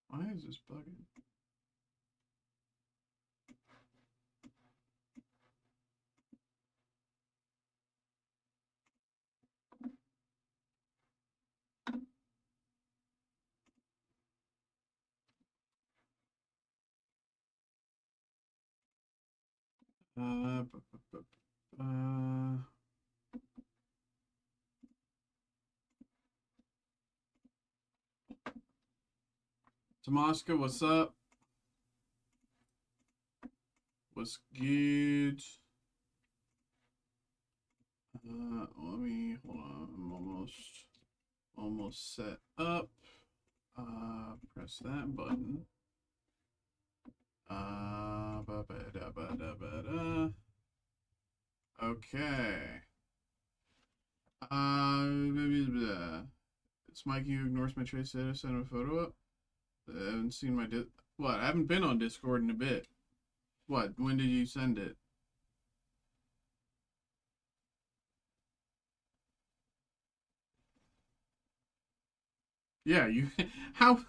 Why is this bugging? Tomaska, what's up? What's good? Let me hold on. I'm almost set up. Press that button. Okay. It's Mikey who ignores my trace data. Send a photo up. I haven't seen my what? I haven't been on Discord in a bit. What? When did you send it? Yeah, you. How?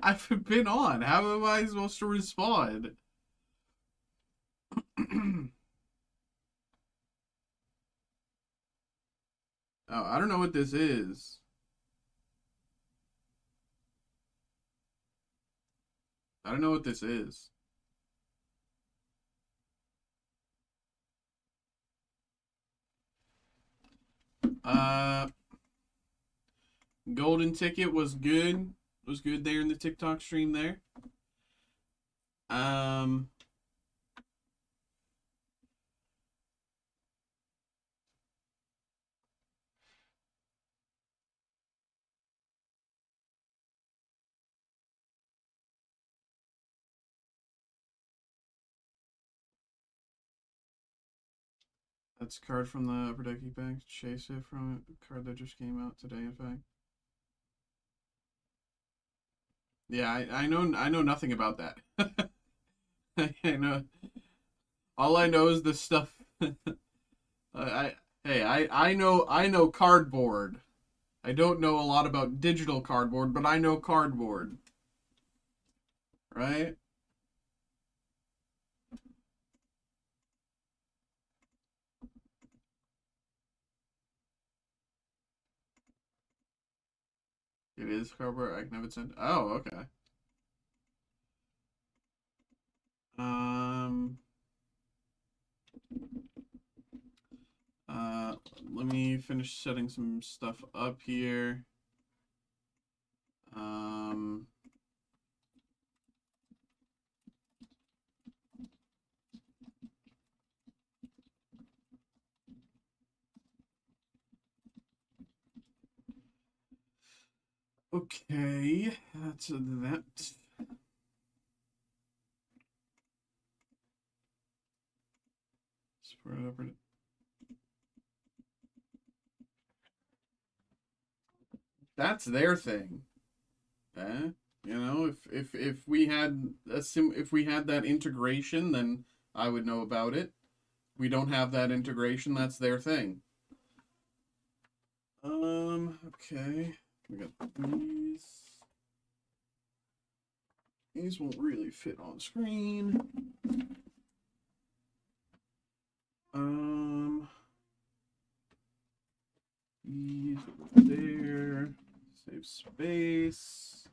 I've been on. How am I supposed to respond? Oh, I don't know what this is. I don't know what this is. Uh, Golden Ticket was good. Was good there in the TikTok stream there. Um, that's a card from the Upper Deck pack. Chase it from a card that just came out today, in fact. Yeah, I know nothing about that. I know all I know is the stuff. I know cardboard. I don't know a lot about digital cardboard, but I know cardboard. Right? It is cardboard. I can have it sent. Oh, okay. Um. Uh. Let me finish setting some stuff up here. Um. Okay, that's that. Spread over. That's their thing. Eh? You know, if we had if we had that integration, then I would know about it. We don't have that integration. That's their thing. Okay. We got these. These won't really fit on screen. These over there. Save space.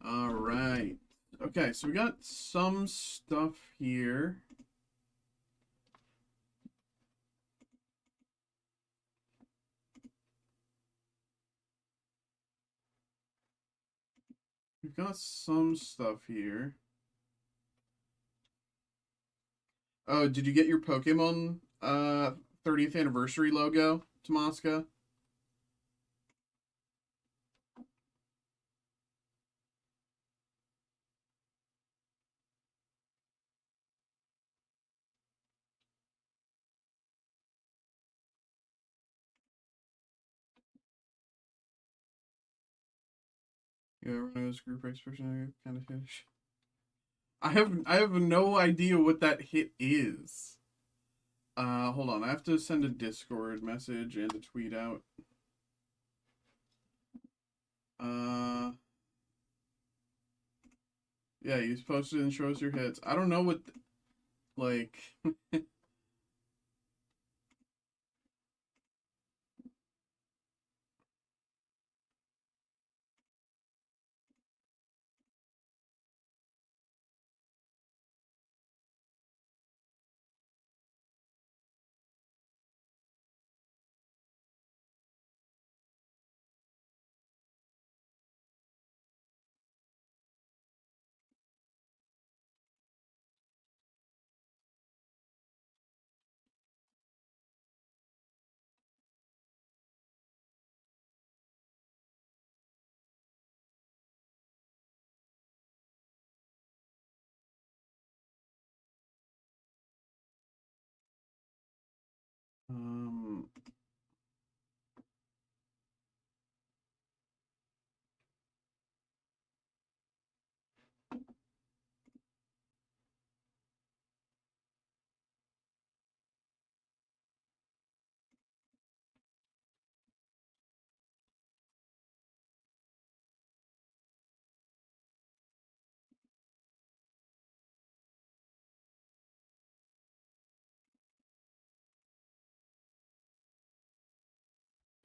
All right. Okay, so we got some stuff here. We've got some stuff here. Oh, did you get your Pokemon 30th anniversary logo, Tomaska? Yeah, everyone knows group X person kind of fish. I have no idea what that hit is. Hold on. I have to send a Discord message and a tweet out. Yeah, you posted and shows your hits. I don't know what, like, um,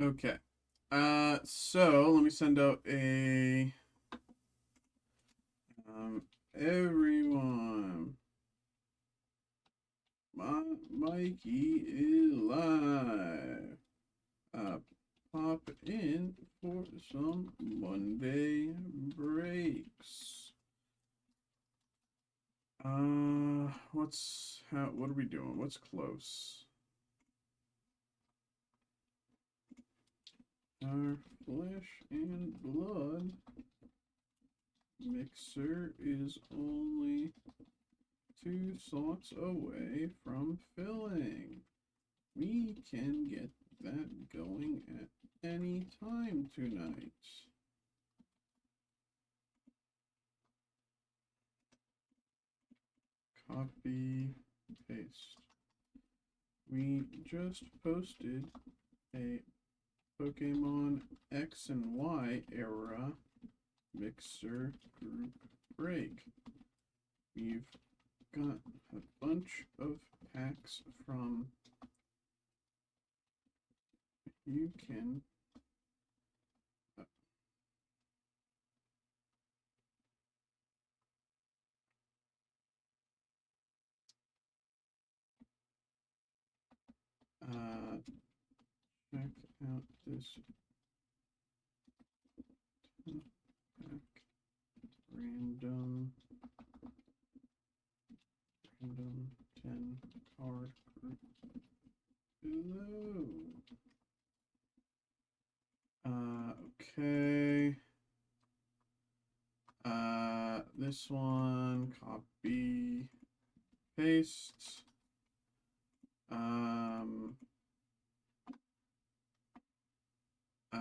okay. So let me send out a, everyone, Mikey is live. Pop in for some Monday breaks. What are we doing? What's close? Our flesh and blood mixer is only 2 slots away from filling. We can get that going at any time tonight. Copy, paste. We just posted a Pokemon X and Y era mixer group break. We've got a bunch of packs from, you can check out this pack random 10 card group below. Okay. This one, copy, paste. Um, uh,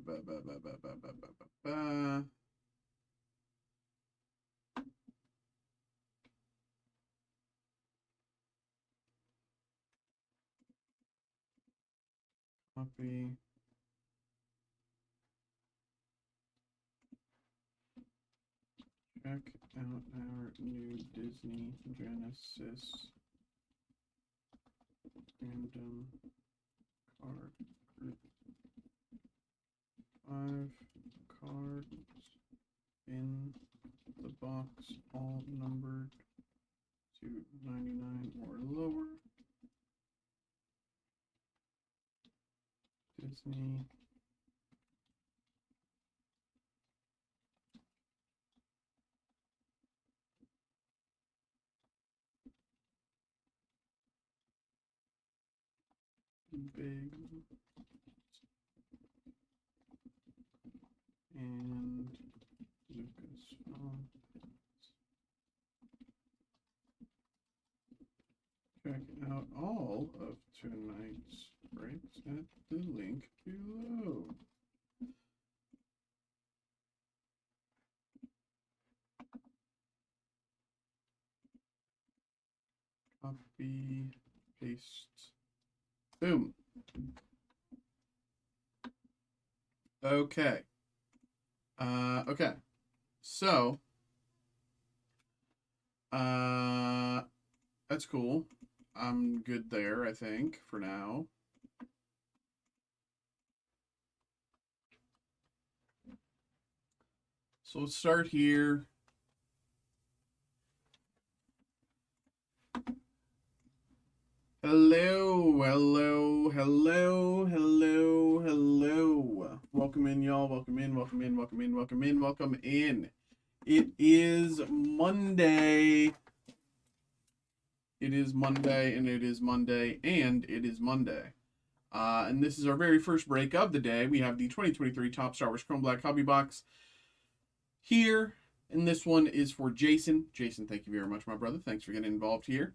ba, ba, ba, ba, ba, ba, ba, ba. Copy. Check out our new Disney Genesis random card group. 5 cards in the box, all numbered to 99 or lower. Disney. Big and Lucasfilm. Check out all of tonight's breaks at the link below. Copy, paste, boom. Okay. Okay. So, that's cool. I'm good there, I think, for now. So let's start here. Hello, hello, hello, hello, hello. Welcome in, y'all. Welcome in, welcome in, welcome in, welcome in, welcome in. It is Monday. It is Monday, and it is Monday, and it is Monday. And this is our very first break of the day. We have the 2023 Top Star Wars Chrome Black Hobby Box here, and this one is for Jason. Jason, thank you very much, my brother. Thanks for getting involved here.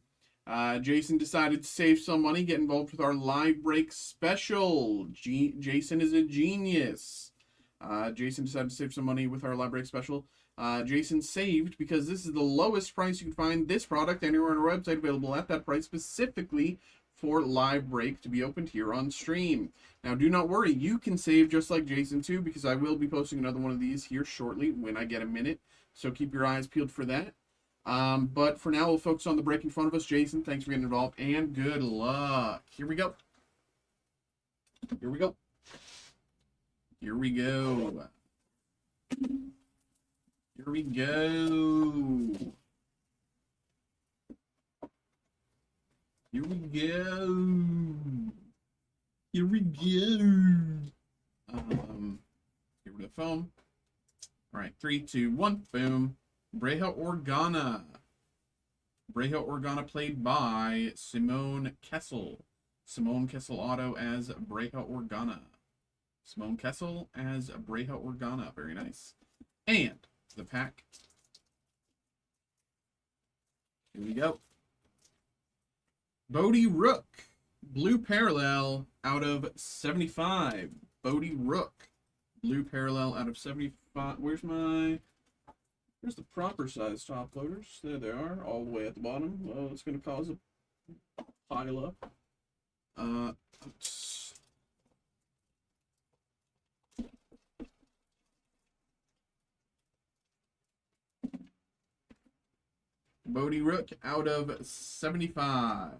Jason decided to save some money, get involved with our live break special. Jason is a genius. Jason decided to save some money with our live break special. Jason saved because this is the lowest price you can find this product anywhere on our website, available at that price specifically for live break to be opened here on stream. Now, do not worry, you can save just like Jason too, because I will be posting another one of these here shortly when I get a minute. So keep your eyes peeled for that. But for now, we'll focus on the break in front of us. Jason, thanks for getting involved, and good luck. Here we go. Here we go. Here we go. Here we go. Here we go. Here we go. Get rid of the phone. All right, 3, 2, 1, boom. Breha Organa. Breha Organa played by Simone Kessel. Simone Kessel auto as Breha Organa. Simone Kessel as Breha Organa. Very nice. And the pack. Here we go. Bodie Rook. Blue Parallel out of 75. Bodie Rook. Blue Parallel out of 75. Where's the proper size top loaders? There they are, all the way at the bottom. Well, it's going to cause a pile up. Bodie Rook out of 75.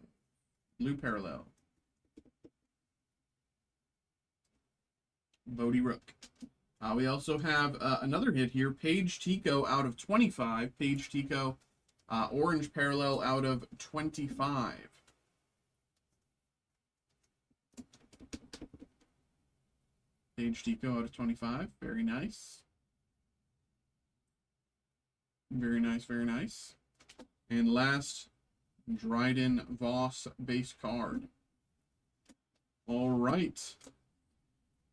Blue Parallel. Bodie Rook. We also have another hit here. Paige Tico out of 25. Paige Tico, Orange Parallel out of 25. Paige Tico out of 25. Very nice. Very nice, very nice. And last, Dryden Voss base card. All right.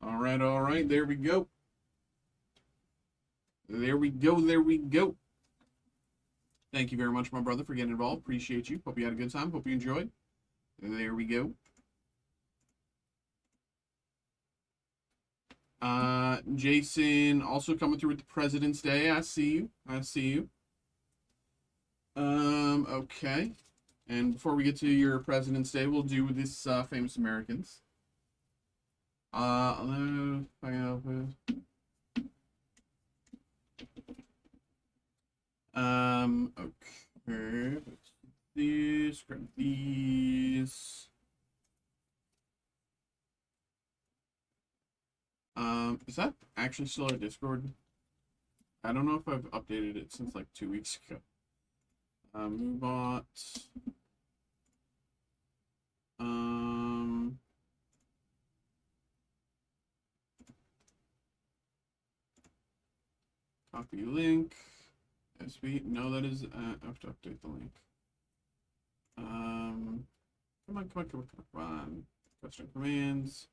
All right, all right. There we go. There we go, there we go. Thank you very much, my brother, for getting involved. Appreciate you. Hope you had a good time. Hope you enjoyed. There we go. Jason also coming through with the President's Day. I see you. I see you. Okay. And before we get to your President's Day, we'll do this Famous Americans. Okay, let's grab these. Is that actually still our Discord? I don't know if I've updated it since like 2 weeks ago. Bought. Copy link. SB. No, that is. I have to update the link. Come on, come on, come on, come on. Custom commands.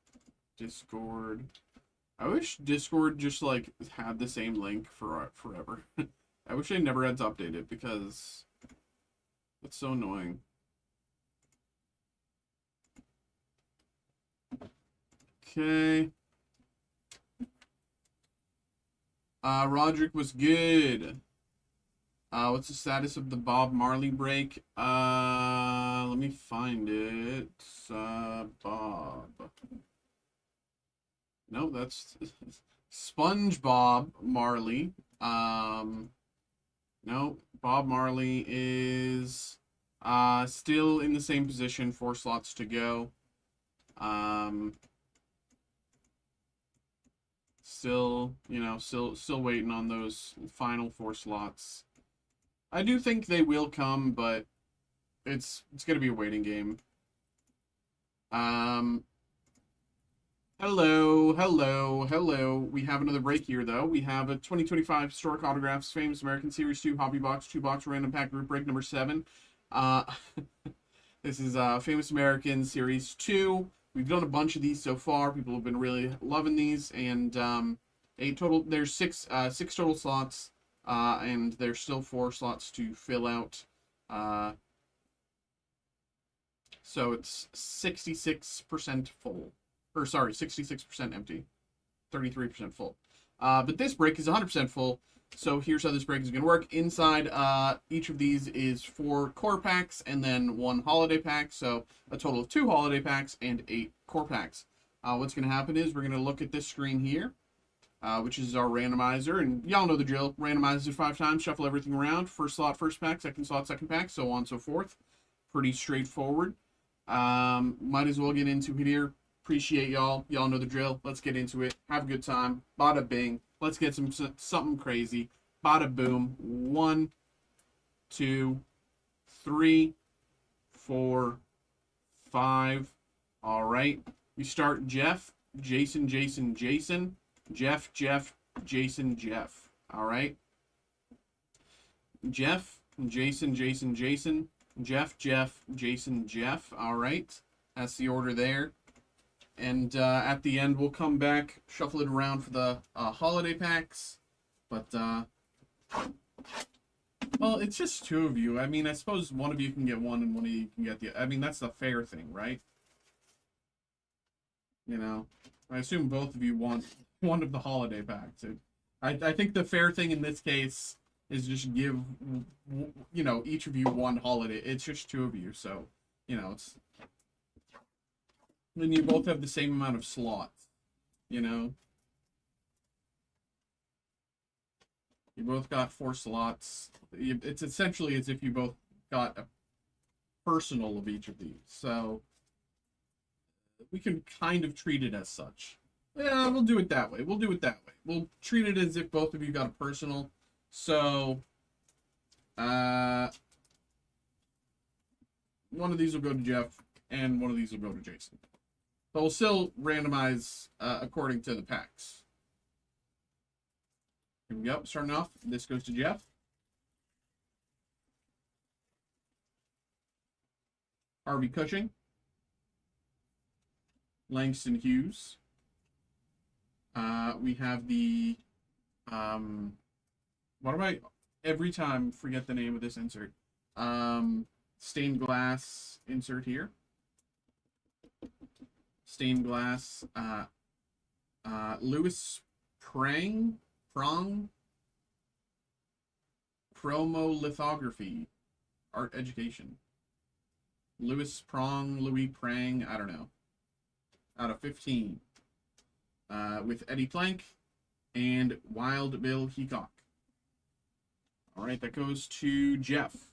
Discord. I wish Discord just like had the same link for forever. I wish I never had to update it because it's so annoying. Okay. Roderick was good. What's the status of the Bob Marley break? let me find it. Bob. No, that's SpongeBob Marley. No, Bob Marley is still in the same position, 4 slots to go. Still, you know, still waiting on those final 4 slots. I do think they will come, but it's gonna be a waiting game. Hello. We have another break here, though. We have a 2025 Historic Autographs Famous American Series 2 Hobby Box 2-box random pack group break number 7. This is Famous American Series 2. We've done a bunch of these so far. People have been really loving these, and there's six total slots, and there's still 4 slots to fill out. So it's 66% full. Or sorry, 66% empty. 33% full. But this break is 100% full. So here's how this break is going to work. Inside each of these is 4 core packs and then 1 holiday pack. So a total of 2 holiday packs and 8 core packs. What's going to happen is we're going to look at this screen here, which is our randomizer. And y'all know the drill. Randomize it 5 times, shuffle everything around. First slot, first pack, second slot, second pack, so on and so forth. Pretty straightforward. Might as well get into it here. Appreciate y'all. Y'all know the drill. Let's get into it. Have a good time. Bada bing. Let's get something crazy. Bada boom. 1, 2, 3, 4, 5. All right. We start Jeff, Jason, Jeff, Jason, Jeff. All right. Jeff, Jason, Jeff, Jason, Jeff. All right. That's the order there. And at the end, we'll come back, shuffle it around for the holiday packs. But, well, it's just 2 of you. I mean, I suppose one of you can get one and one of you can get the... I mean, that's the fair thing, right? You know, I assume both of you want one of the holiday packs. I think the fair thing in this case is just give, you know, each of you one holiday. It's just 2 of you, so, you know, it's... Then you both have the same amount of slots, you know? You both got 4 slots. It's essentially as if you both got a personal of each of these. So, we can kind of treat it as such. Yeah, we'll do it that way. We'll treat it as if both of you got a personal. So, one of these will go to Jeff, and one of these will go to Jason. But we'll still randomize according to the packs. Here we go. Starting off, this goes to Jeff. Harvey Cushing. Langston Hughes. We have the... what do I every time forget the name of this insert? Stained glass insert here. Stained glass, Louis Prong, promo lithography, art education. Louis Prang, I don't know. Out of 15. With Eddie Plank and Wild Bill Heacock. All right, that goes to Jeff.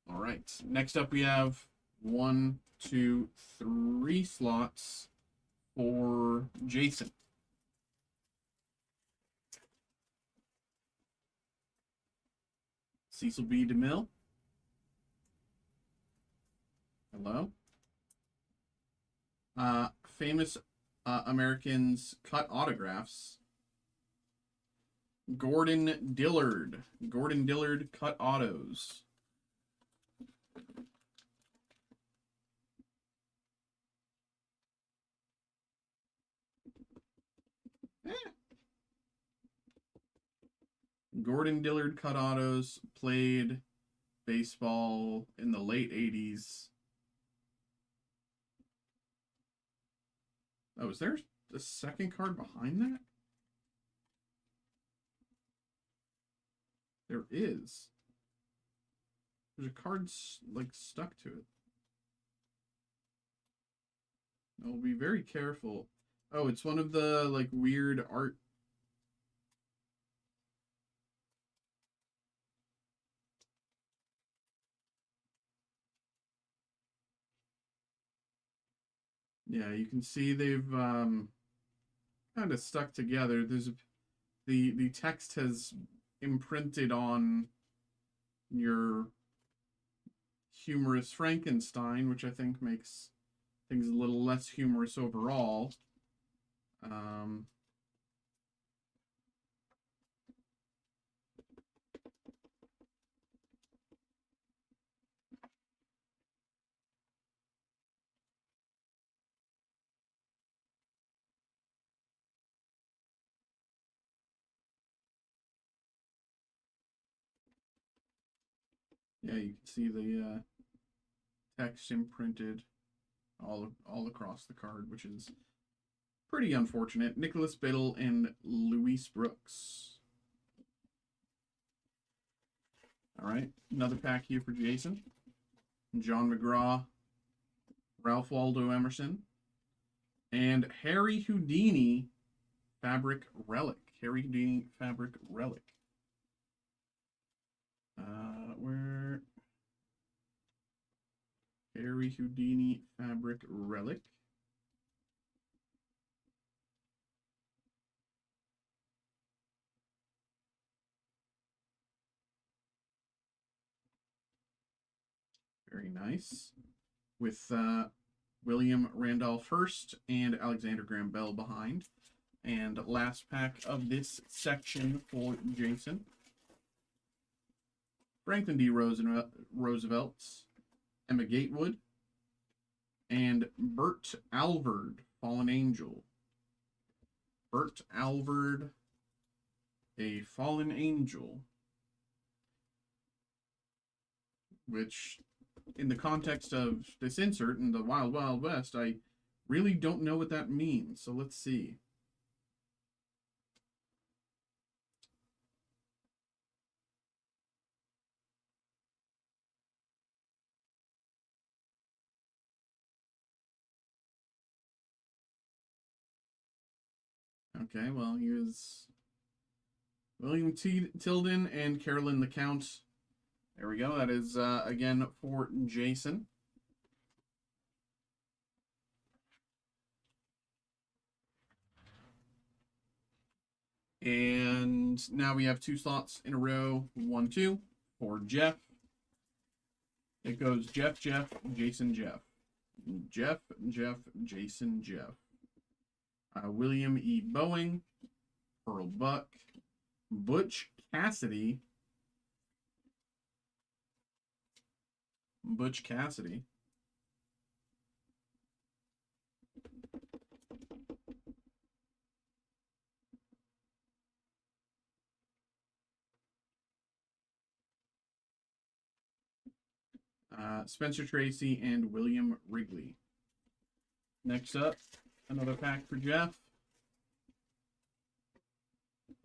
All right, next up we have 1, 2, 3 slots for Jason. Cecil B. DeMille. Hello. Famous Americans cut autographs. Gordon Dillard. Gordon Dillard cut autos. Gordon Dillard cut autos, played baseball in the late 80s. Oh, is there a second card behind that? There is. There's a card like stuck to it. I'll be very careful. Oh, it's one of the like weird art. Yeah, you can see they've kind of stuck together. There's the text has imprinted on your humorous Frankenstein, which I think makes things a little less humorous overall. Um, yeah, you can see the text imprinted all across the card, which is pretty unfortunate. Nicholas Biddle and Luis Brooks. All right, another pack here for Jason. John McGraw, Ralph Waldo Emerson, and Harry Houdini Fabric Relic. Harry Houdini Fabric Relic. Where Harry Houdini Fabric Relic. Very nice. With William Randolph Hearst and Alexander Graham Bell behind. And last pack of this section for Jason. Franklin D. Roosevelt, Emma Gatewood, and Bert Alvord, Fallen Angel. Bert Alvord, a Fallen Angel. Which, in the context of this insert in the Wild Wild West, I really don't know what that means. So let's see. Okay, well, here's William Tilden and Carolyn the Count. There we go. That is, again, for Jason. And now we have 2 slots in a row. 1, 2 for Jeff. It goes Jeff, Jason, Jeff. Jeff, Jason, Jeff. William E. Boeing. Pearl Buck. Butch Cassidy. Butch Cassidy. Spencer Tracy and William Wrigley. Next up, another pack for Jeff.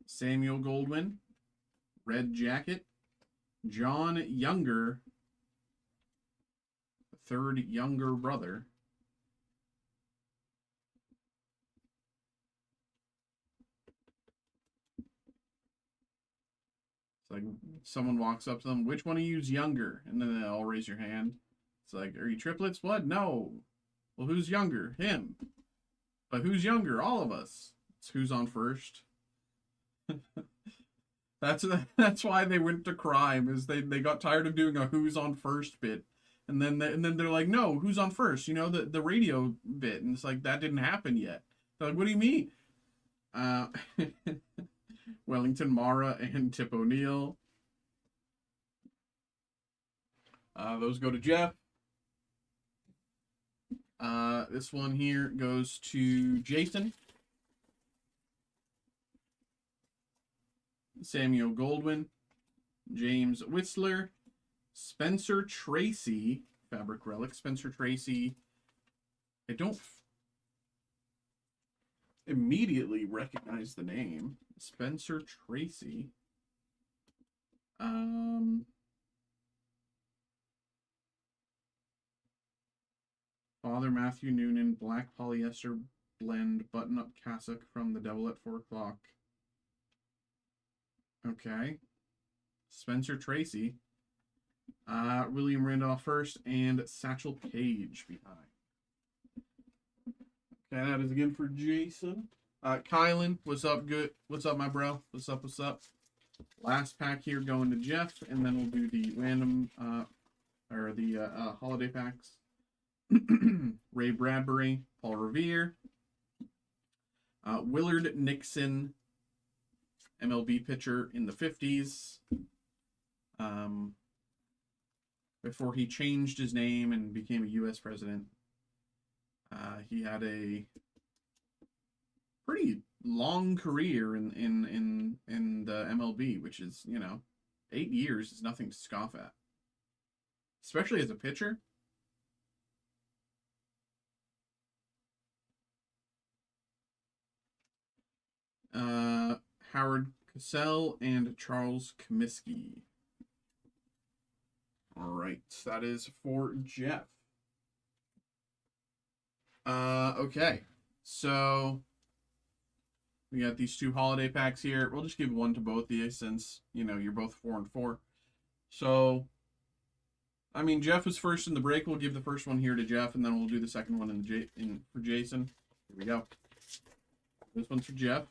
Samuel Goldwyn, Red Jacket, John Younger, third younger brother. It's like someone walks up to them, which one of you is younger? And then they all raise your hand. It's like, are you triplets? What? No. Well, who's younger? Him. But who's younger? All of us. It's who's on first. That's why they went to crime, is they got tired of doing a who's on first bit. And then they're like, no, who's on first? You know, the radio bit. And it's like, that didn't happen yet. They're like, what do you mean? Wellington Mara and Tip O'Neill. Those go to Jeff. This one here goes to Jason. Samuel Goldwyn, James Whistler, Spencer Tracy, Fabric Relic. Spencer Tracy. I don't immediately recognize the name. Spencer Tracy. Father Matthew Noonan, black polyester blend, button-up cassock from The Devil at 4 o'clock. Okay. Spencer Tracy. William Randolph first, and Satchel Paige behind. Okay, that is again for Jason. Kylan, what's up, good? What's up, my bro? What's up, what's up? Last pack here going to Jeff, and then we'll do the random, or the holiday packs. Ray Bradbury, Paul Revere, Willard Nixon, MLB pitcher in the 50s. Before he changed his name and became a U.S. president. He had a pretty long career in the MLB, which is, 8 years is nothing to scoff at. Especially as a pitcher. Howard Cosell and Charles Comiskey. All right, that is for Jeff. Okay, so we got these 2 holiday packs here. We'll just give one to both of you since, you're both 4 and 4. So, I mean, Jeff was first in the break. We'll give the first one here to Jeff, and then we'll do the second one for Jason. Here we go. This one's for Jeff.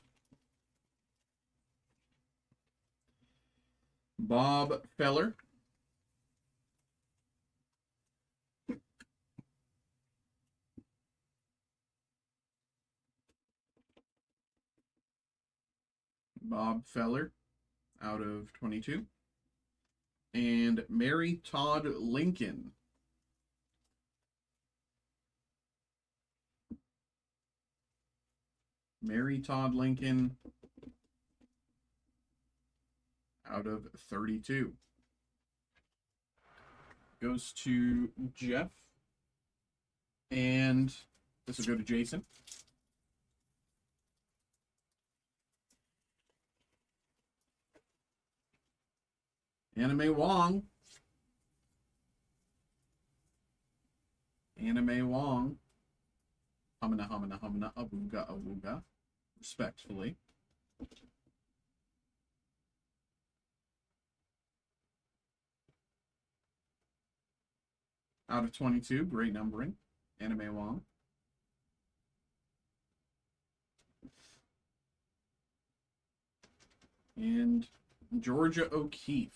Bob Feller. Bob Feller out of 22. And Mary Todd Lincoln. Mary Todd Lincoln out of 32. Goes to Jeff. And this will go to Jason. Anime Wong. Anime Wong. Humana, humana, humana, awooga, awooga. Respectfully. Out of 22, great numbering. Anime Wong. And Georgia O'Keeffe.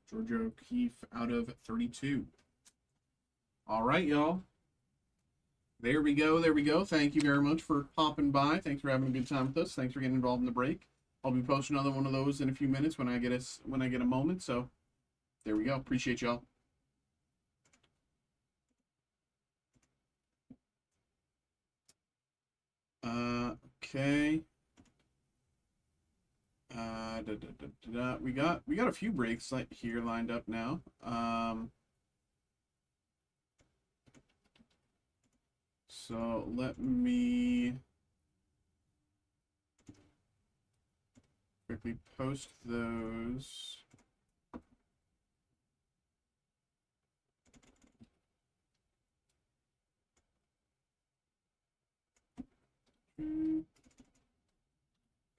Georgia O'Keeffe out of 32. All right, y'all. There we go. There we go. Thank you very much for popping by. Thanks for having a good time with us. Thanks for getting involved in the break. I'll be posting another one of those in a few minutes when I get a moment. So there we go. Appreciate y'all. Okay. We got a few breaks here lined up now. So let me quickly post those.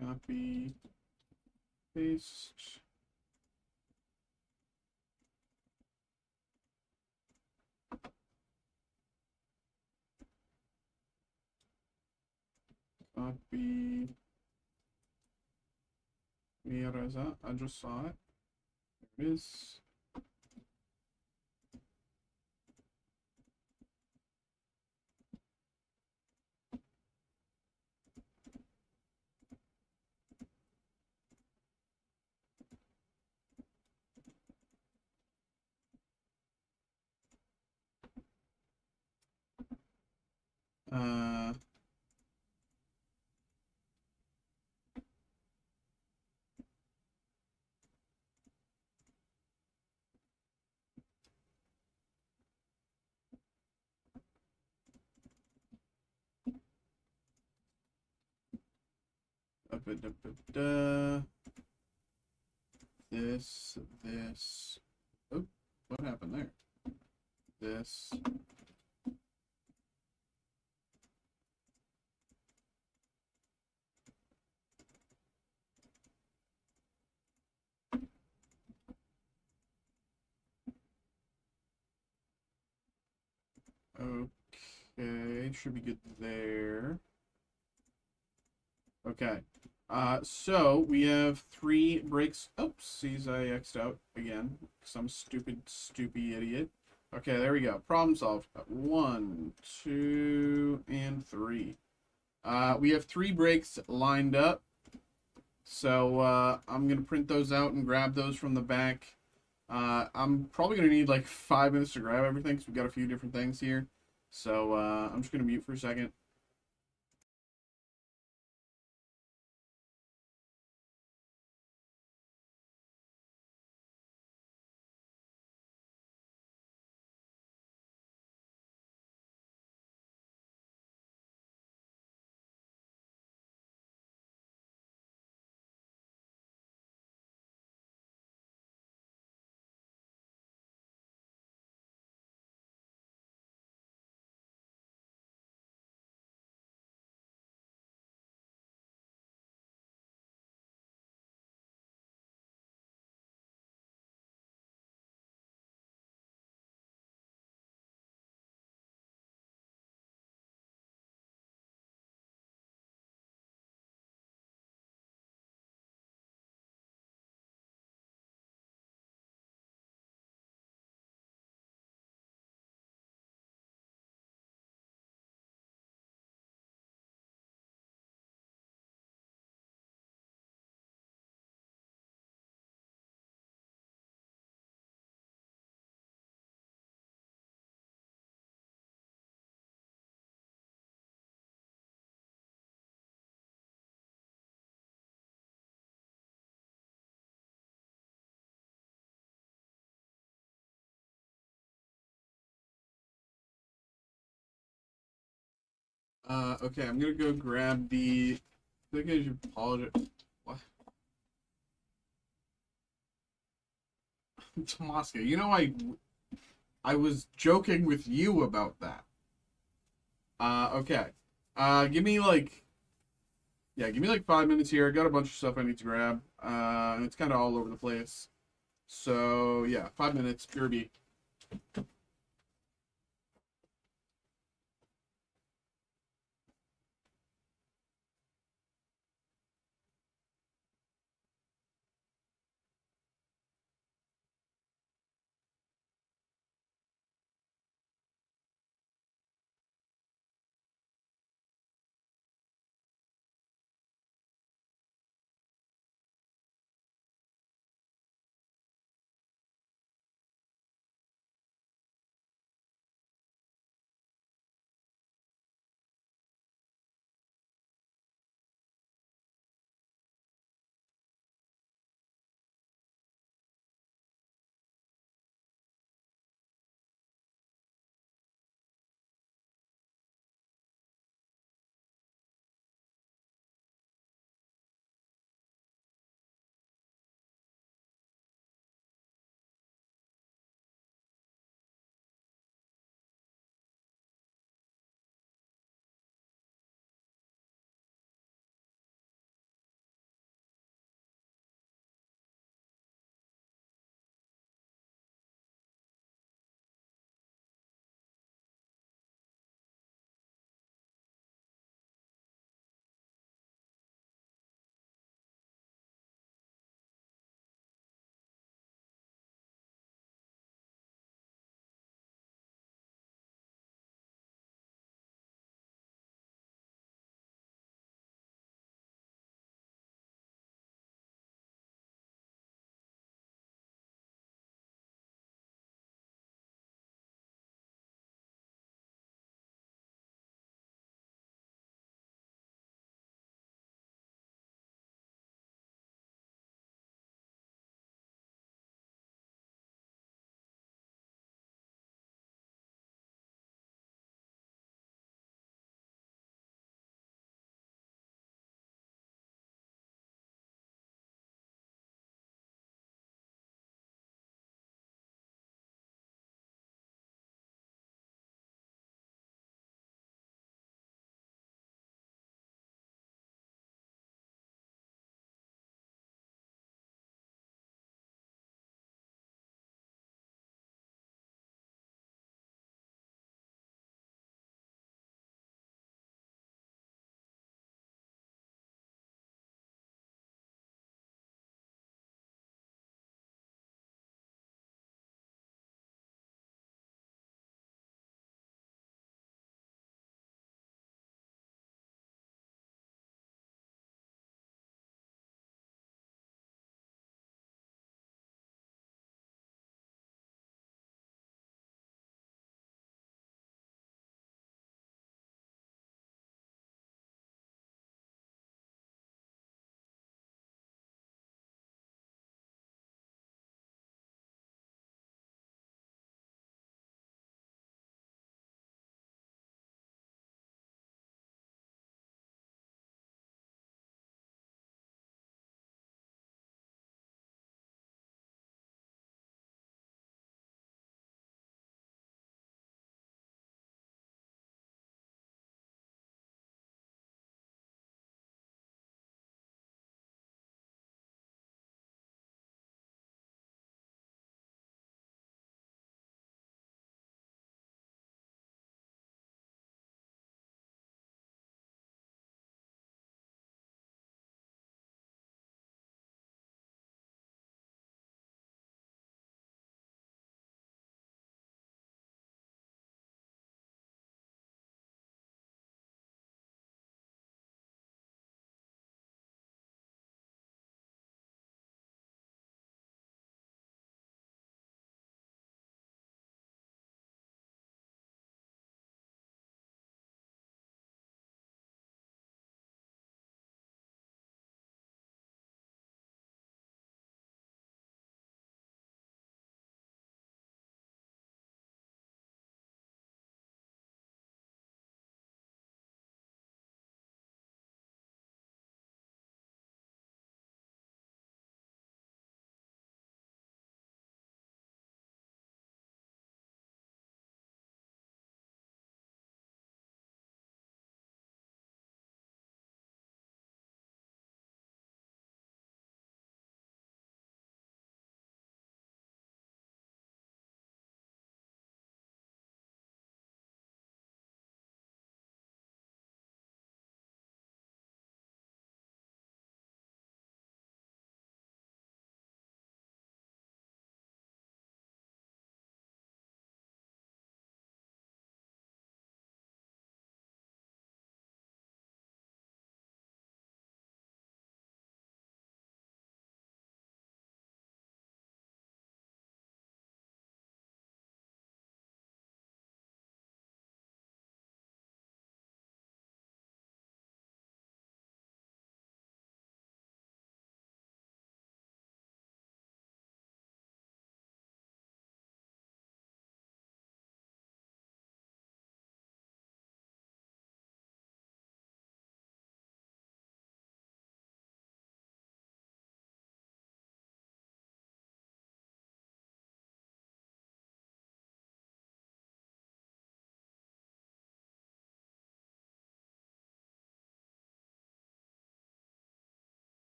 Copy, paste. Copy. Where is that? I just saw it. There it is. This. Oh, what happened there? This. Okay, should be good there. Okay. So we have 3 breaks. Oopsies, I X'd out again. Some stupid idiot. Okay, there we go. Problem solved. 1, 2, and 3. We have 3 breaks lined up. So I'm gonna print those out and grab those from the back. I'm probably gonna need like 5 minutes to grab everything because we've got a few different things here. So I'm just gonna mute for a second. Okay, I'm gonna go grab the. I think I should apologize. What? Tomaska, you know I was joking with you about that. Okay. Give me like give me like 5 minutes here. I got a bunch of stuff I need to grab. And it's kind of all over the place. So yeah, 5 minutes. Pure B.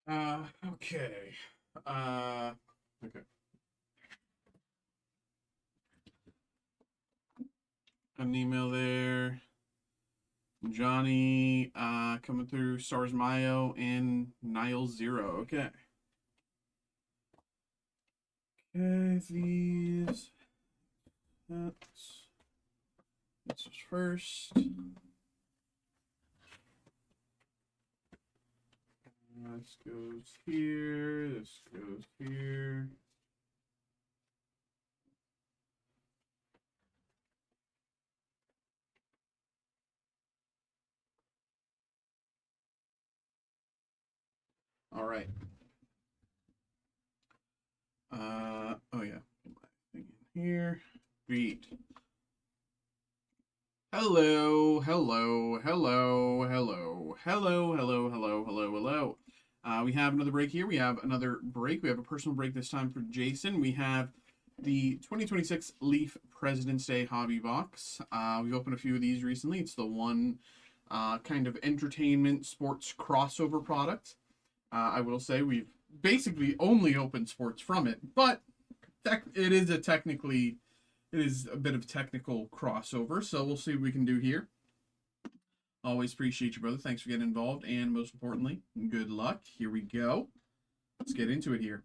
Okay. Uh, okay. An email there. Johnny, coming through. Stars Mayo and Nile Zero. Okay. Okay, these. This was first. This goes here. This goes here. All right. Oh yeah. Thing in here. Beat. Hello, hello, hello, hello, hello, hello, hello, hello, hello. We have another break here. We have another break. We have a personal break this time for Jason. We have the 2026 Leaf President's Day Hobby Box. We've opened a few of these recently. It's the one kind of entertainment sports crossover product. I will say we've basically only opened sports from it, but it is a bit of technical crossover, so we'll see what we can do here. Always appreciate you, brother. Thanks for getting involved, and most importantly, good luck. Here we go. Let's get into it here.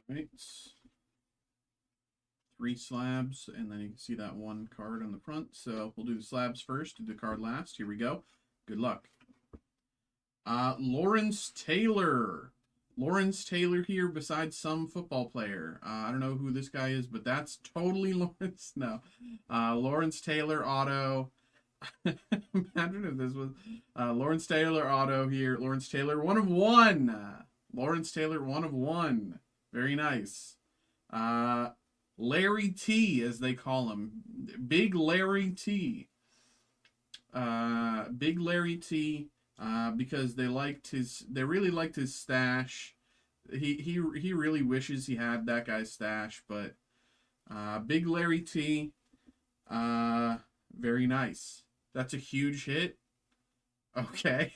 All right. 3 slabs, and then you can see that one card on the front. So we'll do the slabs first, do the card last. Here we go. Good luck. Lawrence Taylor. Lawrence Taylor here, besides some football player. I don't know who this guy is, but that's totally Lawrence. No. Lawrence Taylor auto. Imagine if this was Lawrence Taylor auto here. Lawrence Taylor, 1 of 1. Lawrence Taylor, 1 of 1. Very nice. Larry T, as they call him. Big Larry T. Big Larry T. Because they really liked his stash. He really wishes he had that guy's stash, but Big Larry T, very nice. That's a huge hit. Okay.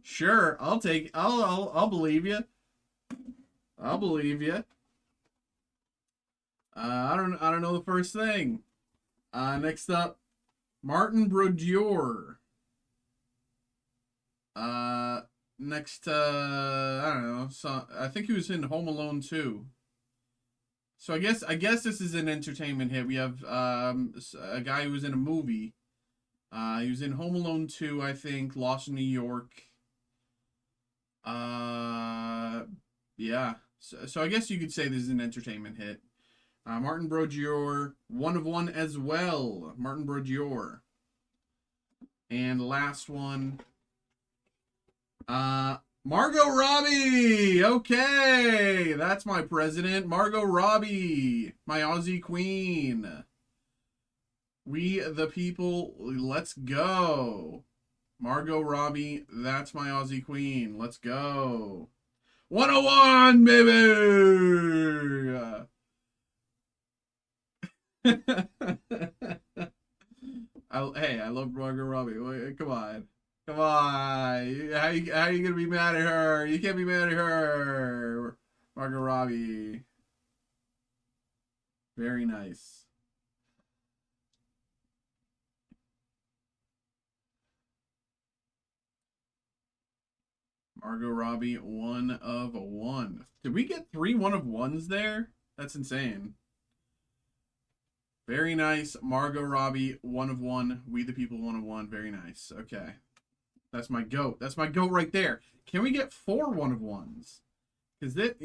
Sure, I'll believe you. I'll believe you. I don't know the first thing. Next up, Martin Brodeur. Next, I don't know. So I think he was in Home Alone 2. So I guess this is an entertainment hit. We have a guy who was in a movie. He was in Home Alone 2, I think. Lost in New York. Yeah. So I guess you could say this is an entertainment hit. Martin Brodeur, 1 of 1 as well. Martin Brodeur. And last one. Margot Robbie. Okay, that's my president. Margot Robbie, my Aussie queen. We the people, let's go. Margot Robbie, that's my Aussie queen. Let's go. 101, baby. Hey, I love Margot Robbie. Wait, come on. Come on. How you going to be mad at her? You can't be mad at her. Margot Robbie. Very nice. Margot Robbie, 1 of 1. Did we get 3 1 of 1s there? That's insane. Very nice. Margot Robbie, 1 of 1. We the people, 1 of 1. Very nice. Okay. That's my goat. That's my goat right there. Can we get 4 1 of 1s? Because this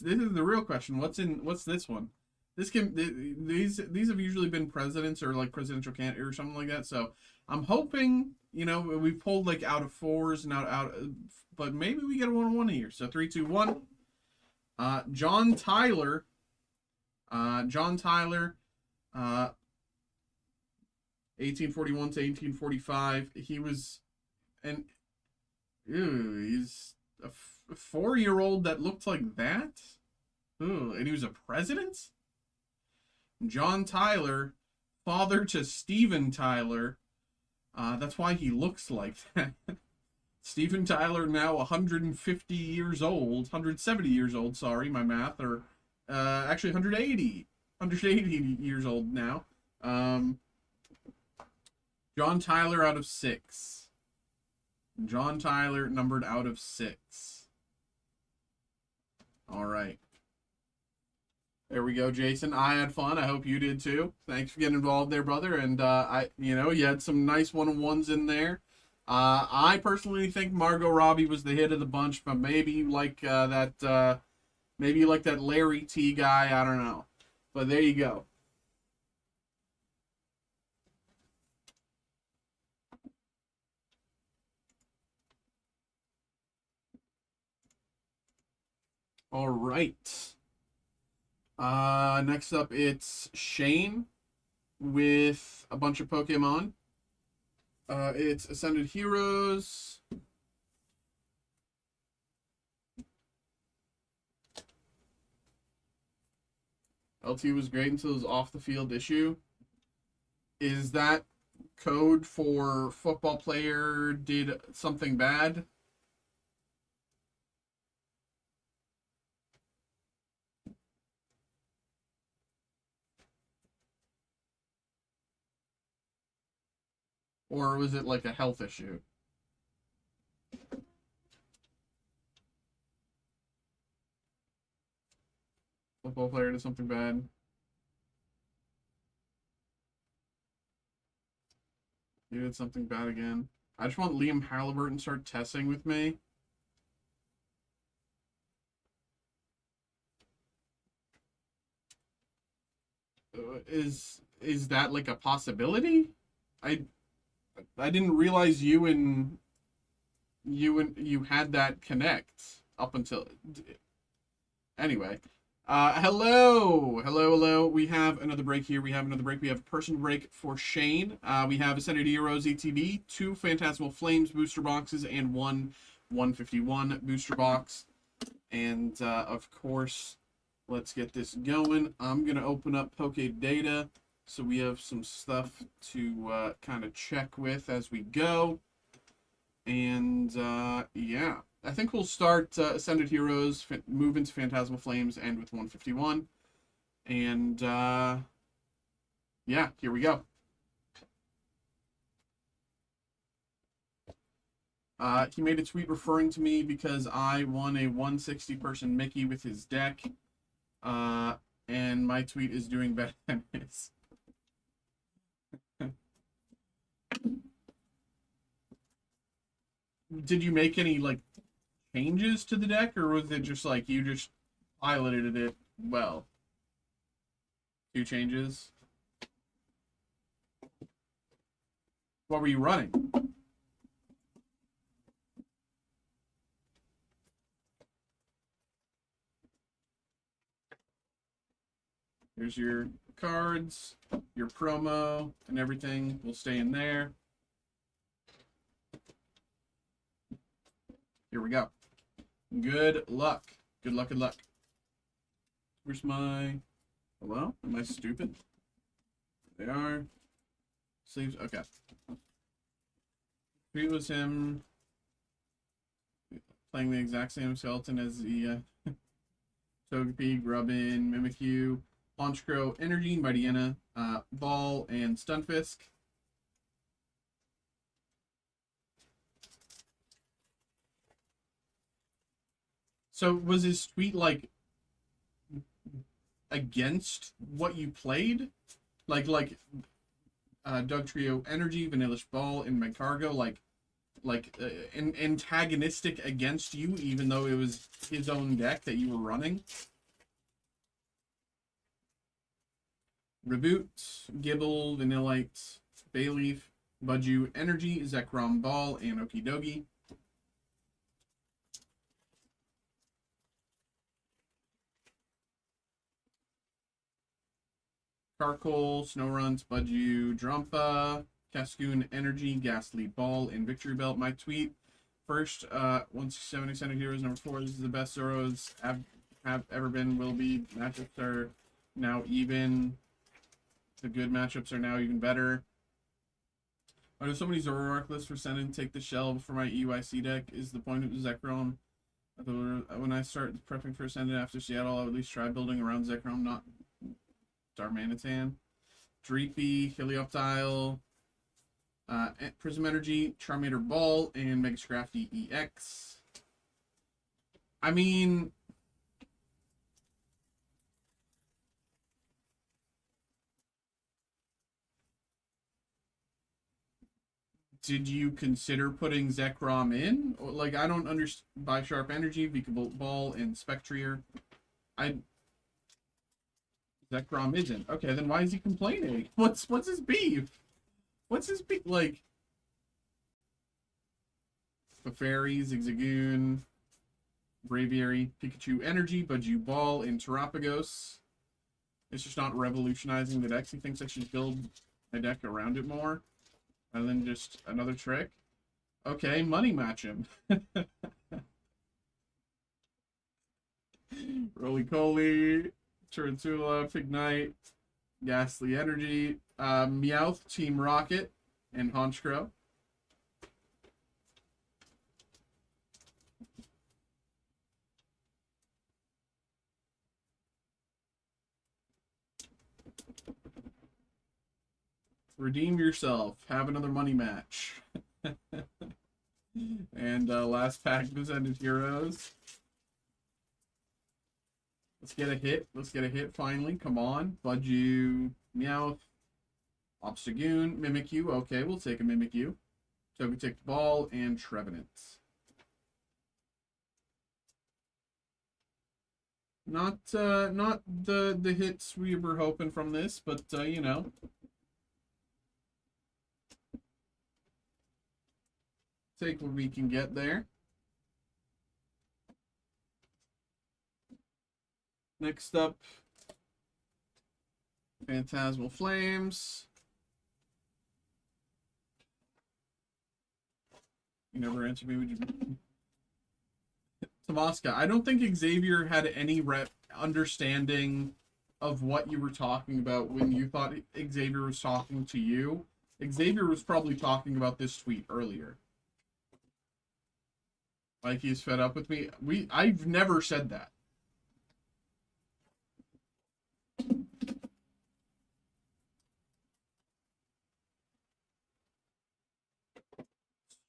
is the real question. What's this one? These have usually been presidents or like presidential candidate or something like that. So I'm hoping, we pulled like out of 4s and out, but maybe we get a 1 1 here. So 3, 2, 1. John Tyler. John Tyler. 1841 to 1845. He was, and Ew, he's a 4-year-old that looked like that? Ooh, and he was a president? John Tyler, father to Steven Tyler. That's why he looks like that. Steven Tyler, now 150 years old, 170 years old, sorry, my math, or actually 180 years old now. John Tyler out of 6. John Tyler numbered out of 6. All right. There we go, Jason. I had fun. I hope you did too. Thanks for getting involved there, brother. And you had some nice one-on-ones in there. I personally think Margot Robbie was the hit of the bunch, but maybe you like that Larry T guy. I don't know, but there you go. All right. Next up, it's Shane with a bunch of Pokemon. It's Ascended Heroes. LT was great until his off-the-field issue. Is that code for football player did something bad? Or was it like a health issue? Football player did something bad. He did something bad again. I just want Liam Halliburton to start testing with me. Is that like a possibility? I didn't realize you had that connect up until anyway. Hello. We have another break here. We have a person break for Shane. We have Ascended Heroes ETB, 2 Phantasmal Flames booster boxes, and 1 151 booster box. And of course, let's get this going. I'm gonna open up Poke Data, so we have some stuff to kind of check with as we go. And yeah. I think we'll start Ascended Heroes, move into Phantasmal Flames, and with 151. And yeah, here we go. He made a tweet referring to me because I won a 160-person Mickey with his deck. And my tweet is doing better than his. Did you make any, like, changes to the deck, or was it just like you just piloted it well? 2 changes. What were you running? Here's your cards, your promo, and everything will stay in there. Here we go. Good luck. Good luck, good luck. Where's my... Hello? Am I stupid? They are. Sleeves. Okay. It was him playing the exact same skeleton as the Togepi, Grubbin, Mimikyu, Honchkrow, Energy, Mightyena, Ball, and Stunfisk. So was his tweet like against what you played? Like Doug Trio Energy, Vanillish Ball, and Magcargo, antagonistic against you, even though it was his own deck that you were running? Reboot, Gibble, Vanillite, Bayleaf, Budju Energy, Zekrom Ball, and Okidogi. Carkol, Snowrunt, Budju, Drumpa, Cascoon Energy, Ghastly Ball, and Victory Belt. My tweet First, 170 center heroes. Number 4. This is the best Zoros have ever been. Will be. Matchups are now even. The good matchups are now even better. Are there so many Zoroark lists for sending? Take the shell for my EYC deck. Is the point of Zekrom? When I start prepping for Ascendant after Seattle, I'll at least try building around Zekrom, not Darmanitan. Dreepy, Helioptile, Prism Energy, Charmander Ball, and Mega Scrafty EX. I mean, did you consider putting Zekrom in? Like, I don't understand. By Sharp Energy, Vikavolt Ball, and Spectrier. Zekrom isn't. Okay, then why is he complaining? What's his beef? What's his beef? Like, Clefairy, Zigzagoon, Braviary, Pikachu Energy, Budgie Ball, and Terapagos. It's just not revolutionizing the decks. He thinks I should build my deck around it more. And then just another trick. Okay, money match him. Roly-Coly, Tarantula, Pignite, Ghastly Energy, Meowth, Team Rocket, and Honchkrow. Redeem yourself. Have another money match. And last pack of Ascended Heroes. Let's get a hit. Let's get a hit finally. Come on. Budju, Meowth, Obstagoon, Mimikyu. Okay, we'll take a Mimikyu. Togetic Ball, and Trevenant. Not the hits we were hoping from this, but you know. Take what we can get there. Next up, Phantasmal Flames. You never answered me, would you? Tomaska, I don't think Xavier had any understanding of what you were talking about when you thought Xavier was talking to you. Xavier was probably talking about this tweet earlier. Like he's fed up with me. I've never said that.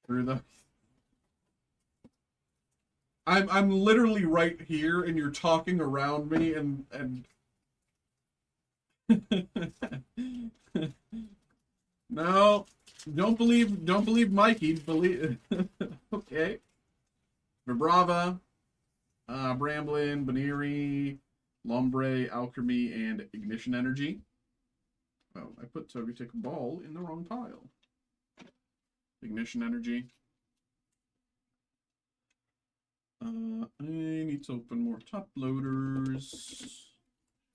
Screw the. I'm literally right here, and you're talking around me, and. No, don't believe Mikey. Believe. Okay. Vibrava, Bramblin, Baneri, Lombre, Alchemy, and Ignition Energy. Oh, I put Togetic Ball in the wrong pile. Ignition Energy. I need to open more top loaders.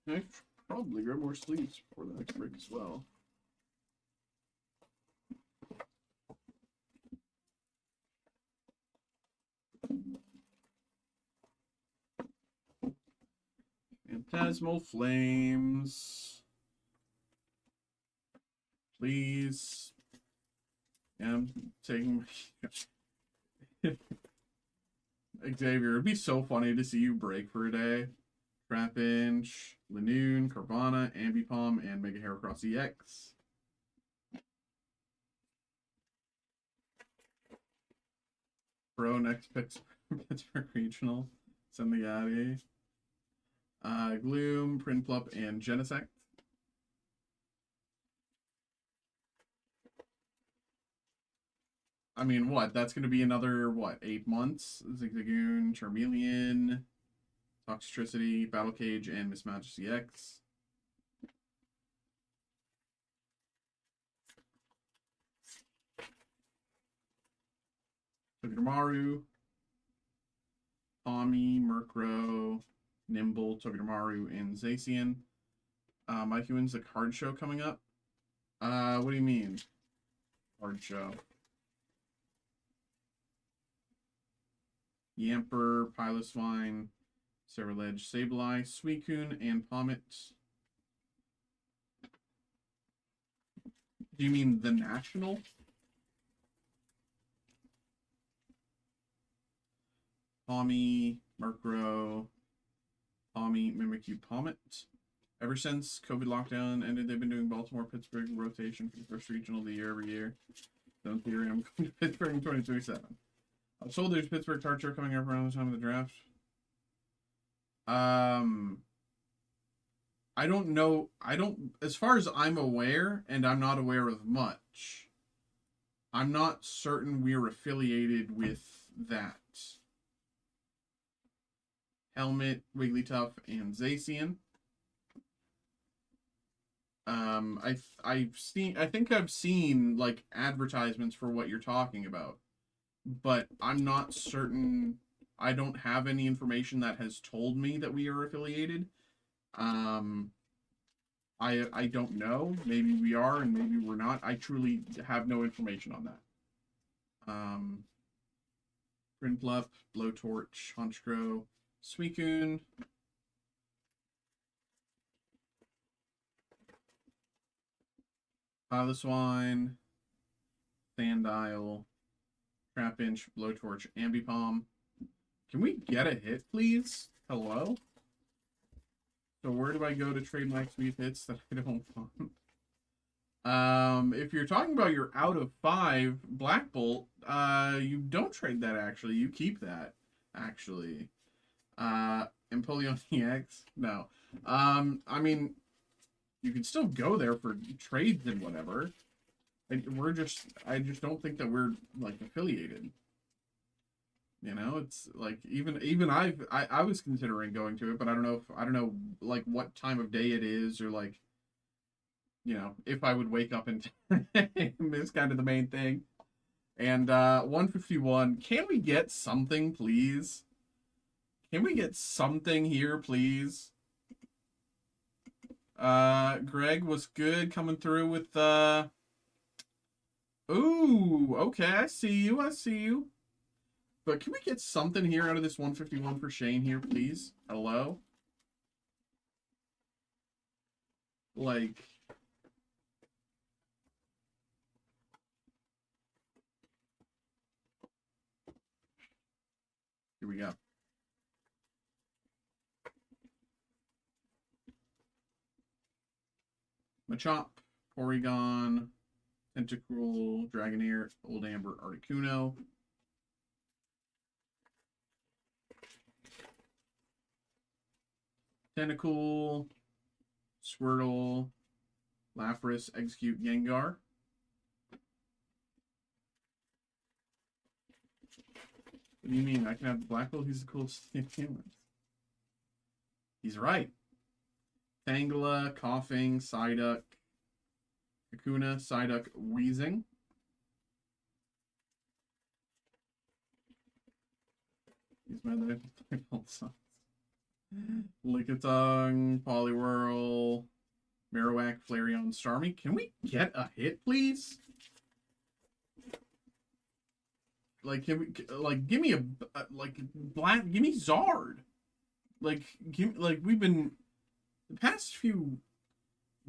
I should probably grab more sleeves for the next break as well. Phantasmal Flames. Please. Yeah, I'm taking my... Xavier, it'd be so funny to see you break for a day. Trapinch, Lanoon, Carvana, Ambipom, and Mega Heracross EX. Pro next Pittsburgh Regional. Semigati. Gloom, Prinplup, and Genesect. I mean, what? That's going to be another, what, 8 months? Zigzagoon, Charmeleon, Toxtricity, Battle Cage, and Miss Majesty X. Togedemaru, Tommy, Murkrow, Nimble, Togedemaru, and Zacian. Mikey, when's the card show coming up? What do you mean? Card show. Yamper, Piloswine, Cerulege, Sableye, Suicune, and Pommet. Do you mean the national? Tommy, Murkrow, Tommy, Mimikyu, Pommet. Ever since COVID lockdown ended, they've been doing Baltimore, Pittsburgh rotation for the first regional of the year every year. Don't theory, I'm going to Pittsburgh in 2027. I was told there's Pittsburgh card show coming up around the time of the draft. I don't know. As far as I'm aware, and I'm not aware of much, I'm not certain we're affiliated with that. Helmet, Wigglytuff, and Zacian. I think I've seen like advertisements for what you're talking about, but I'm not certain. I don't have any information that has told me that we are affiliated. I don't know. Maybe we are and maybe we're not. I truly have no information on that. Prinplup, Blowtorch, Honchkrow, Suicune, Piloswine, Sandile, Trapinch, Blowtorch, Ambipom. Can we get a hit, please? Hello? So where do I go to trade my sweet hits that I don't want? If you're talking about your out of 5 Black Bolt, you don't trade that actually. You keep that, actually. Empoleon EX? No. I mean, you can still go there for trades and whatever. I just don't think that we're like affiliated. You know, it's like even I was considering going to it, but I don't know like what time of day it is or like, you know, if I would wake up in time is kind of the main thing. And 151, can we get something, please? Can we get something here, please? Greg was good coming through with ooh, okay, I see you. But can we get something here out of this 151 for Shane here, please? Hello? Like, here we go. Machop, Porygon, Tentacruel, Dragonair, Old Amber, Articuno. Tentacool, Squirtle, Lapras, Execute, Gengar. What do you mean? I can have the Black Bolt? He's the coolest in humans. He's right. Tangela, Coughing, Psyduck, Kakuna, Psyduck, Wheezing. He's my Black Bolt sons. Lickitung, Poliwhirl, Marowak, Flareon, Starmie. Can we get a hit, please? Like, can we like give me a like black? Give me Zard. Like, we've been the past few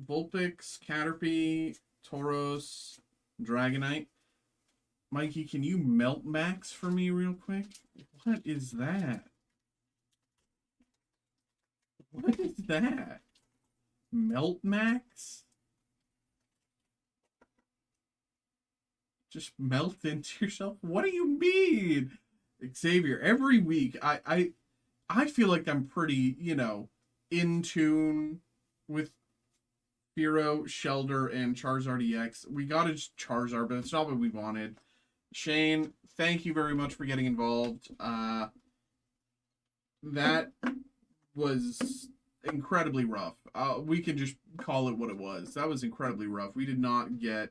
Vulpix, Caterpie, Tauros, Dragonite. Mikey, can you melt Max for me real quick? What is that? What is that? Melt Max? Just melt into yourself? What do you mean? Xavier, every week I feel like I'm pretty, you know, in tune with Fearow, Shelder, and Charizard EX. We got a Charizard, but it's not what we wanted. Shane, thank you very much for getting involved. That was incredibly rough. We can just call it what it was. That was incredibly rough. We did not get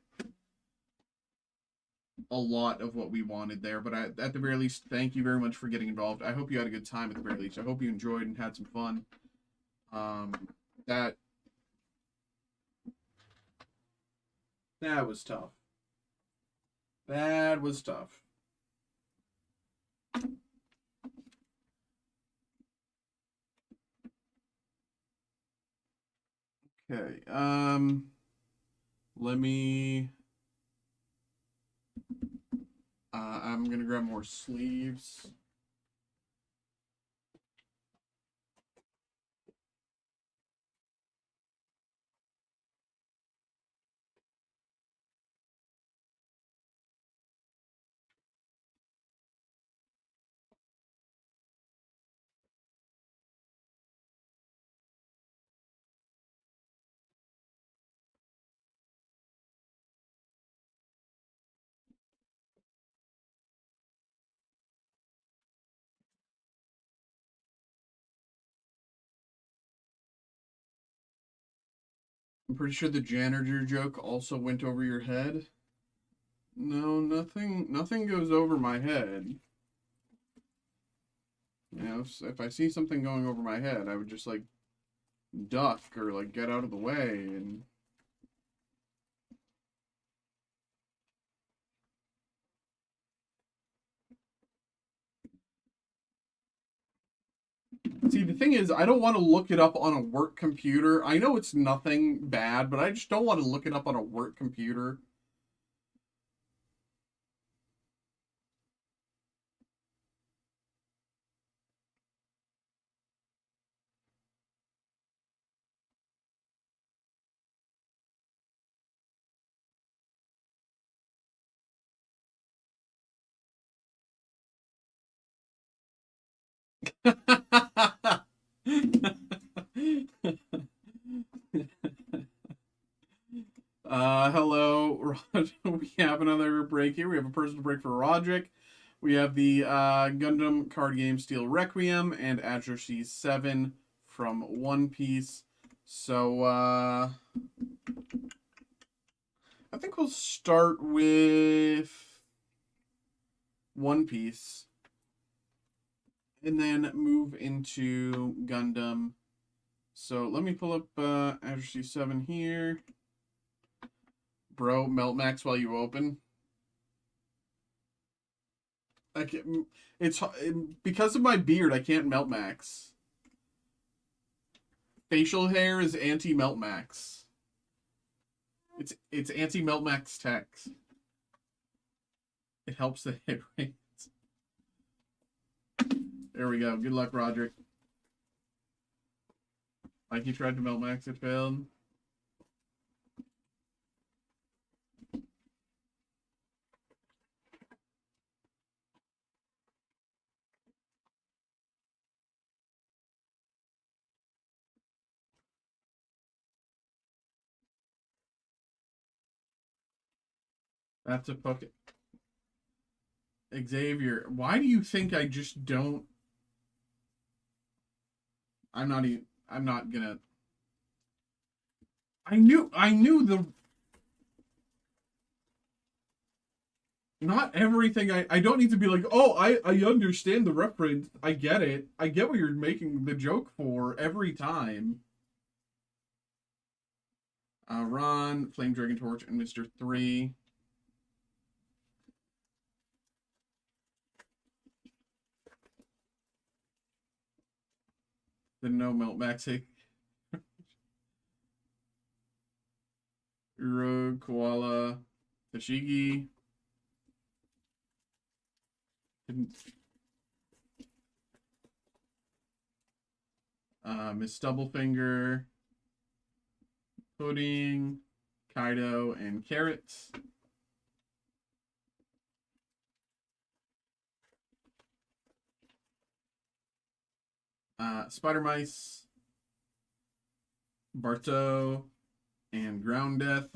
a lot of what we wanted there, but at the very least, thank you very much for getting involved. I hope you had a good time at the very least. I hope you enjoyed and had some fun. That was tough. That was tough. Okay. Let me. I'm gonna grab more sleeves. I'm pretty sure the janitor joke also went over your head. No, nothing goes over my head. You know, if I see something going over my head, I would just like duck or like get out of the way and see, the thing is, I don't want to look it up on a work computer. I know it's nothing bad, but I just don't want to look it up on a work computer. Hello, Rod. We have another break here. We have a personal break for Roderick. We have the Gundam card game Steel Requiem and Azure C7 from One Piece. So, I think we'll start with One Piece and then move into Gundam. So let me pull up Azure C7 here. Bro, melt max while you open. I can't, it's because of my beard. I can't melt max. Facial hair is anti melt max. It's anti melt max text. It helps the hit rate. There we go. Good luck, Roderick. Mikey tried to melt max, it failed. That's a fucking Xavier. Why do you think I just don't? I'm not even. I'm not gonna. I knew the. Not everything. I don't need to be like, oh, I understand the reference. I get it. I get what you're making the joke for every time. Ron, Flame Dragon Torch, and Mr. 3. The no melt maxing. Uro, Koala, Tashigi. Miss Stubblefinger, Pudding, Kaido, and Carrots. Spider Mice, Barto, and Ground Death.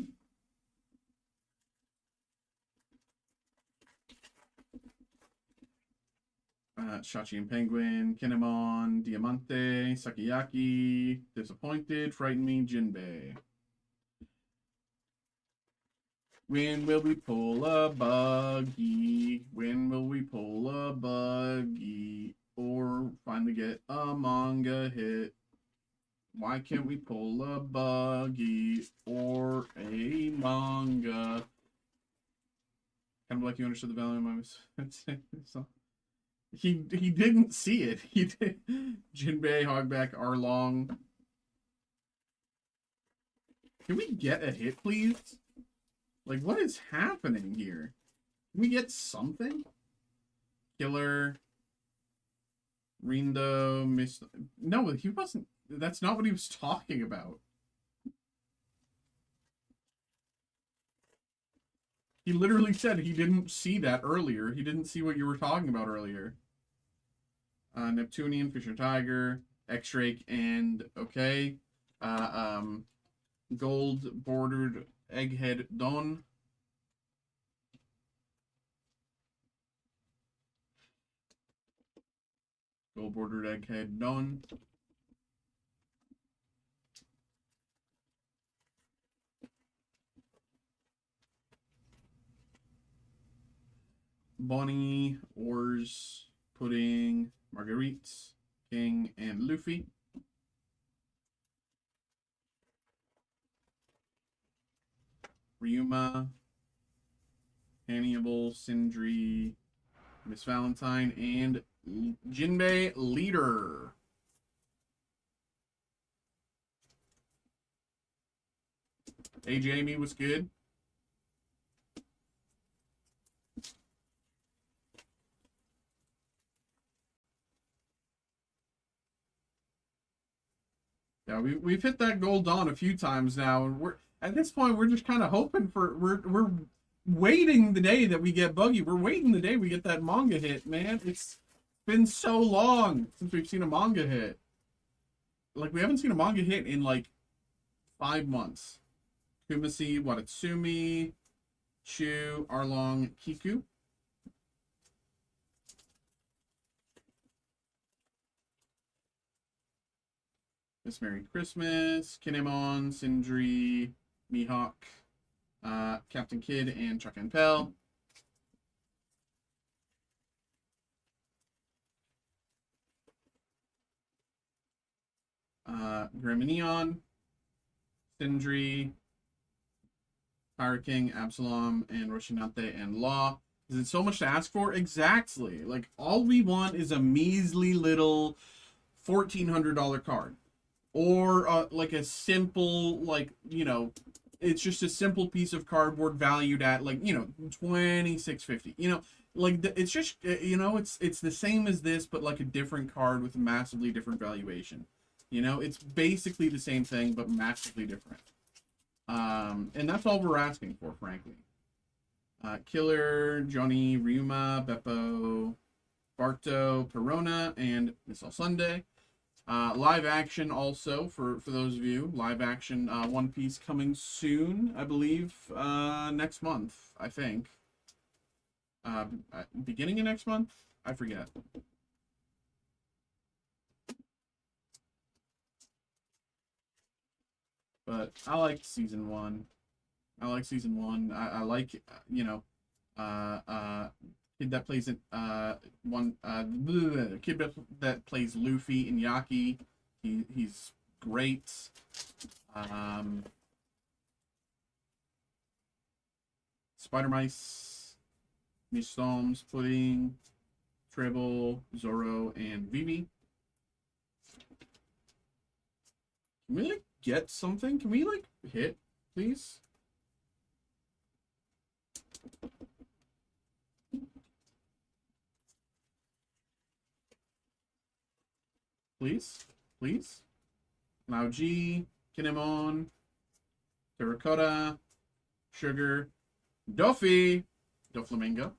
Shachi and Penguin, Kinemon, Diamante, Sakiyaki, Disappointed, Frighten Me, Jinbei. When will we pull a buggy? When will we pull a buggy? Or finally get a manga hit? Why can't we pull a buggy or a manga? Kind of like you understood the value of my so he didn't see it. He did. Jinbei, Hogback, Arlong. Can we get a hit, please? Like, what is happening here? Can we get something? Killer. Rindo. Miss. No, he wasn't. That's not what he was talking about. He literally said he didn't see that earlier. He didn't see what you were talking about earlier. Neptunian, Fisher Tiger, X-Drake, and okay. Gold bordered Egghead Don. Gold bordered Egghead Don. Bonnie, Oars, Pudding, Marguerite, King, and Luffy. Ryuma, Hannibal, Sindri, Miss Valentine, and Jinbei Leader. Hey, Jamie, was good. Yeah, we've hit that gold on a few times now, and we're at this point we're just kind of hoping for we're waiting the day that we get Buggy. We're waiting the day we get that manga hit, man. It's been so long since we've seen a manga hit. Like, we haven't seen a manga hit in like 5 months. Kumasi, Watatsumi, Chu, Arlong, Kiku. Miss Merry Christmas, Kinemon, Sindri, Mihawk, Captain Kidd, and Chuck and Pell. Greminion, Sindri, Pirate King, Absalom, and Roshinate and Law. Is it so much to ask for? Exactly. Like, all we want is a measly little $1,400 card. Or like a simple, like, you know, it's just a simple piece of cardboard valued at, like, you know, $26.50. You know, like, it's just, you know, it's the same as this, but like a different card with a massively different valuation. You know, it's basically the same thing, but massively different. And that's all we're asking for, frankly. Killer, Johnny, Ryuma, Beppo, Barto, Perona, and Missile Sunday. Live action also, for those of you. Live action One Piece coming soon, I believe, next month, I think. Beginning of next month? I forget. But I like season 1. I like season 1. I like, you know, kid that plays it, kid that plays Luffy and Yaki. He's great. Spider Mice, Miss Storms, Pudding, Treble, Zoro, and Vivi. Can we, like, get something? Can we, like, hit, please? Please? Please? Lao G, Kinemon, Terracotta, Sugar, Duffy, Doflamingo.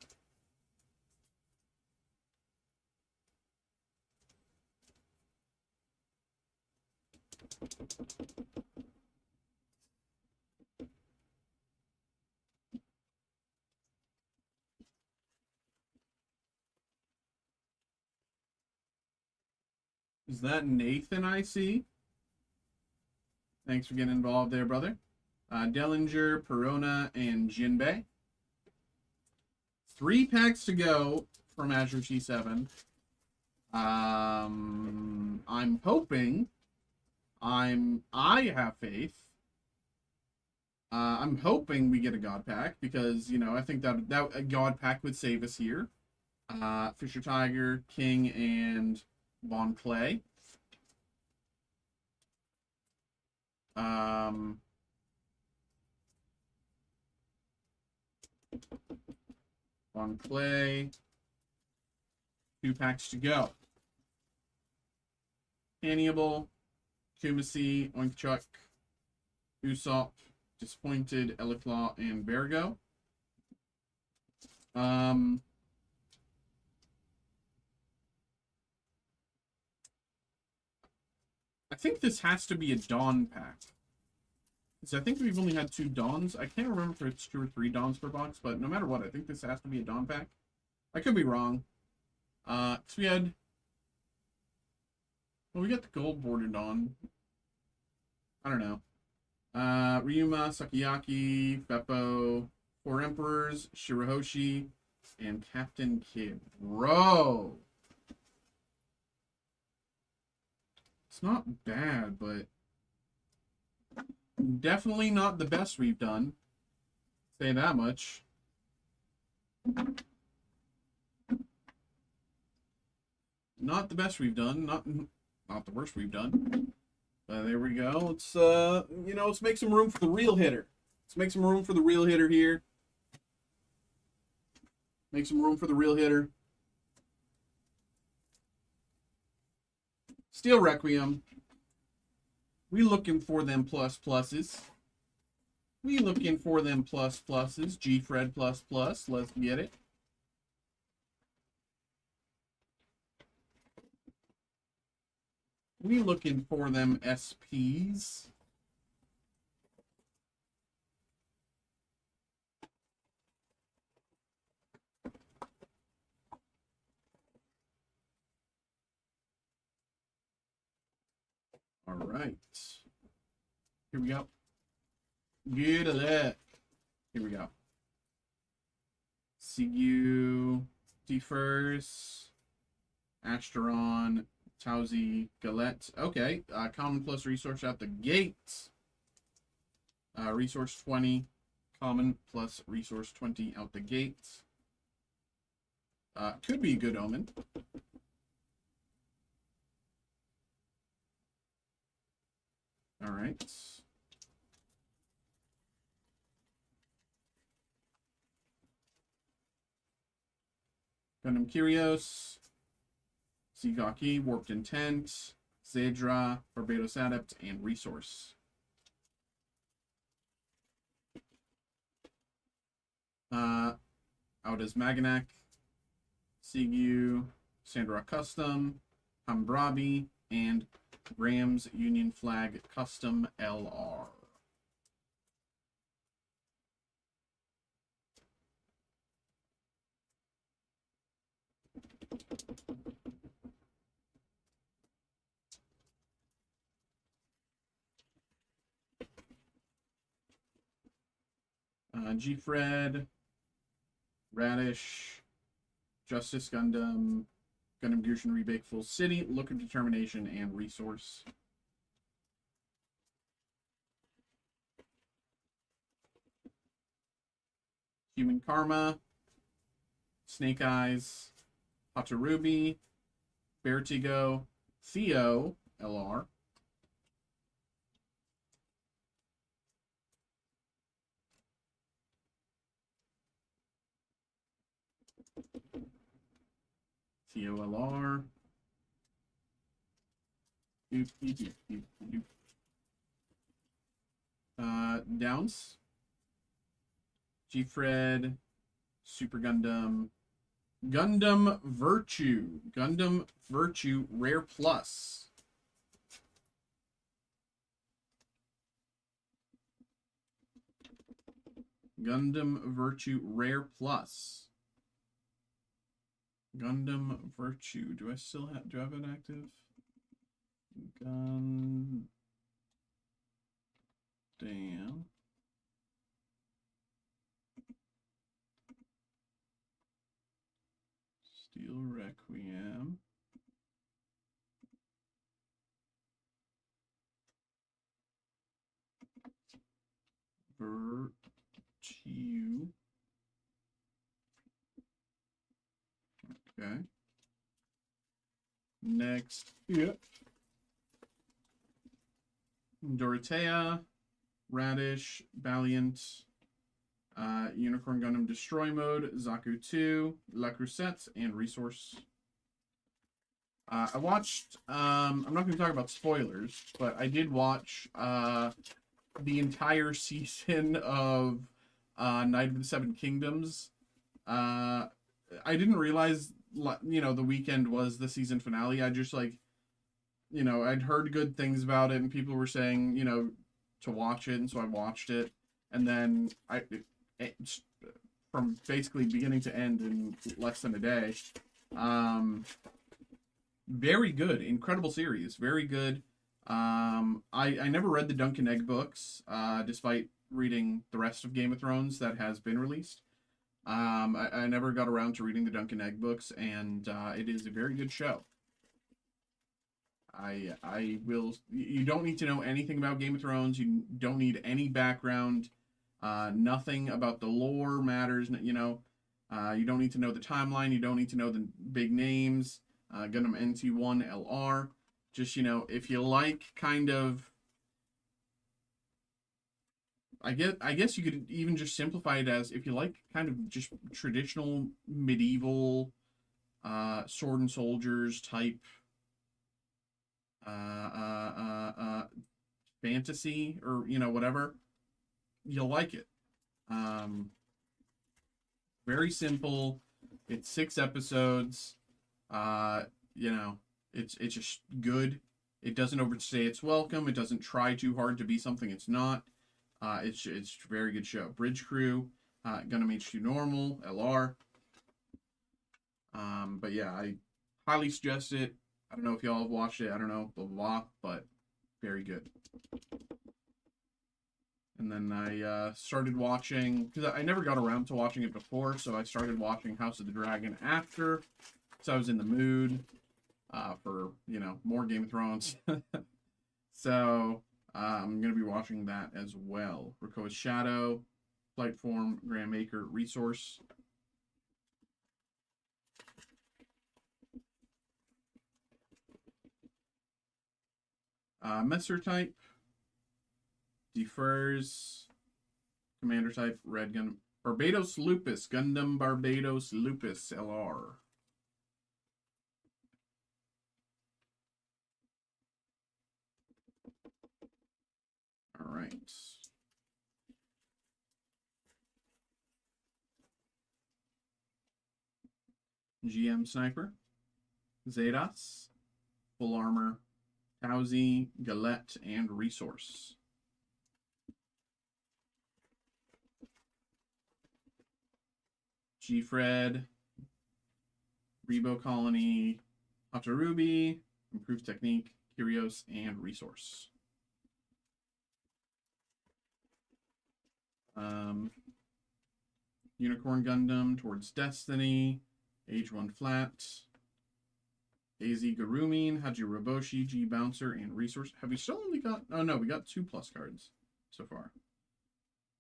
Is that Nathan I see? Thanks for getting involved there, brother. Dellinger, Perona, and Jinbei. 3 packs to go from Azure T7. I'm hoping. I have faith. I'm hoping we get a God Pack because, you know, I think that a God Pack would save us here. Fisher Tiger, King, and Von Clay. On clay. 2 packs to go. Hannibal, Kumasi, Oinkchuk, Usopp, Disappointed, Eleclaw, and Bergo. I think this has to be a Dawn pack. Because I think we've only had 2 Dawns. I can't remember if it's 2 or 3 Dawns per box, but no matter what, I think this has to be a Dawn pack. I could be wrong. So we had... Well, we got the gold bordered Dawn. I don't know. Ryuma, Sakiyaki, Beppo, 4 Emperors, Shirahoshi, and Captain Kid. Bro! It's not bad, but definitely not the best we've done. Say that much. Not the best we've done. Not the worst we've done. There we go. Let's you know, let's make some room for the real hitter. Let's make some room for the real hitter here. Make some room for the real hitter. Steel Requiem. We looking for them pluses. We looking for them pluses. G-Fred plus. Let's get it. We looking for them SPs. All right. Here we go. Good luck. Here we go. Sigu, Defers, Asteron, Tauzi, Galette. Okay. Common plus resource out the gate. Resource 20. Common plus resource 20 out the gate. Could be a good omen. All right. Gundam Kyrios, Sigaki, Warped Intent, Zedra, Barbados Adept, and Resource. Out is Maganak, Sigu, Sandra Custom, Hambrabi, and Graham's Union Flag Custom LR. G-Fred, Radish, Justice Gundam, Gundam Gushin Rebake Full City, Look of Determination, and Resource. Human Karma, Snake Eyes, Hatarubi, Vertigo, Theo, LR. Theo LR. Downs. G-Fred. Super Gundam. Gundam Virtue. Gundam Virtue Rare Plus. Gundam Virtue Rare Plus. Gundam Virtue. Do I have it active? Damn. Steel Requiem. Virtue. Okay. Next, yep. Dorothea, Radish, Valiant, Unicorn Gundam Destroy Mode, Zaku 2, La Crusette, and Resource. I watched, I'm not going to talk about spoilers, but I did watch the entire season of Night of the Seven Kingdoms. I didn't realize, the weekend was the season finale. I just, I'd heard good things about it, and people were saying, to watch it, and so I watched it. And then from basically beginning to end in less than a day. Very good, incredible series, very good. I never read the Duncan Egg books, despite reading the rest of Game of Thrones that has been released. I never got around to reading the Duncan Egg books, and it is a very good show. I will. You don't need to know anything about Game of Thrones. You don't need any background. Nothing about the lore matters. You don't need to know the timeline. You don't need to know the big names. Gundam NT1 LR. Just, if you like kind of, I guess you could even just simplify it as if you like kind of just traditional medieval sword and soldiers type fantasy, or whatever, you'll like it. Very simple. It's 6 episodes. It's just good. It doesn't overstay its welcome. It doesn't try too hard to be something it's not. It's a very good show. Bridge Crew, Gundam HQ Normal, LR. But yeah, I highly suggest it. I don't know if y'all have watched it. I don't know, blah, blah, blah, but very good. And then I started watching, because I never got around to watching it before, so I started watching House of the Dragon after, so I was in the mood for, more Game of Thrones. So I'm going to be watching that as well. Rakoa's Shadow, Flight Form, Grand Maker, Resource. Messer type, defers, commander type, red gun, Barbados Lupus, Gundam Barbados Lupus LR. All right. GM Sniper, Zetas, Full Armor, Tauzi, Galette, and Resource. G-Fred, Rebo Colony, Hatarubi, Improved Technique, Kyrios, and Resource. Unicorn Gundam Towards Destiny, Age 1 Flat, AZ Garumin, Hajiroboshi, G Bouncer, and Resource. Have we still only got? Oh no, we got 2 plus cards so far.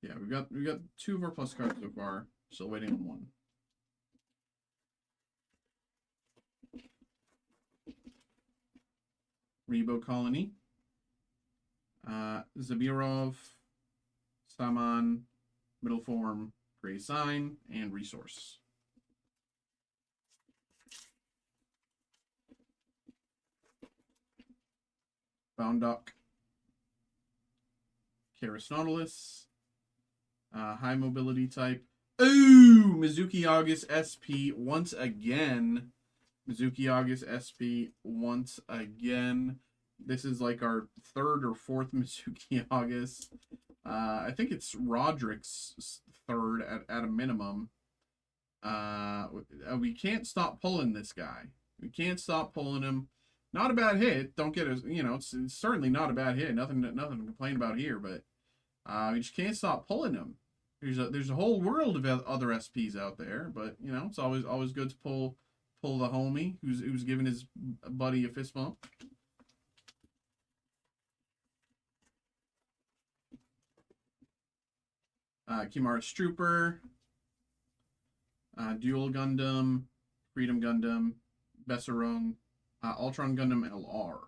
Yeah, we got 2 of our plus cards so far. Still waiting on 1. Rebo Colony, Zabirov, Saman, Middle Form, Gray Sign, and Resource. Boundock, Karis Nautilus, high mobility type. Ooh, Mizuki August SP once again. Mizuki August SP once again. This is like our 3rd or 4th Mizuki August. I think it's Roderick's 3rd at a minimum. We can't stop pulling this guy. We can't stop pulling him. Not a bad hit. Don't get us. It's certainly not a bad hit. Nothing to complain about here. But we just can't stop pulling him. There's a whole world of other SPs out there. But it's always good to pull the homie who's giving his buddy a fist bump. Kimara's Trooper, Dual Gundam, Freedom Gundam, Besserung, Ultron Gundam LR.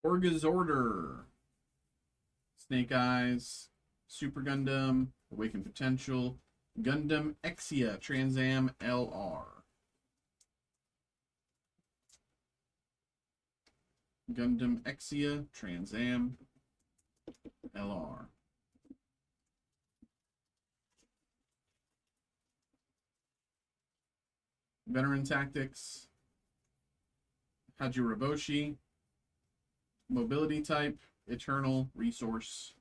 Orga's Order. Snake Eyes. Super Gundam. Awakened Potential. Gundam Exia Trans Am LR. Gundam Exia Trans Am LR. Veteran Tactics. Hajiraboshi. Mobility Type. Eternal Resource.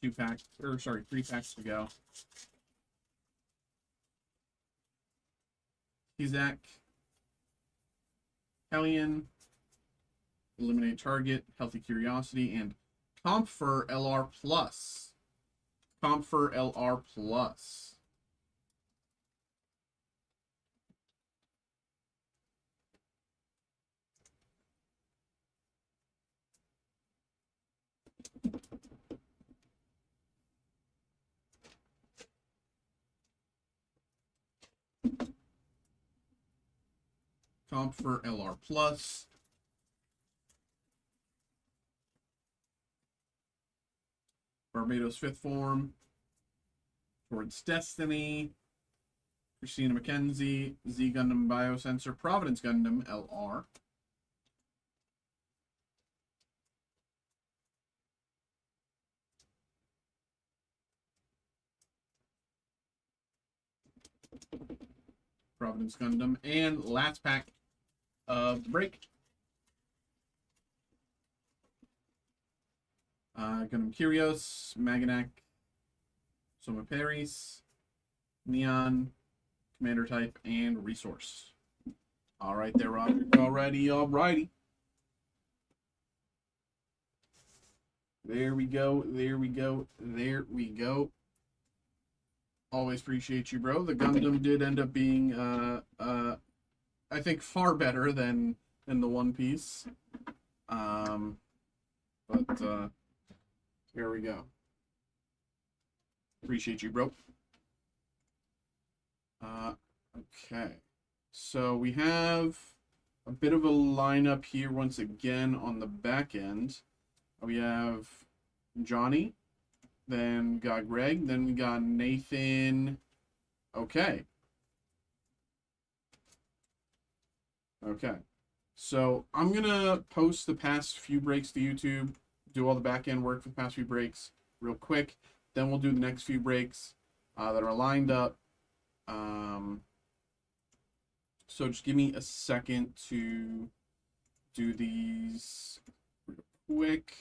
3 packs to go. Kizak. Hellion. Eliminate Target. Healthy Curiosity. And Comfer LR Plus. Comfer LR Plus. Comfer LR Plus. Barbados 5th Form. Towards Destiny. Christina McKenzie. Z Gundam Biosensor. Providence Gundam LR. Providence Gundam. And last pack of the break. Gundam Kyrios, Maganak, Soma Paris, Neon, Commander Type, and Resource. All right, there, Roger. Alrighty. There we go. Always appreciate you, bro. The Gundam did end up being, I think, far better than the One Piece. But here we go. Appreciate you, bro. Okay. So we have a bit of a lineup here once again on the back end. We have Johnny, then we got Greg, then we got Nathan. Okay. So I'm going to post the past few breaks to YouTube, do all the back end work for the past few breaks real quick. Then we'll do the next few breaks that are lined up. So just give me a second to do these real quick.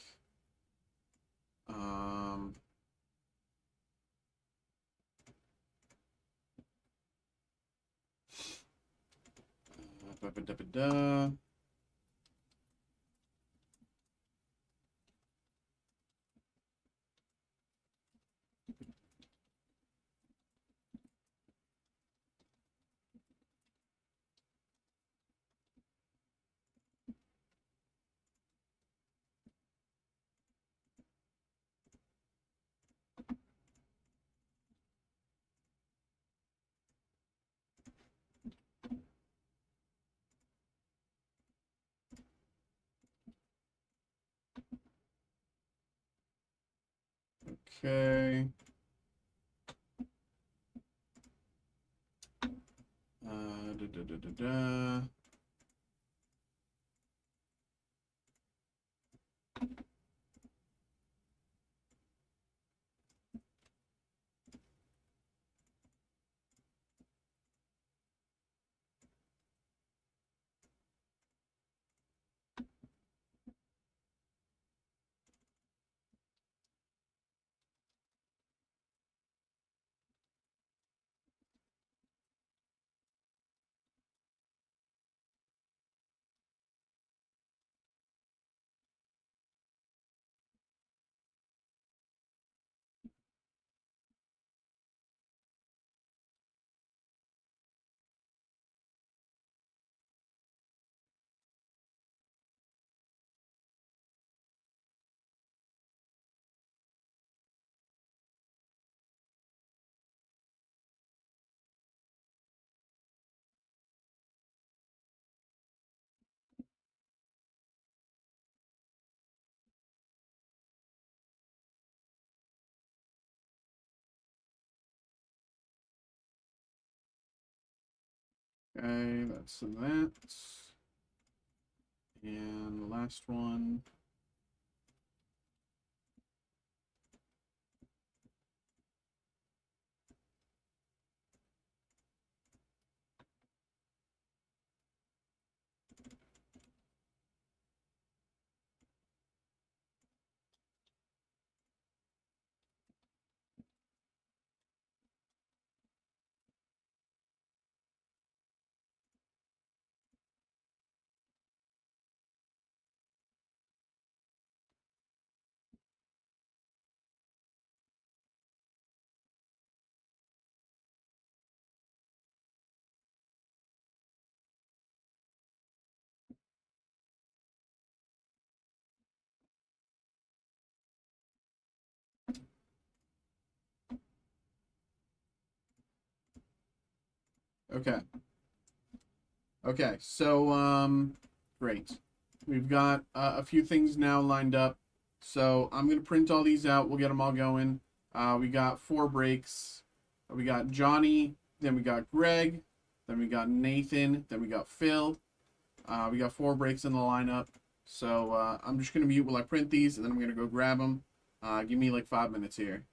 Okay. Okay, that's that. And the last one. Okay. Okay, so great. We've got a few things now lined up. So I'm gonna print all these out. We'll get them all going. We got 4 breaks. We got Johnny. Then we got Greg. Then we got Nathan. Then we got Phil. We got 4 breaks in the lineup. So I'm just gonna mute while I print these, and then I'm gonna go grab them. Give me like 5 minutes here.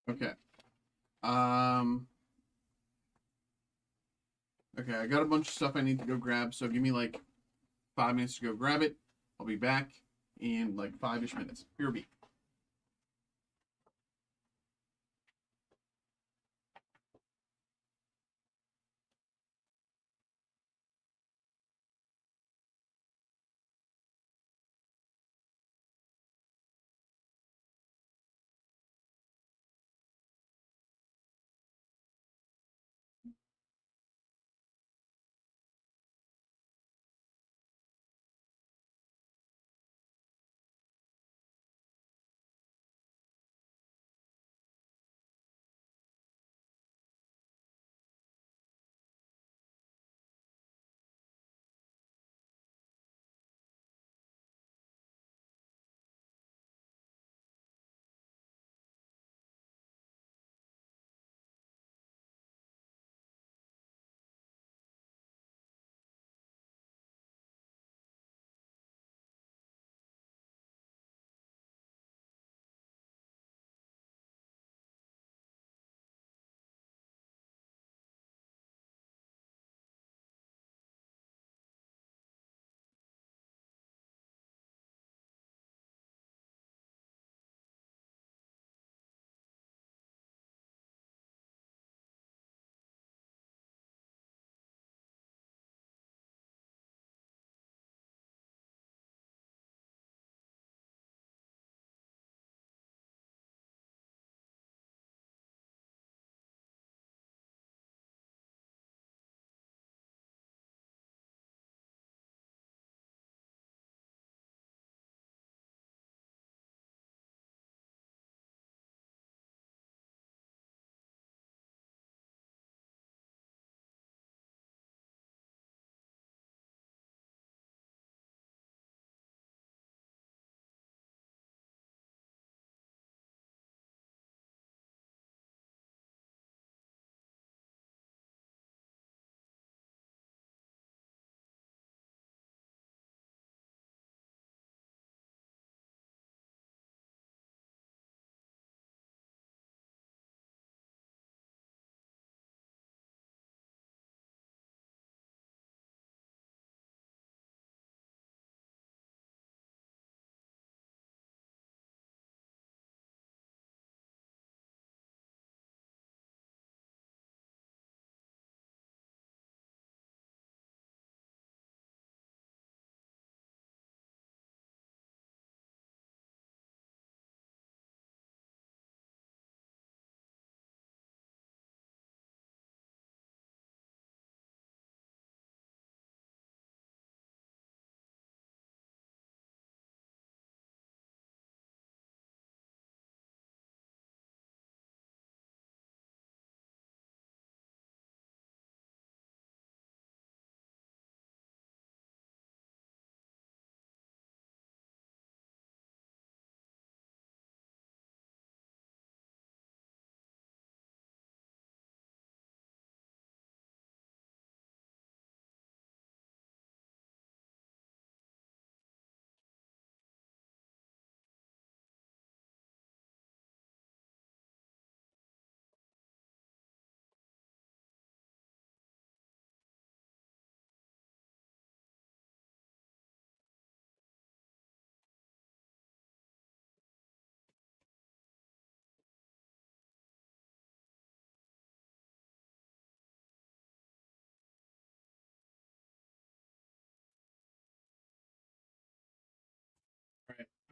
Okay. Um. Okay, I got a bunch of stuff I need to go grab. So give me like 5 minutes to go grab it. I'll be back in like 5-ish minutes. Here be.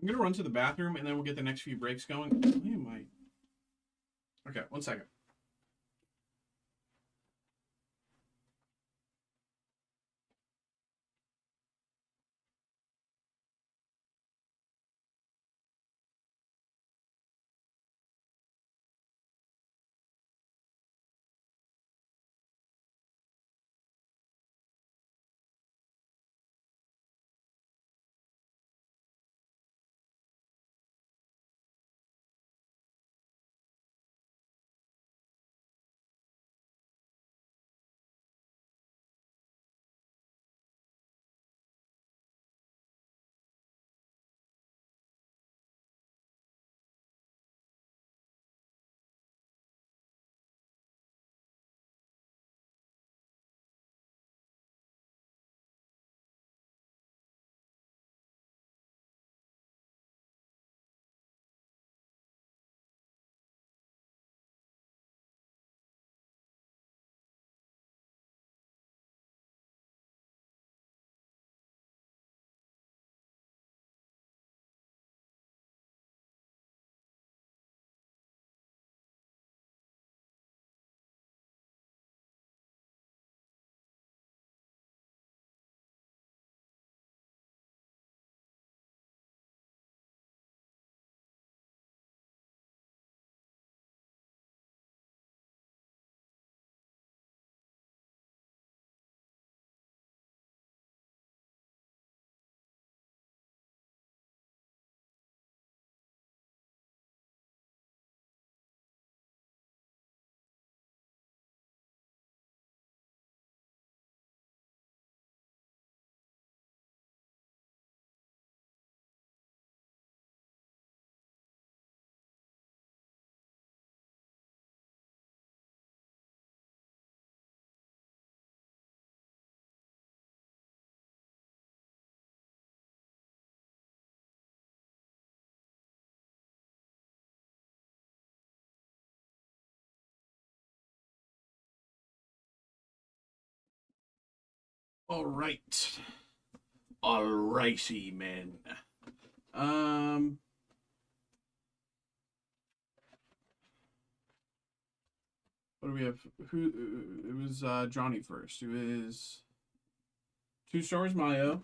I'm gonna run to the bathroom and then we'll get the next few breaks going. Why am I? Okay, 1 second. All right. Alrighty, men. What do we have? Who? It was Johnny first. It was 2 stars Mayo.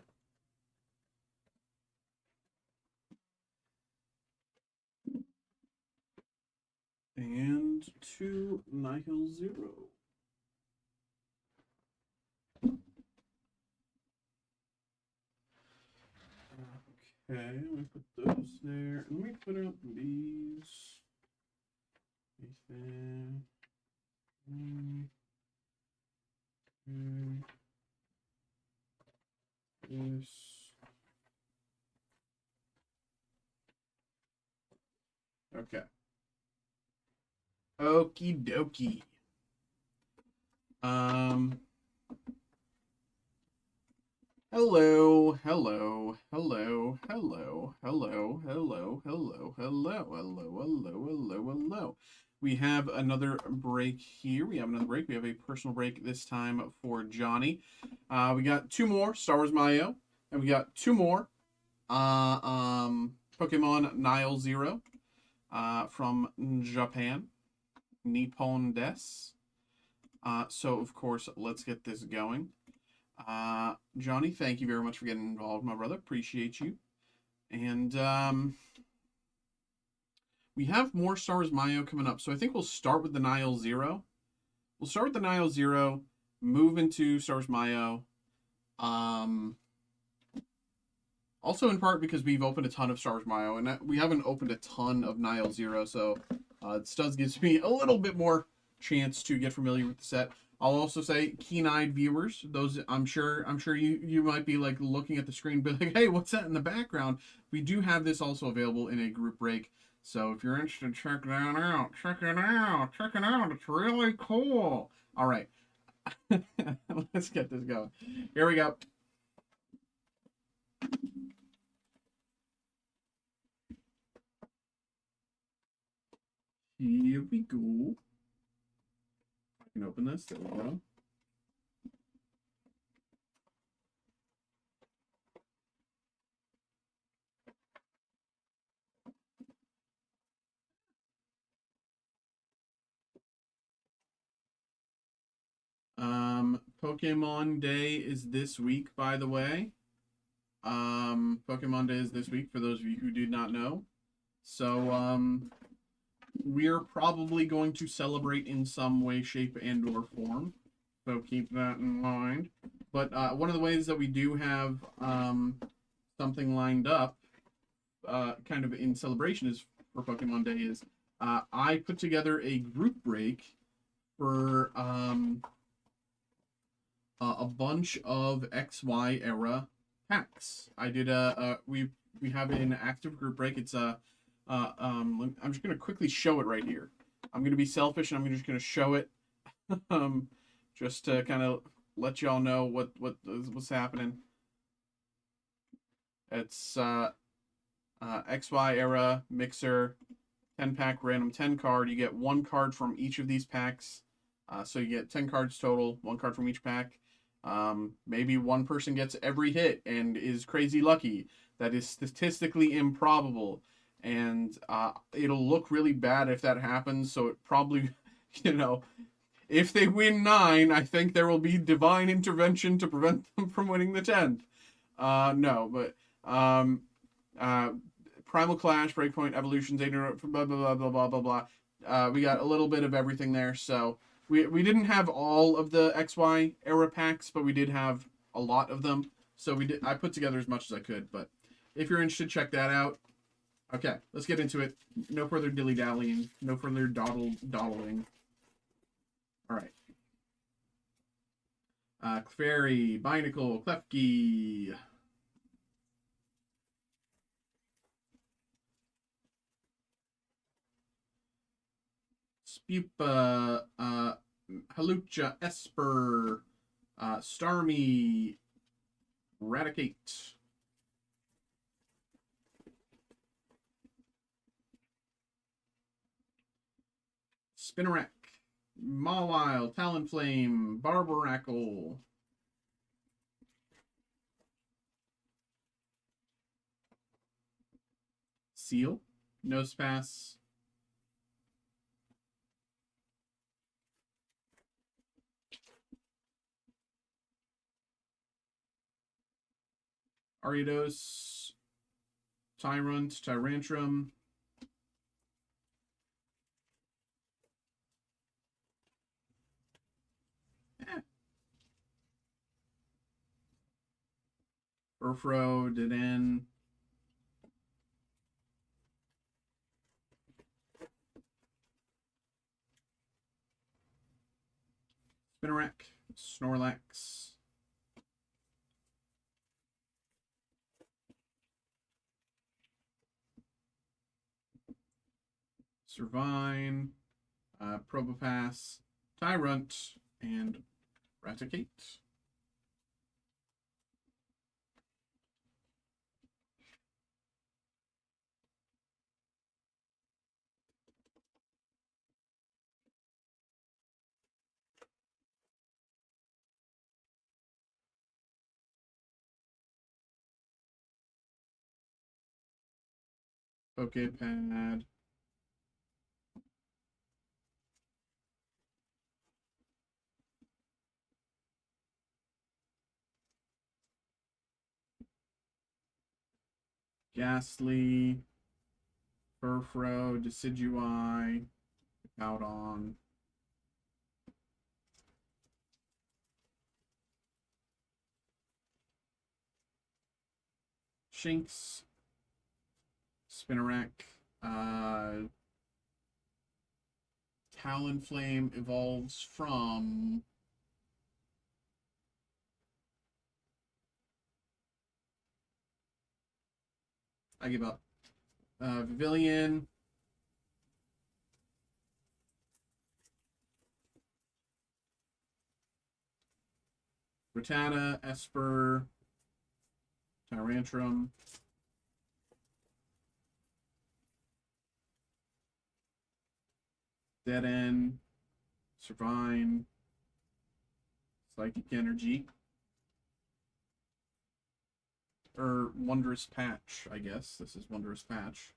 And 2 Nihil 0. Okay, let me put those there. Let me put up these. These there. This. Okay. Okie dokie. Hello, hello, hello, hello, hello, hello, hello, hello, hello, hello. We have another break here. We have a personal break this time for Johnny. We got 2 more Star Wars Mayo, and we got 2 more Pokemon Nile Zero from Japan, Nippon Des. So of course, let's get this going. Johnny, thank you very much for getting involved, my brother. Appreciate you. And we have more Star Wars Mayo coming up, so I think we'll start with the Nile Zero. We'll start with the Nile Zero, move into Star Wars Mayo. Also in part because we've opened a ton of Star Wars Mayo, and we haven't opened a ton of Nile Zero, so it does gives me a little bit more chance to get familiar with the set. I'll also say, keen-eyed viewers, those I'm sure you might be like looking at the screen, be like, hey, what's that in the background? We do have this also available in a group break, so if you're interested, check that out. Check it out. It's really cool. All right, let's get this going. Here we go. Here we go. I can open this. There we go. Pokemon Day is this week, by the way. Pokemon Day is this week, for those of you who did not know. So, we're probably going to celebrate in some way, shape, and or form. So keep that in mind. But one of the ways that we do have something lined up, kind of in celebration is for Pokemon Day, is I put together a group break for a bunch of XY era packs. I did we have an active group break. It's I'm just gonna quickly show it right here. I'm gonna be selfish and I'm just gonna show it, just to kind of let y'all know what's happening. It's XY era mixer 10-pack random 10 card. You get 1 card from each of these packs. So you get 10 cards total, 1 card from each pack. Maybe one person gets every hit and is crazy lucky. That is statistically improbable. And it'll look really bad if that happens. So it probably, if they win 9, I think there will be divine intervention to prevent them from winning the 10th. No, but Primal Clash, Breakpoint, Evolutions, blah, blah, blah, blah, blah, blah, blah. We got a little bit of everything there. So we didn't have all of the XY era packs, but we did have a lot of them. So I put together as much as I could. But if you're interested, check that out. Okay, let's get into it. No further dilly-dallying. No further dawdling. All right. Clefairy, Binacle, Klefki. Spupa, Halucha, Esper, Starmie, Raticate. Spinarak, Mawile, Talonflame, Barbaracle. Seal, Nosepass. Ariados, Tyrantrum. Urfro, Deden. Spinarak, Snorlax. Servine, Probopass, Tyrunt, and Raticate. Poképad. Ghastly, Furfro, Decidueye, Powdon. Shinx, Spinarak, Talonflame evolves from I give up. Vivillon. Rattata, Esper, Tyrantrum. Dead End, Servine, Psychic Energy. Or Wondrous Patch, I guess. This is Wondrous Patch.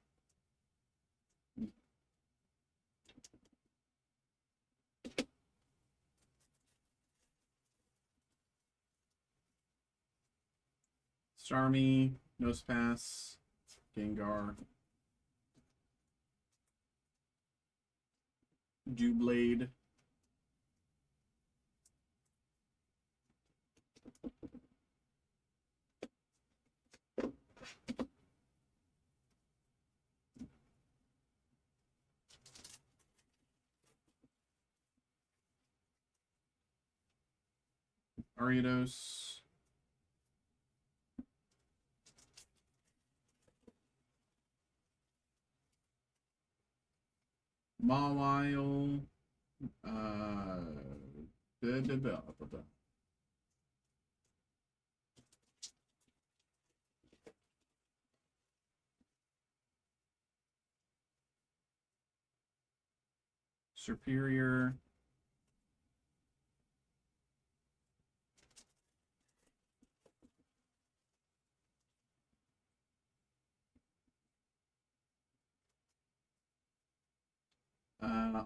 Starmie, Nosepass, Gengar, Dewblade, Ariados, Mawile, da, da, da, da, da. Superior,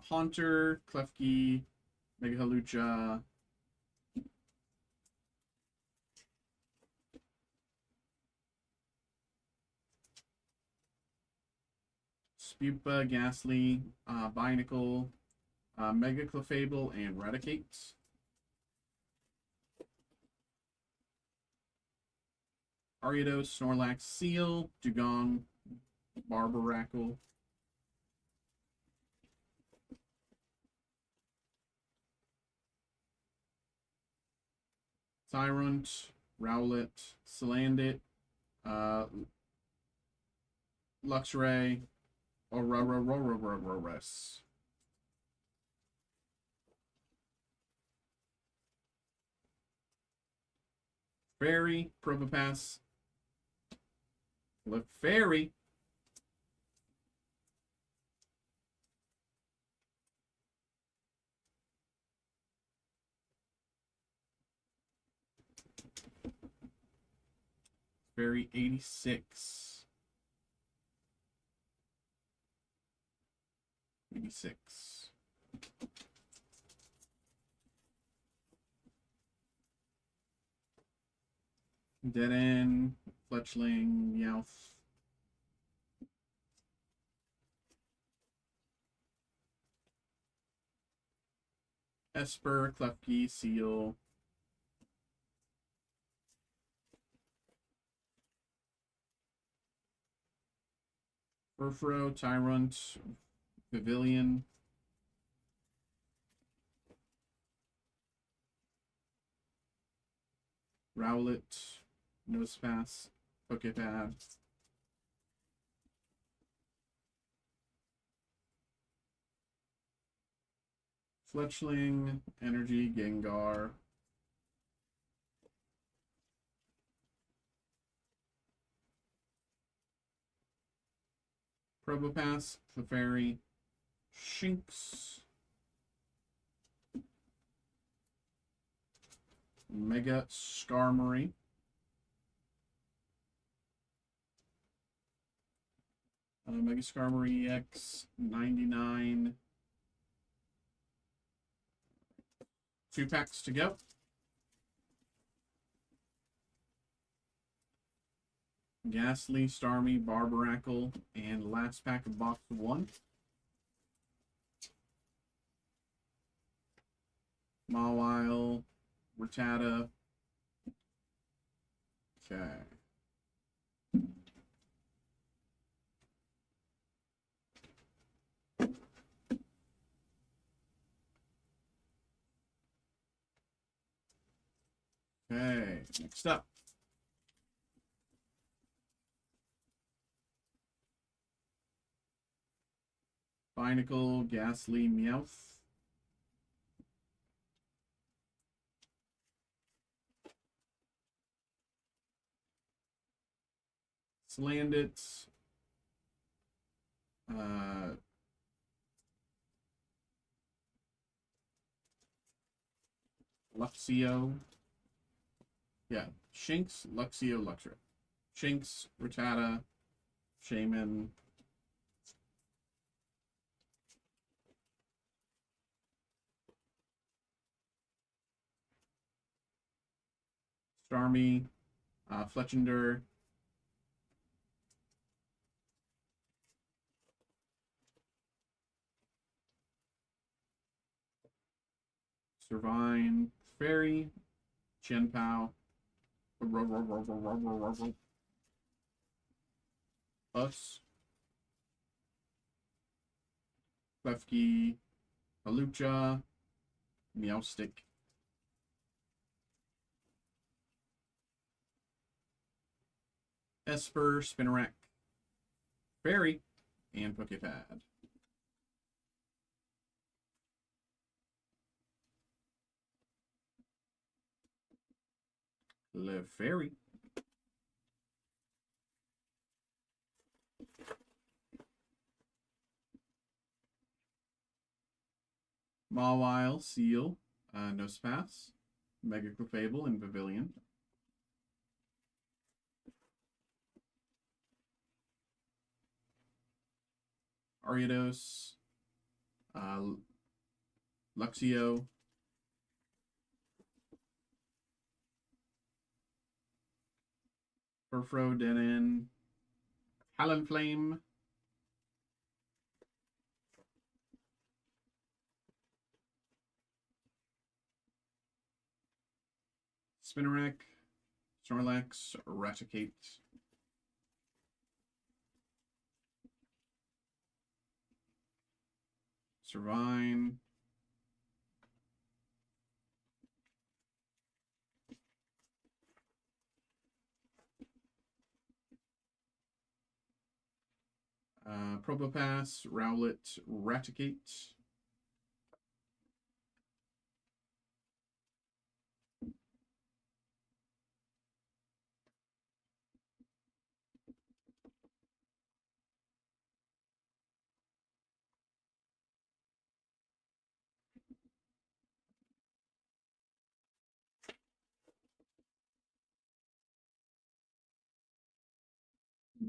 Haunter, Klefki, Mega Halucha, Spupa, Ghastly, Binacle, Mega Clefable, and Raticate. Ariados, Snorlax, Seal, Dugong, Barbarackle, Tyrant, Rowlet, Salandit, Luxray, Aurora, Fairy, Probopass, Fairy, Fairy 86. 86. Dead End, Fletchling, Meowth. Esper, Klefki, Seal. Furfrou, Tyrant, Pavilion. Rowlet, Nosepass, Pokepad. Fletchling, Energy, Gengar. Probopass, Clefairy, Shinx. Mega Skarmory. Mega Skarmory X 99. 2 packs to go. Ghastly, Starmie, Barbarackle, and last pack of box 1. Mawile, Rattata. Okay. Okay, next up. Binacle, Ghastly, Meowth. Salandit. Luxio. Yeah, Shinx, Luxio, Luxray. Shinx, Rattata, Shaman. Starmie, Fletchender. Servine. Fairy. Chenpao. Us. Klefki. Halucha. Meowstick. Esper, Spinarak, Fairy, and Pokepad. Le Fairy. Mawile, Seal, Nosepass, Mega Clefable, and Pavilion. Ariados, Luxio, Furfro, Denon, Talonflame, Spinarak, Snorlax, Raticate, Servine, Probopass, Rowlet, Raticate,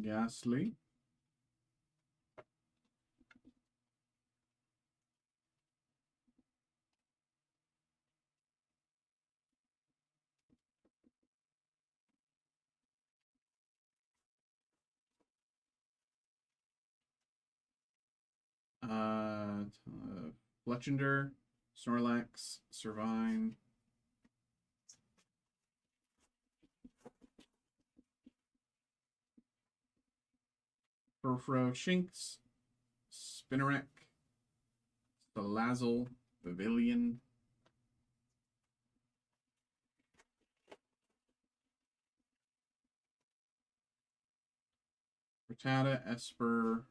Ghastly, Fletchender, Snorlax, Servine, Furfro, Shinx, Spinarak, Salazzle, Pavilion, Rattata, Esper,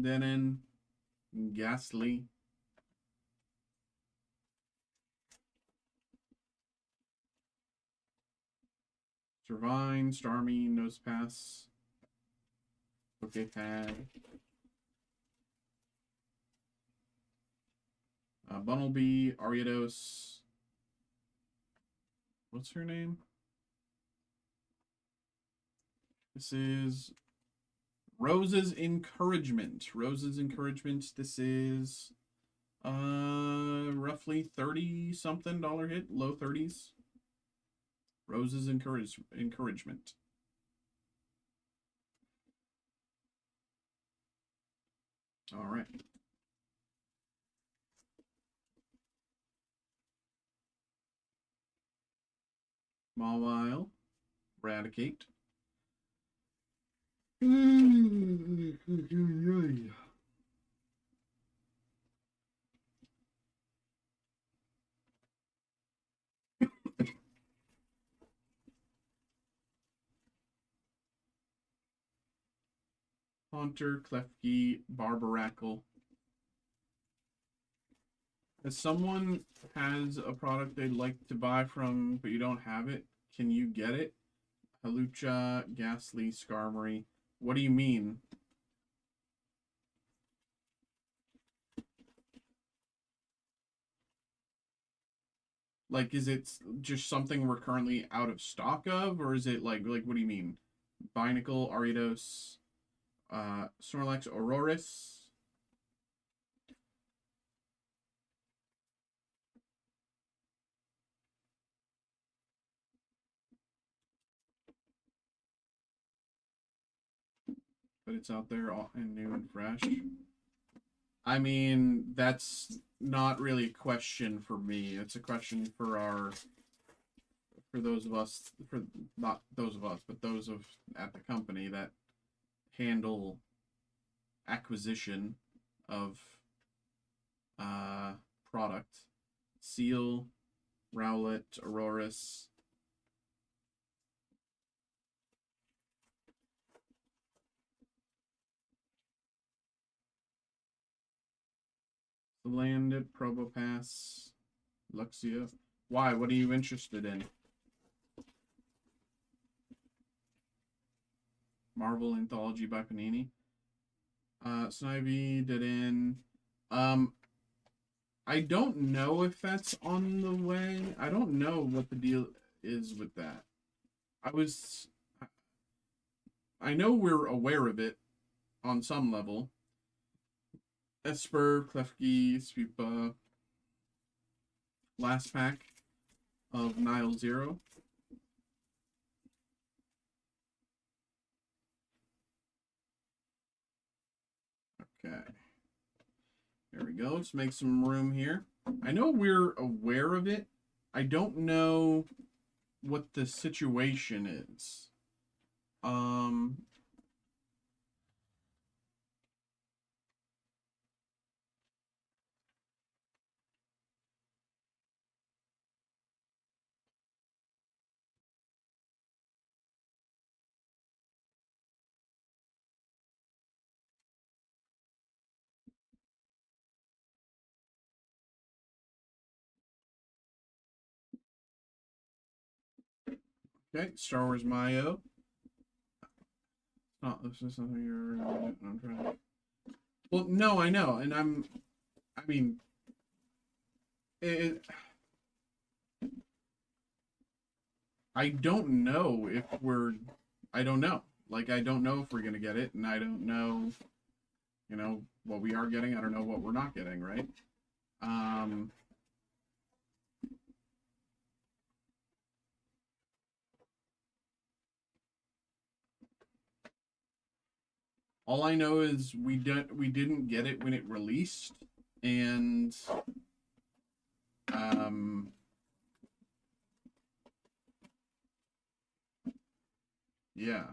Denon, Ghastly, Servine, Starmie, Nosepass, Pokepad, Bunnelby, Ariados. What's her name? This is Rose's Encouragement. Rose's Encouragement. This is roughly $30-something hit, low 30s. Rose's Encouragement. All right. Mawile, Raticate. Haunter, Klefki, Barbarackle. If someone has a product they'd like to buy from, but you don't have it, can you get it? Halucha, Ghastly, Skarmory. What do you mean? Like, is it just something we're currently out of stock of, or is it like what do you mean? Binacle, Ariados, Snorlax, Aurorus. but it's out there all and new and fresh. I mean, that's not really a question for me. It's a question for those of us, for not those of us, but those of at the company that handle acquisition of product. Seal, Rowlet, Aurorus. Landed, Probopass, Luxia. Why? What are you interested in? Marvel Anthology by Panini. Snivy did in. I don't know if that's on the way. I don't know what the deal is with that. I know we're aware of it on some level. Esper, Klefki, Sweepa. Last pack of Nile Zero. Okay. There we go. Let's make some room here. I know we're aware of it. I don't know what the situation is. Okay, Star Wars Mayo. Oh, this is something you're. I'm trying to. Well, no, I know, and I mean, it. I don't know if we're. I don't know. Like, I don't know if we're gonna get it, and I don't know. You know what we are getting. I don't know what we're not getting. Right. All I know is we didn't get it when it released, and yeah,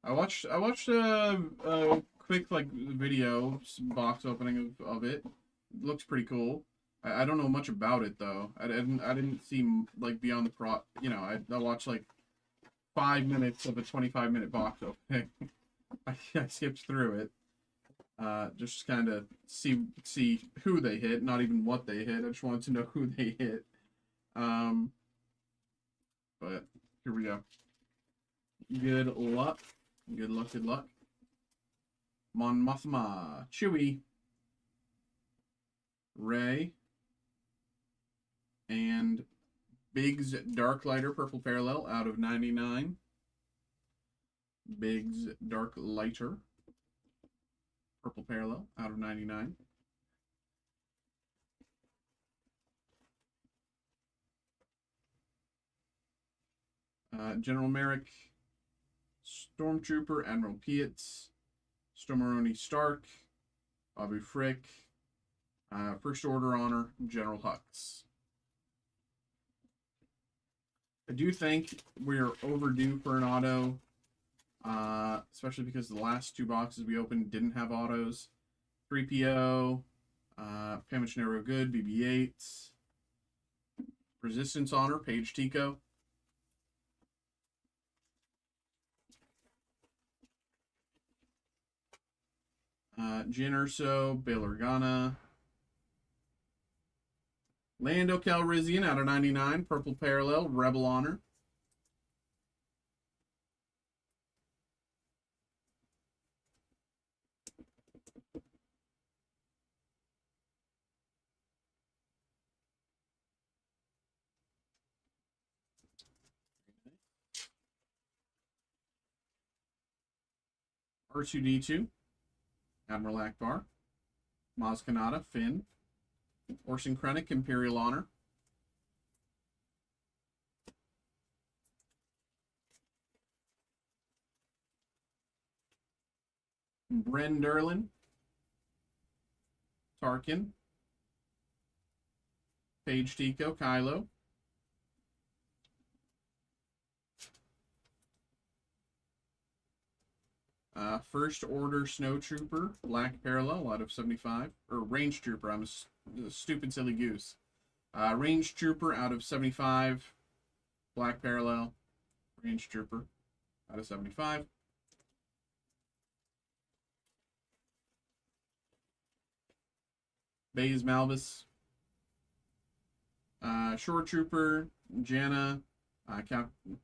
I watched a quick like video box opening of it. It looks pretty cool. I don't know much about it though. I didn't see like beyond the you know, I watched like 5 minutes of a 25-minute box opening. I skipped through it. Just kind of see who they hit, not even what they hit. I just wanted to know who they hit. But here we go. Good luck. Good luck, good luck. Mon Mothma, Chewy, Ray, and Biggs Darklighter Purple Parallel out of 99. Biggs Darklighter Purple Parallel out of 99. General Merrick, Stormtrooper, Admiral Pietz, Stormaroni Stark, Bobby Frick, First Order Honor, General Hux. I do think we're overdue for an auto, especially because the last two boxes we opened didn't have autos. 3PO, Pamichinero Good, BB-8, Resistance Honor, Paige Tico. Jin Urso, Bail Organa, Lando Calrissian out of 99, Purple Parallel, Rebel Honor. R2D2, Admiral Akbar, Maz Kanata, Finn, Orson Krennic, Imperial Honor. Brenderlin, Tarkin, Paige Tico, Kylo, First Order Snow Trooper, Black Parallel out of 75. Or Range Trooper, I'm a stupid silly goose. Range Trooper out of 75. Black Parallel, Range Trooper out of 75. Baze Malvis. Shore Trooper, Janna,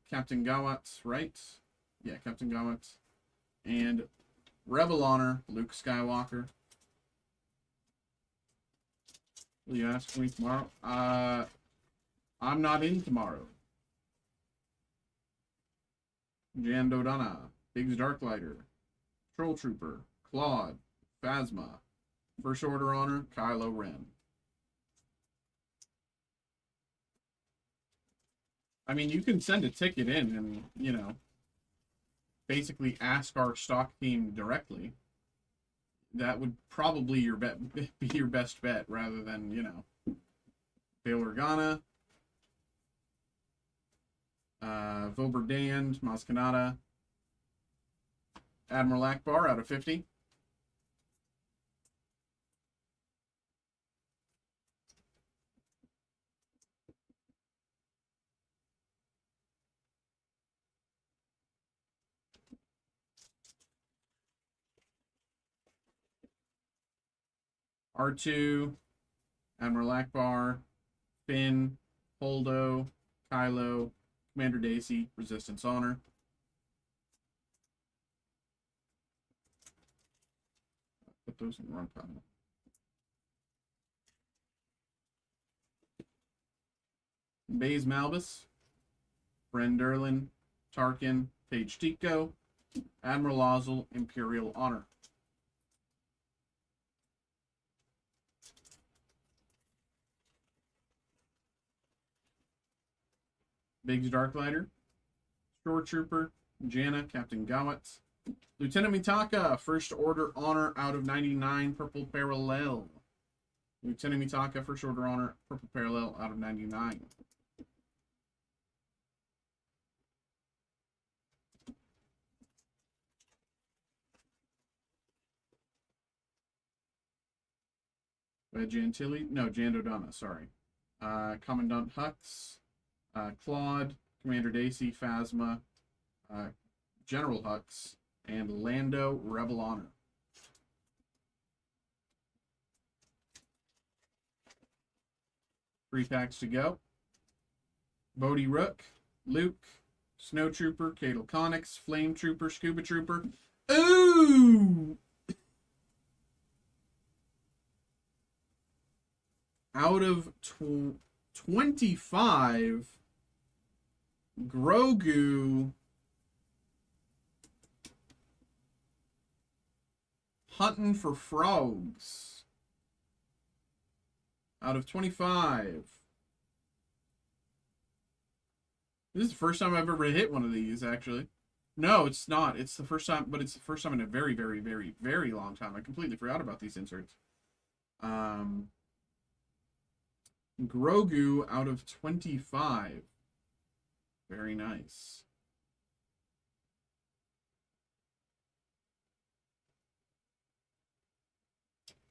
Captain Gawat, right? Yeah, Captain Gawat. And Rebel Honor, Luke Skywalker. Will you ask me tomorrow? I'm not in tomorrow. Jan Dodonna, Biggs Darklighter, Troll Trooper, Claude, Phasma, First Order Honor, Kylo Ren. I mean, you can send a ticket in and, you know, basically ask our stock team directly. That would probably be your best bet rather than, you know, Bail Organa, Voberdand, Maskanata, Admiral Akbar out of 50. R2, Admiral Akbar, Finn, Holdo, Kylo, Commander Daisy, Resistance Honor. Put those in the wrong pile. Baze Malvis, Brenderlin, Tarkin, Paige Tico, Admiral Ozzel, Imperial Honor. Biggs Darklighter, Shore Trooper, Janna, Captain Gawat, Lieutenant Mitaka, First Order Honor out of 99, Purple Parallel. Lieutenant Mitaka, First Order Honor, Purple Parallel out of 99. Jantilli, no, Jandodonna, sorry. Commandant Hux, Claude, Commander Daisy, Phasma, General Hux, and Lando, Rebel Honor. Three packs to go. Bodhi Rook, Luke, Snow Trooper, Cadel Connix, Flame Trooper, Scuba Trooper. Ooh! Out of 25, Grogu, Hunting for Frogs. Out of 25. This is the first time I've ever hit one of these, actually. No, it's not. It's the first time, but it's the first time in a very, very, very, very long time. I completely forgot about these inserts. Grogu out of 25. Very nice.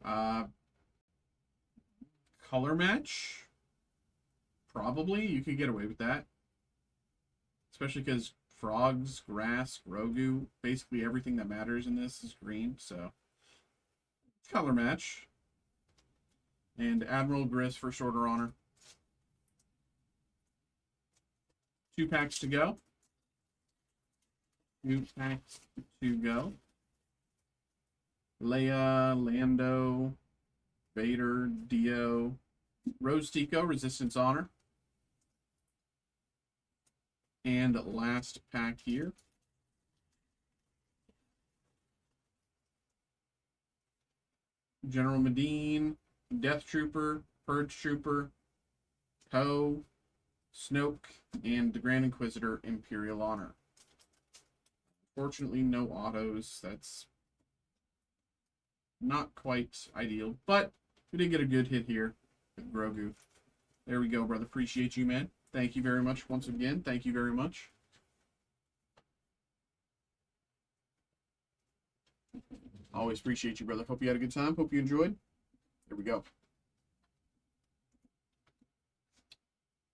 Color match? Probably. You could get away with that. Especially because frogs, grass, Grogu, basically everything that matters in this is green, so color match. And Admiral Griss, First Order Honor. 2 packs to go. 2 packs to go. Leia, Lando, Vader, Dio, Rose Tico, Resistance Honor. And last pack here. General Medine, Death Trooper, Purge Trooper, Poe, Snoke, and the Grand Inquisitor, Imperial Honor. Fortunately, no autos. That's not quite ideal, but we did get a good hit here with Grogu. There we go, brother. Appreciate you, man. Thank you very much once again. Thank you very much. Always appreciate you, brother. Hope you had a good time. Hope you enjoyed. There we go.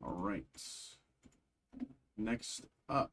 All right. Next up.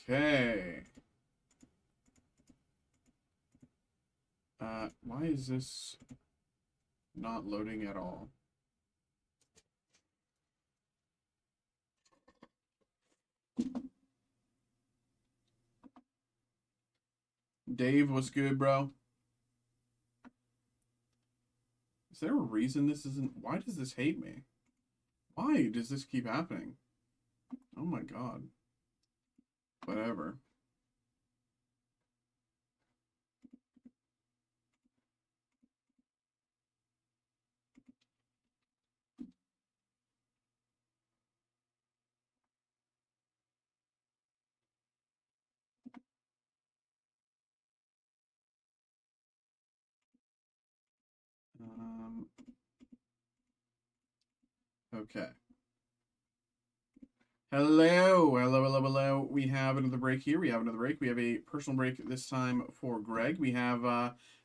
Okay. Why is this not loading at all? Dave, what's good, bro? Is there a reason this isn't... Why does this hate me? Why does this keep happening? Oh my god. Whatever. Okay. Hello. We have another break here. We have a personal break this time for Greg. We have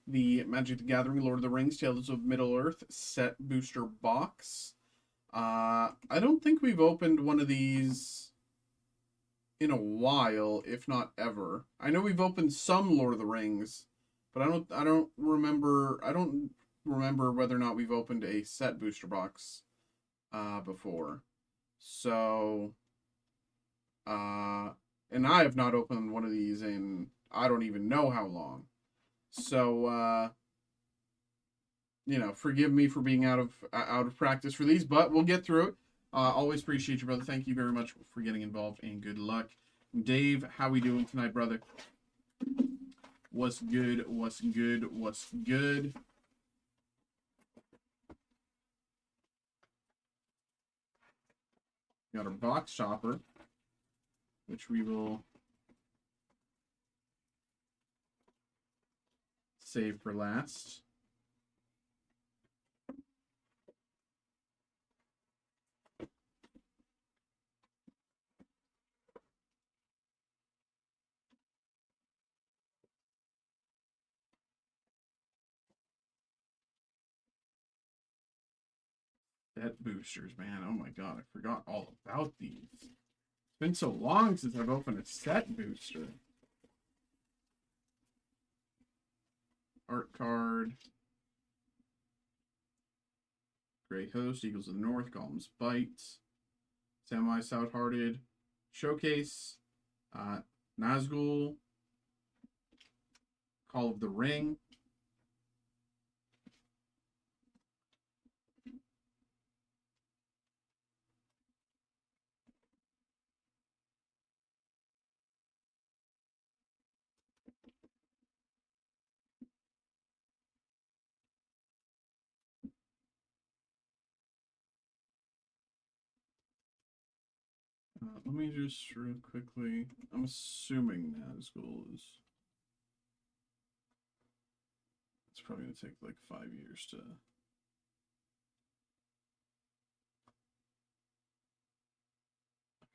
the Magic the Gathering Lord of the Rings Tales of Middle-earth set booster box. I don't think we've opened one of these in a while, if not ever. I know we've opened some Lord of the Rings, but I don't remember whether or not we've opened a set booster box before. So and I have not opened one of these in I don't even know how long. So you know, forgive me for being out of practice for these, but we'll get through it. Always appreciate you, brother. Thank you very much for getting involved, and good luck. Dave, how we doing tonight, brother? What's good? What's good? What's good? Got our box shopper, which we will save for last. Set boosters, man. Oh my god, I forgot all about these. It's been so long since I've opened a set booster. Art card. Grey Host, Eagles of the North, Golem's Bite. Semi-South-Hearted. Showcase. Nazgul. Call of the Ring. Let me just real quickly. I'm assuming Nazgul is. It's probably going to take like 5 years to.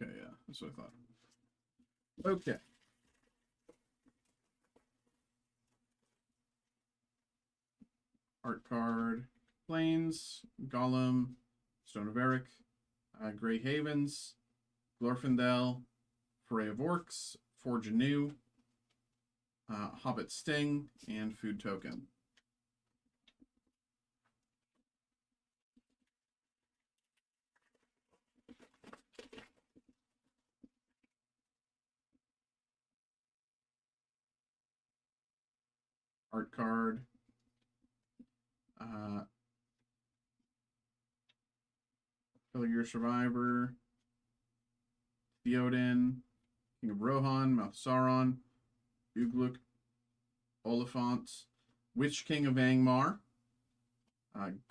Okay, yeah, that's what I thought. Okay. Art card. Plains, Golem, Stone of Eric, Grey Havens, Glorfindel, Foray of Orcs, Forge Anew, Hobbit Sting, and Food Token. Art card. Your Survivor. Theoden. King of Rohan. Mouth Sauron. Ugluk. Oliphant. Witch King of Angmar.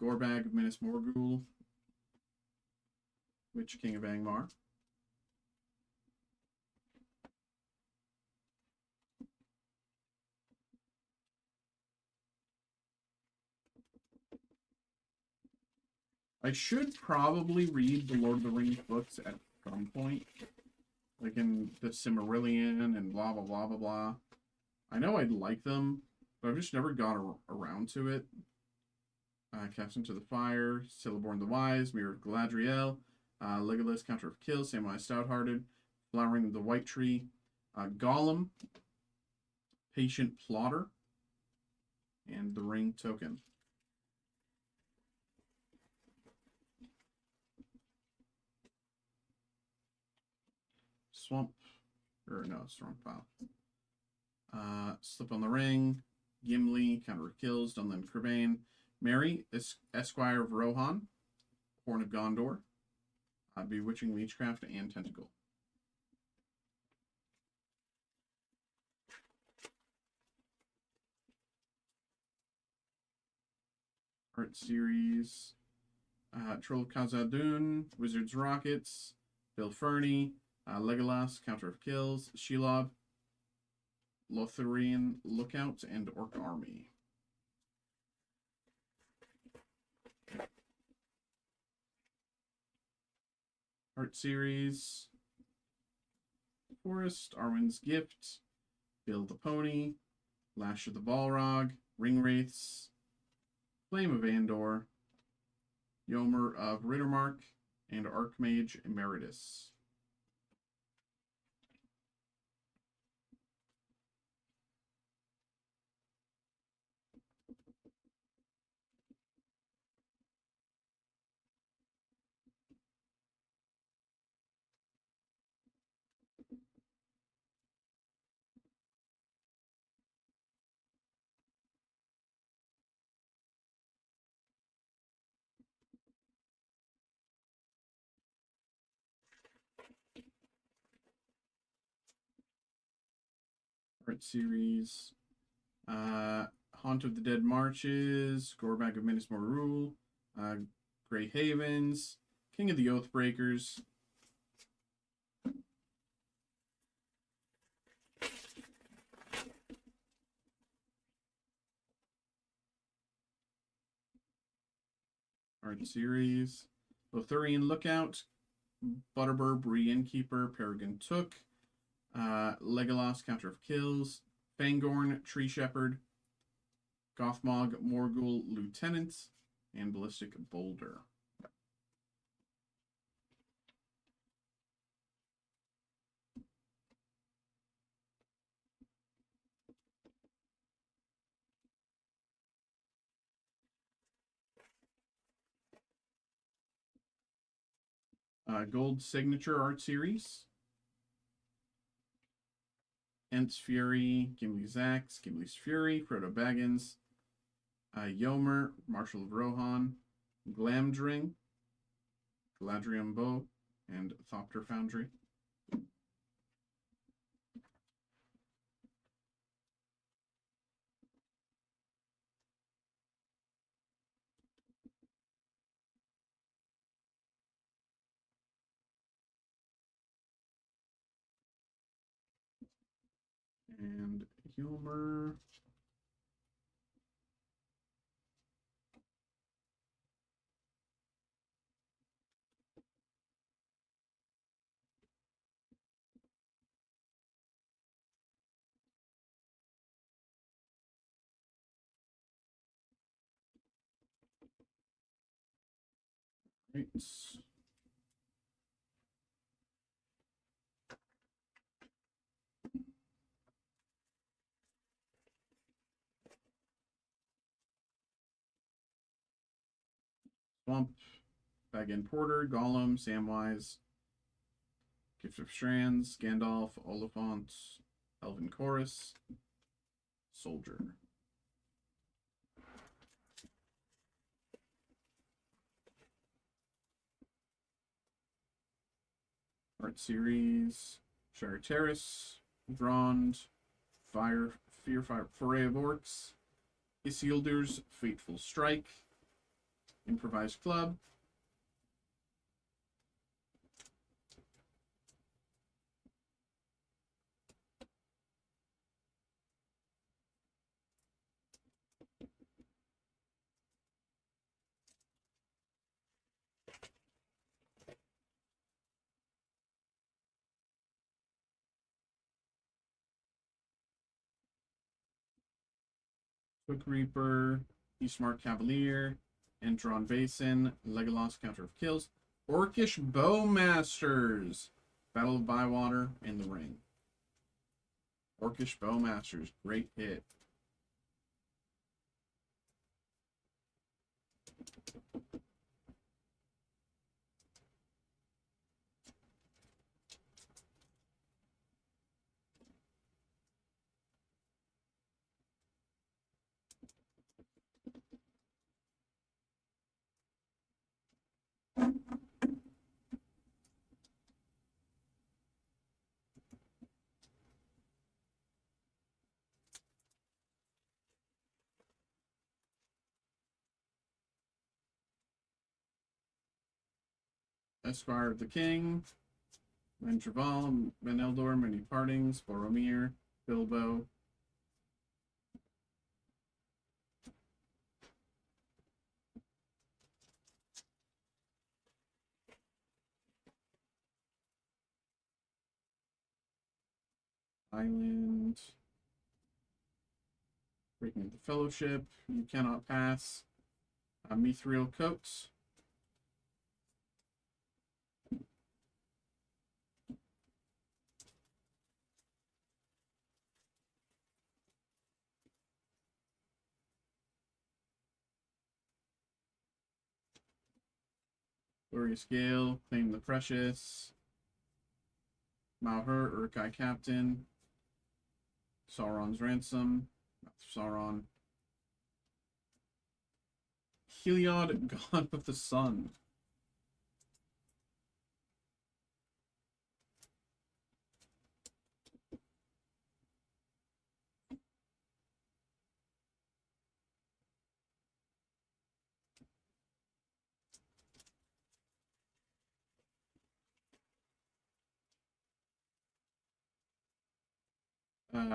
Gorbag of Minas Morgul. Witch King of Angmar. I should probably read the Lord of the Rings books at some point. Like in the Silmarillion and blah, blah, blah, blah, blah. I know I'd like them, but I've just never got around to it. Cast into the Fire, Celeborn the Wise, Mirror of Galadriel, Legolas, Counter of Kill, Samwise Stouthearted, Flowering of the White Tree, Gollum, Patient Plotter, and the Ring Token. Swamp, or no, Storm Pile. Slip on the Ring, Gimli, Counter of Kills, Dunland Crebain, Mary, Esquire of Rohan, Horn of Gondor, Bewitching Leechcraft, and Tentacle. Art Series, Troll of Khazad-dûn, Wizards Rockets, Bill Ferny, Legolas, Counter of Kills, Shelob, Lothlorien Lookout, and Orc Army. Art Series, Forest, Arwen's Gift, Bill the Pony, Lash of the Balrog, Ringwraiths, Flame of Andor, Yomer of Rittermark, and Archmage Emeritus. Art Series, Haunt of the Dead Marches, Gorbag of Minas Morgul, Grey Havens, King of the Oathbreakers, Art Series, Lotharian Lookout, Butterbur, Brienne Keeper, Peregrine Took, Legolas, Counter of Kills, Fangorn, Tree Shepherd, Gothmog, Morgul, Lieutenant, and Ballistic Boulder. Gold Signature Art Series. Ent's Fury, Gimli Zax, Gimli's Fury, Frodo Baggins, Yomer, Marshal of Rohan, Glamdring, Galadriel Bow, and Thopter Foundry. And Yomer. Right. Swamp, Bag Porter, Gollum, Samwise, Gift of Strands, Gandalf, Oliphant, Elven Chorus, Soldier. Art Series, Shire Terrace, Grond, Fearfire, Foray of Orcs, Isildur's Fateful Strike, Improvised Club, Quick Reaper, Eastmark Cavalier, Entron Basin, Legolas Counter of Kills, Orcish Bowmasters, Battle of Bywater, and the Ring. Orcish Bowmasters, great hit. Esquire of the King, Ventraval, Meneldor, Many Partings, Boromir, Bilbo, Island, Breaking the Fellowship, You Cannot Pass, Mithril Coats, Glorious Gale, Claim the Precious, Malhur, Urkai Captain, Sauron's Ransom, Sauron, Heliod, God of the Sun.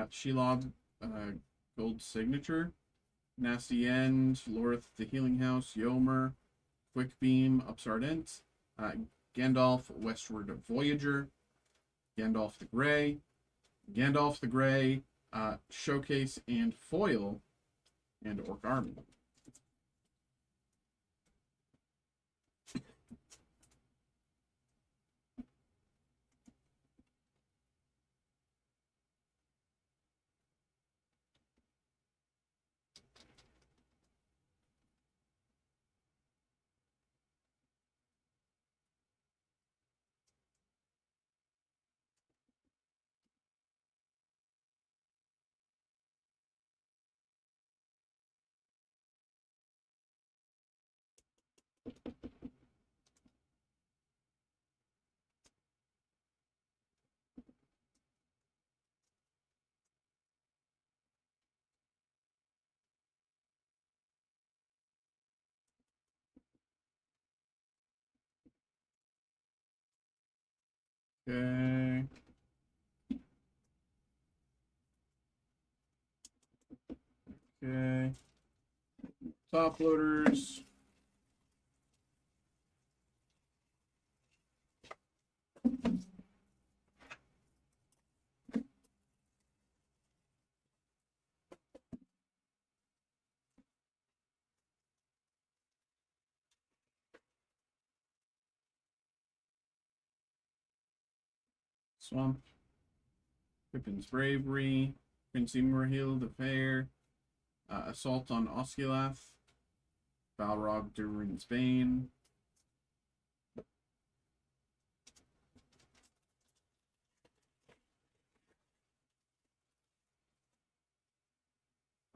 Shelob, Gold Signature, Nasty End, Lorith the Healing House, Yomer, Quick Beam, Upsardent, Gandalf, Westward Voyager, Gandalf the Grey, Showcase and Foil, and Orc Army. Okay. Okay. Top loaders. Swamp. Pippin's Bravery. Prince Imrahil the Fair. Assault on Osgiliath. Balrog, Durin's Bane.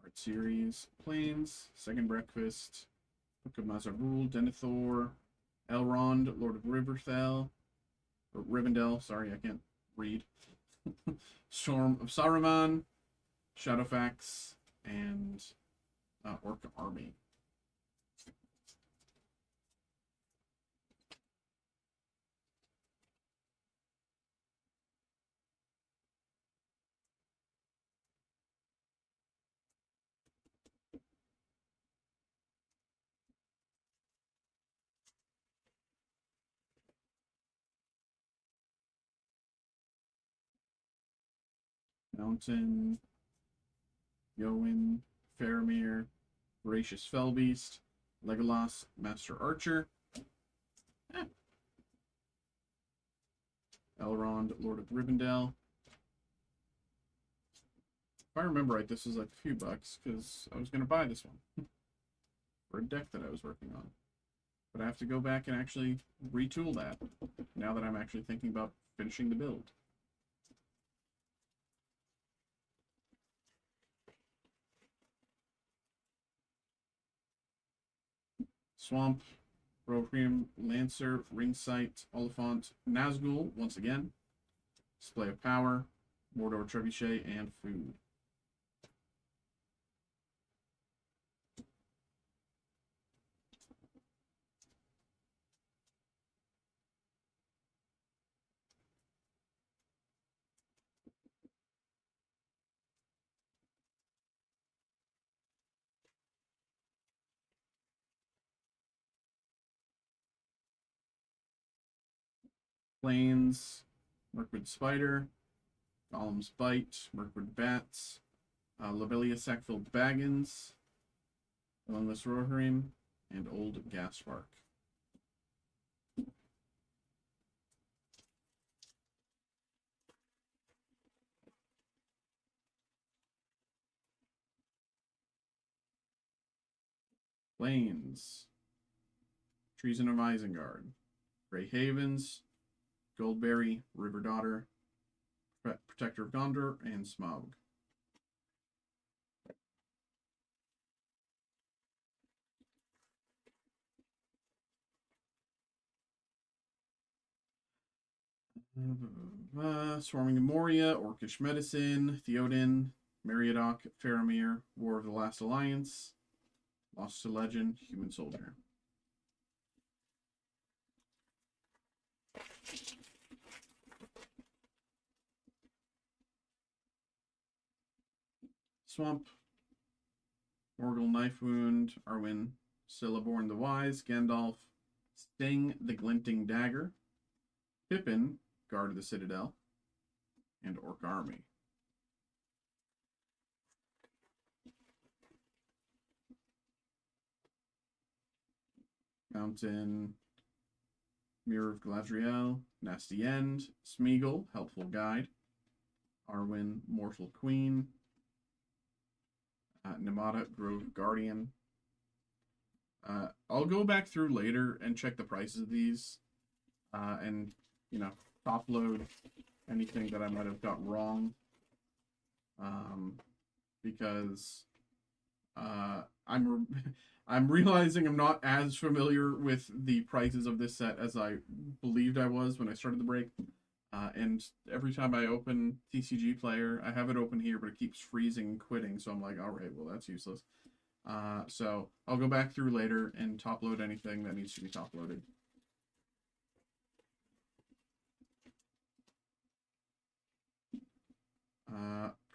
Art Series, Plains, Second Breakfast, Book of Mazarul, Denethor, Elrond, Lord of Riverfell, or Rivendell, sorry, I can't read. Storm of Saruman, Shadowfax, and Orc Army. Mountain, Yowen, Faramir, Voracious Fellbeast, Legolas, Master Archer, Elrond, Lord of Rivendell. If I remember right, this was like a few bucks because I was going to buy this one for a deck that I was working on. But I have to go back and actually retool that now that I'm actually thinking about finishing the build. Swamp, Rohirrim, Lancer, Ringsight, Oliphant, Nazgul, once again, Display of Power, Mordor Trebuchet, and Food. Plains, Mirkwood Spider, Golem's Bite, Mirkwood Bats, Lobelia Sackville Baggins, Lungless Rohirrim, and Old Gaspark. Plains, Treason of Isengard, Grey Havens, Goldberry, River Daughter, Protector of Gondor, and Smaug. Swarming of Moria, Orcish Medicine, Theoden, Meriadoc, Faramir, War of the Last Alliance, Lost to Legend, Human Soldier. Swamp, Morgul Knife Wound, Arwen, Celeborn the Wise, Gandalf, Sting the Glinting Dagger, Pippin, Guard of the Citadel, and Orc Army. Mountain, Mirror of Galadriel, Nasty End, Smeagol, Helpful Guide, Arwen, Mortal Queen, Namada, Grove Guardian. I'll go back through later and check the prices of these, and, you know, top load anything that I might have got wrong, because I'm realizing I'm not as familiar with the prices of this set as I believed I was when I started the break. And every time I open TCG Player, I have it open here, but it keeps freezing and quitting. So I'm like, all right, well, that's useless. So I'll go back through later and top load anything that needs to be top loaded.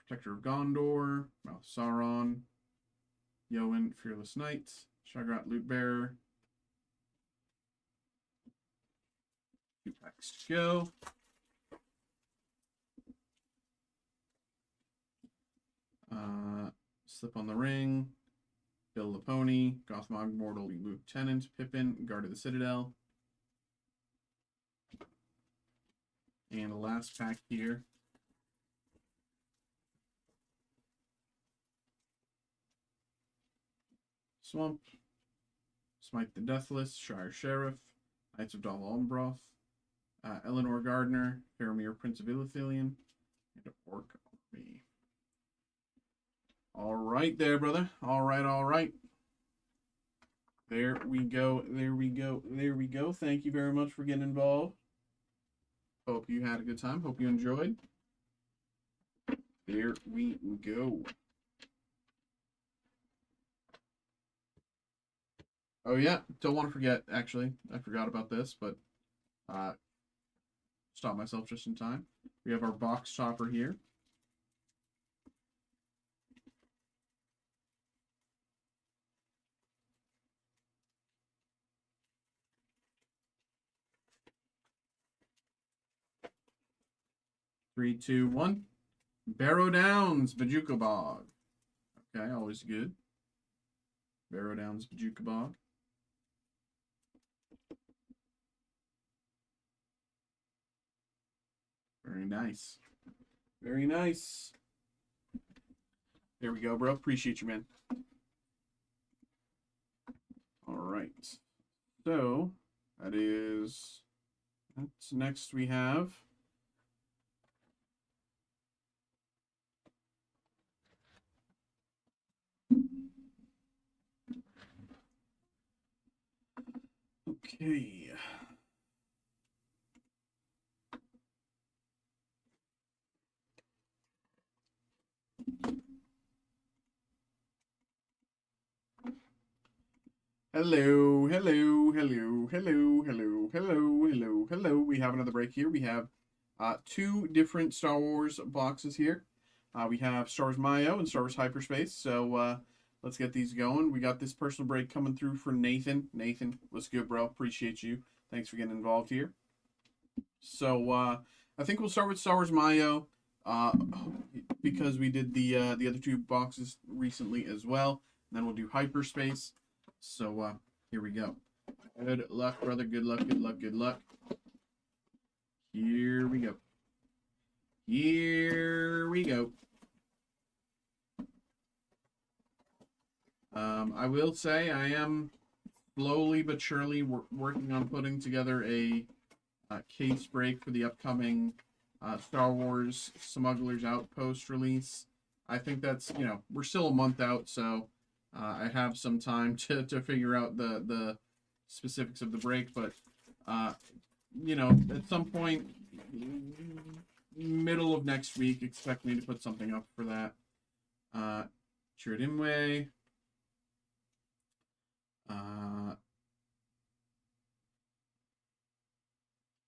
Protector of Gondor, Mouth Sauron, Yowen, Fearless Knight, Shagrat, Loot Bearer. 2 packs to go. Slip on the Ring, Bill the Pony, Gothmog Mortal Lieutenant, Pippin, Guard of the Citadel. And the last pack here. Swamp, Smite the Deathless, Shire Sheriff, Knights of Dol Umbroth, Eleanor Gardner, Faramir, Prince of Ithilien, and Orc Army. All right there, brother. All right, all right. There we go. There we go. There we go. Thank you very much for getting involved. Hope you had a good time. Hope you enjoyed. There we go. Oh yeah, don't want to forget, actually. I forgot about this, but stop myself just in time. We have our box topper here. Three, two, one. Barrow Downs, Bajuka Bog. Okay, always good. Barrow Downs, Bajuka Bog. Very nice. Very nice. There we go, bro. Appreciate you, man. All right. So, that's next we have. Okay. Hello, hello, hello, hello, hello, hello, hello, hello. We have another break here. We have two different Star Wars boxes here. We have Star Wars Mayo and Star Wars Hyperspace. So let's get these going. We got this personal break coming through for Nathan. Nathan, what's good, bro? Appreciate you. Thanks for getting involved here. So I think we'll start with Star Wars Mayo because we did the other two boxes recently as well. And then we'll do Hyperspace. So here we go. Good luck, brother. Good luck, good luck, good luck. Here we go. Here we go. I will say I am slowly but surely working on putting together a case break for the upcoming Star Wars Smuggler's Outpost release. I think that's, we're still a month out, so I have some time to figure out the specifics of the break, but at some point middle of next week, expect me to put something up for that. Chiridimwe.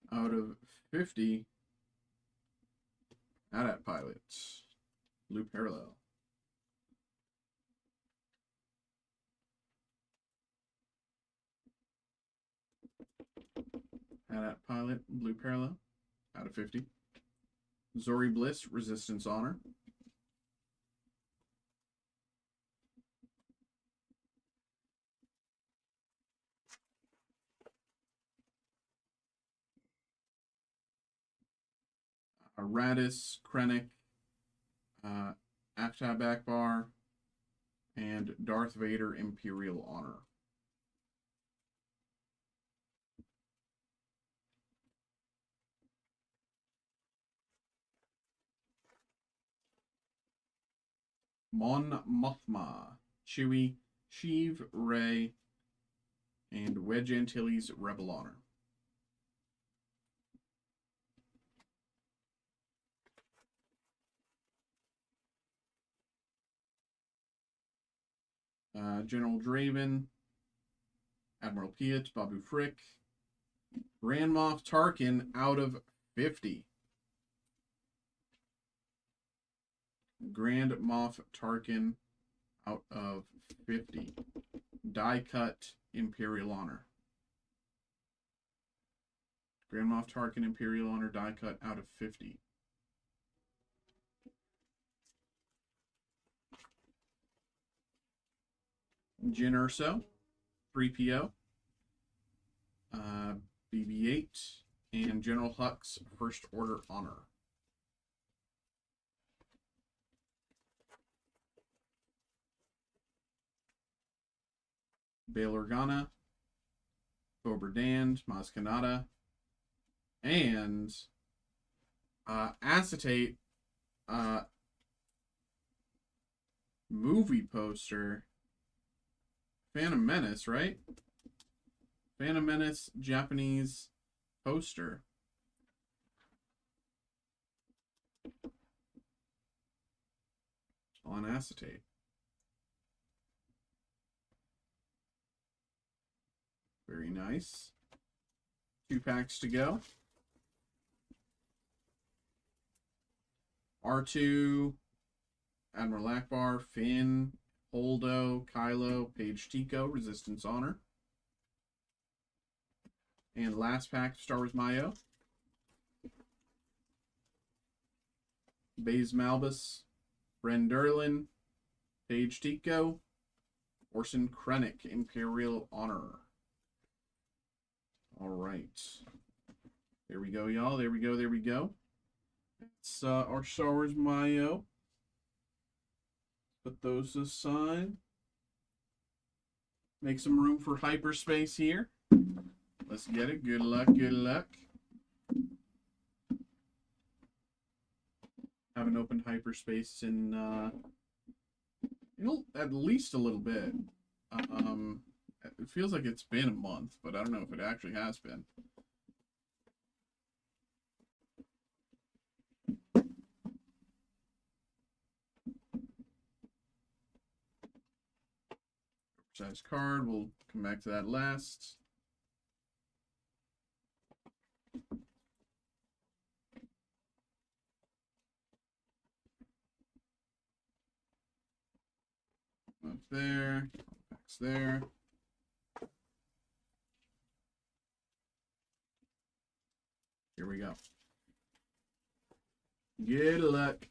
Out of 50, AT-AT Pilots, Blue Parallel. AT-AT Pilot, Blue Parallel, out of 50. Zori Bliss, Resistance Honor. Radis, Krennic, Aftab Akbar, and Darth Vader, Imperial Honor. Mon Mothma, Chewie, Sheev, Rey, and Wedge Antilles, Rebel Honor. General Draven, Admiral Piet, Babu Frick, Grand Moff Tarkin out of 50. Grand Moff Tarkin out of 50. Die cut Imperial Honor. Grand Moff Tarkin Imperial Honor die cut out of 50. Jyn Erso, 3PO, BB-8, and General Hux First Order Honor. Bail Organa, Oberdand, Maskanata, and acetate movie poster. Phantom Menace, right? Phantom Menace Japanese poster. On acetate. Very nice. 2 packs to go. R2, Admiral Akbar, Finn, Holdo, Kylo, Paige Tico, Resistance Honor. And last pack, Star Wars Mayo. Baze Malbus, Bren Durlin, Paige Tico, Orson Krennic, Imperial Honor. All right. There we go, y'all. There we go. There we go. It's our Star Wars Mayo. Put those aside. Make some room for hyperspace here. Let's get it. Good luck. Good luck. Haven't opened hyperspace in at least a little bit. It feels like it's been a month, but I don't know if it actually has been. Oversized card. We'll come back to that last. Up there. Packs there. Here we go. Good luck.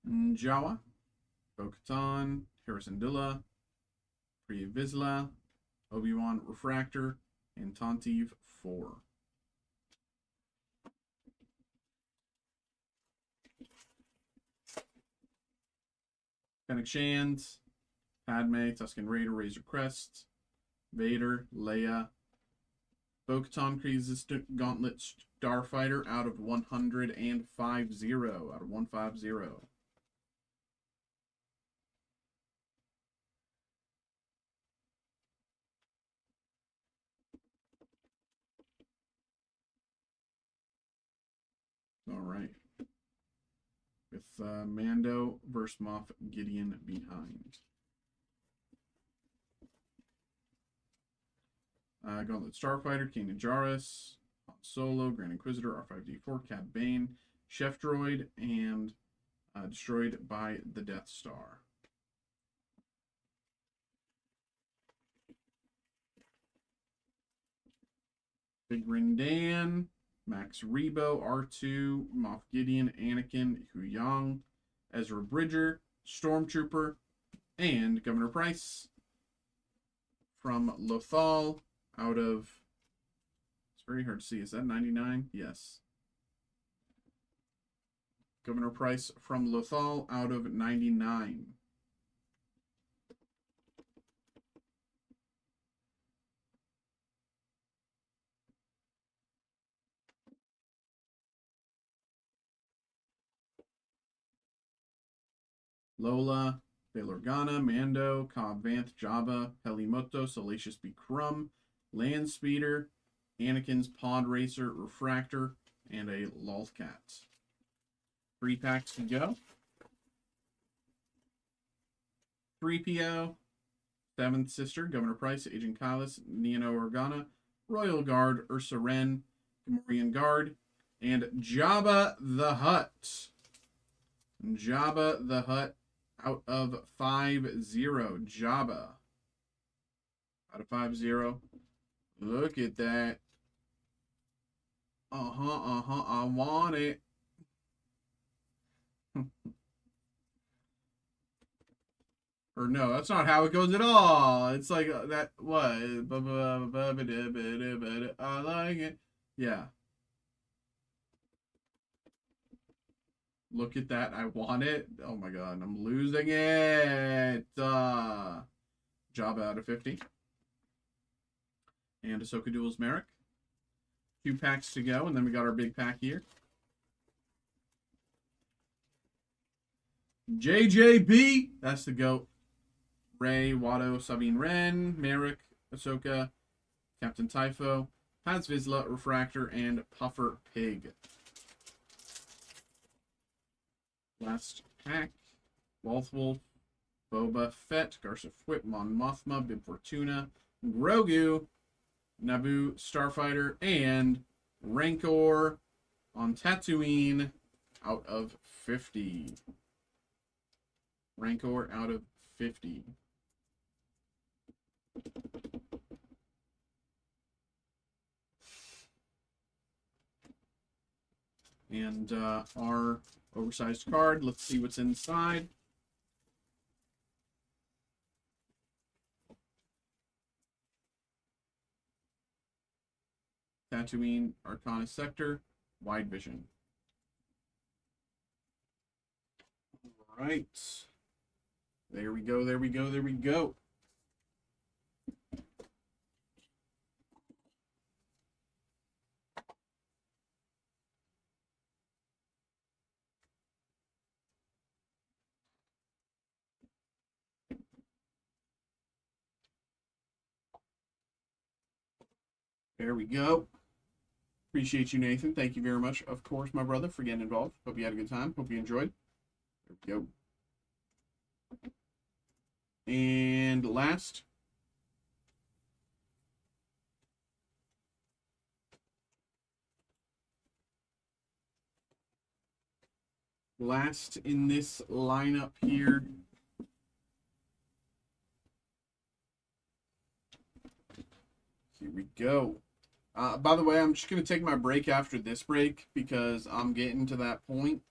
Jawa, Bo-Katan, Harrison Dilla, Priya Vizsla, Obi-Wan Refractor, and Tantive 4. Fennec Shand, Padme, Tusken Raider, Razor Crest, Vader, Leia, Bo-Katan Resistant Gauntlet Starfighter out of 150. Out of 150. All right. With Mando versus Moff Gideon behind. Gauntlet Starfighter, King Najaris, Han Solo, Grand Inquisitor, R5D4, Cad Bane, Chef Droid, and destroyed by the Death Star. Big Rindan, Max Rebo, R2, Moff Gideon, Anakin, Huyang, Ezra Bridger, Stormtrooper, and Governor Price from Lothal out of, it's very hard to see, is that 99? Yes. Governor Price from Lothal out of 99. Lola, Bail Organa, Mando, Cobb Vanth, Jabba, Pelimoto, Salacious B. Crumb, Land Speeder, Anakin's Pod Racer, Refractor, and a Lolcat. 3 packs to go. 3PO, Seventh Sister, Governor Price, Agent Kylus, Nino Organa, Royal Guard, Ursa Wren, Gamorrean Guard, and Jabba the Hutt. Jabba the Hutt out of 50. Jabba out of 50. Look at that. I want it. Or no, that's not how it goes at all. It's like that. What? I like it. Yeah. Look at that. I want it. Oh my god. I'm losing it. Jabba out of 50. And Ahsoka Duels Merrick. 2 packs to go, and then we got our big pack here. JJB, that's the GOAT. Ray, Watto, Sabine Wren, Merrick, Ahsoka, Captain Typho, Paz Vizsla, Refractor, and Puffer Pig. Last pack. Wolf, Boba Fett, Garsa Fwip, Mon Mothma, Bib Fortuna, Grogu, Naboo, Starfighter, and Rancor on Tatooine out of 50. Rancor out of 50. And our oversized card. Let's see what's inside. Tatooine, Arcana Sector, Wide Vision. All right. There we go, there we go, there we go. There we go. Appreciate you, Nathan. Thank you very much, of course, my brother, for getting involved. Hope you had a good time. Hope you enjoyed. There we go. And last. Last in this lineup here. Here we go. By the way, I'm just going to take my break after this break because I'm getting to that point.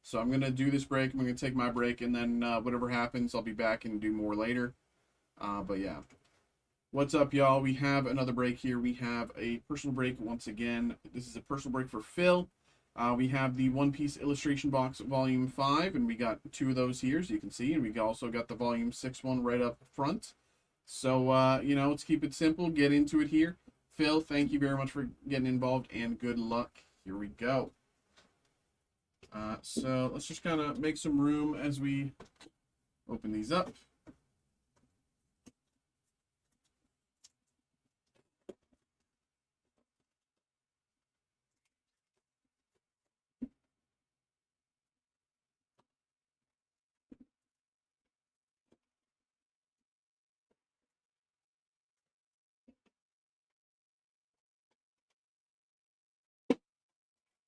So I'm going to do this break. I'm going to take my break, and then whatever happens, I'll be back and do more later. But yeah. What's up, y'all? We have another break here. We have a personal break once again. This is a personal break for Phil. We have the One Piece Illustration Box Volume 5, and we got 2 of those here, as you can see. And we also got the Volume 6 one right up front. So, you know, let's keep it simple. Get into it here. Phil, thank you very much for getting involved, and good luck. Here we go. So let's just kind of make some room as we open these up.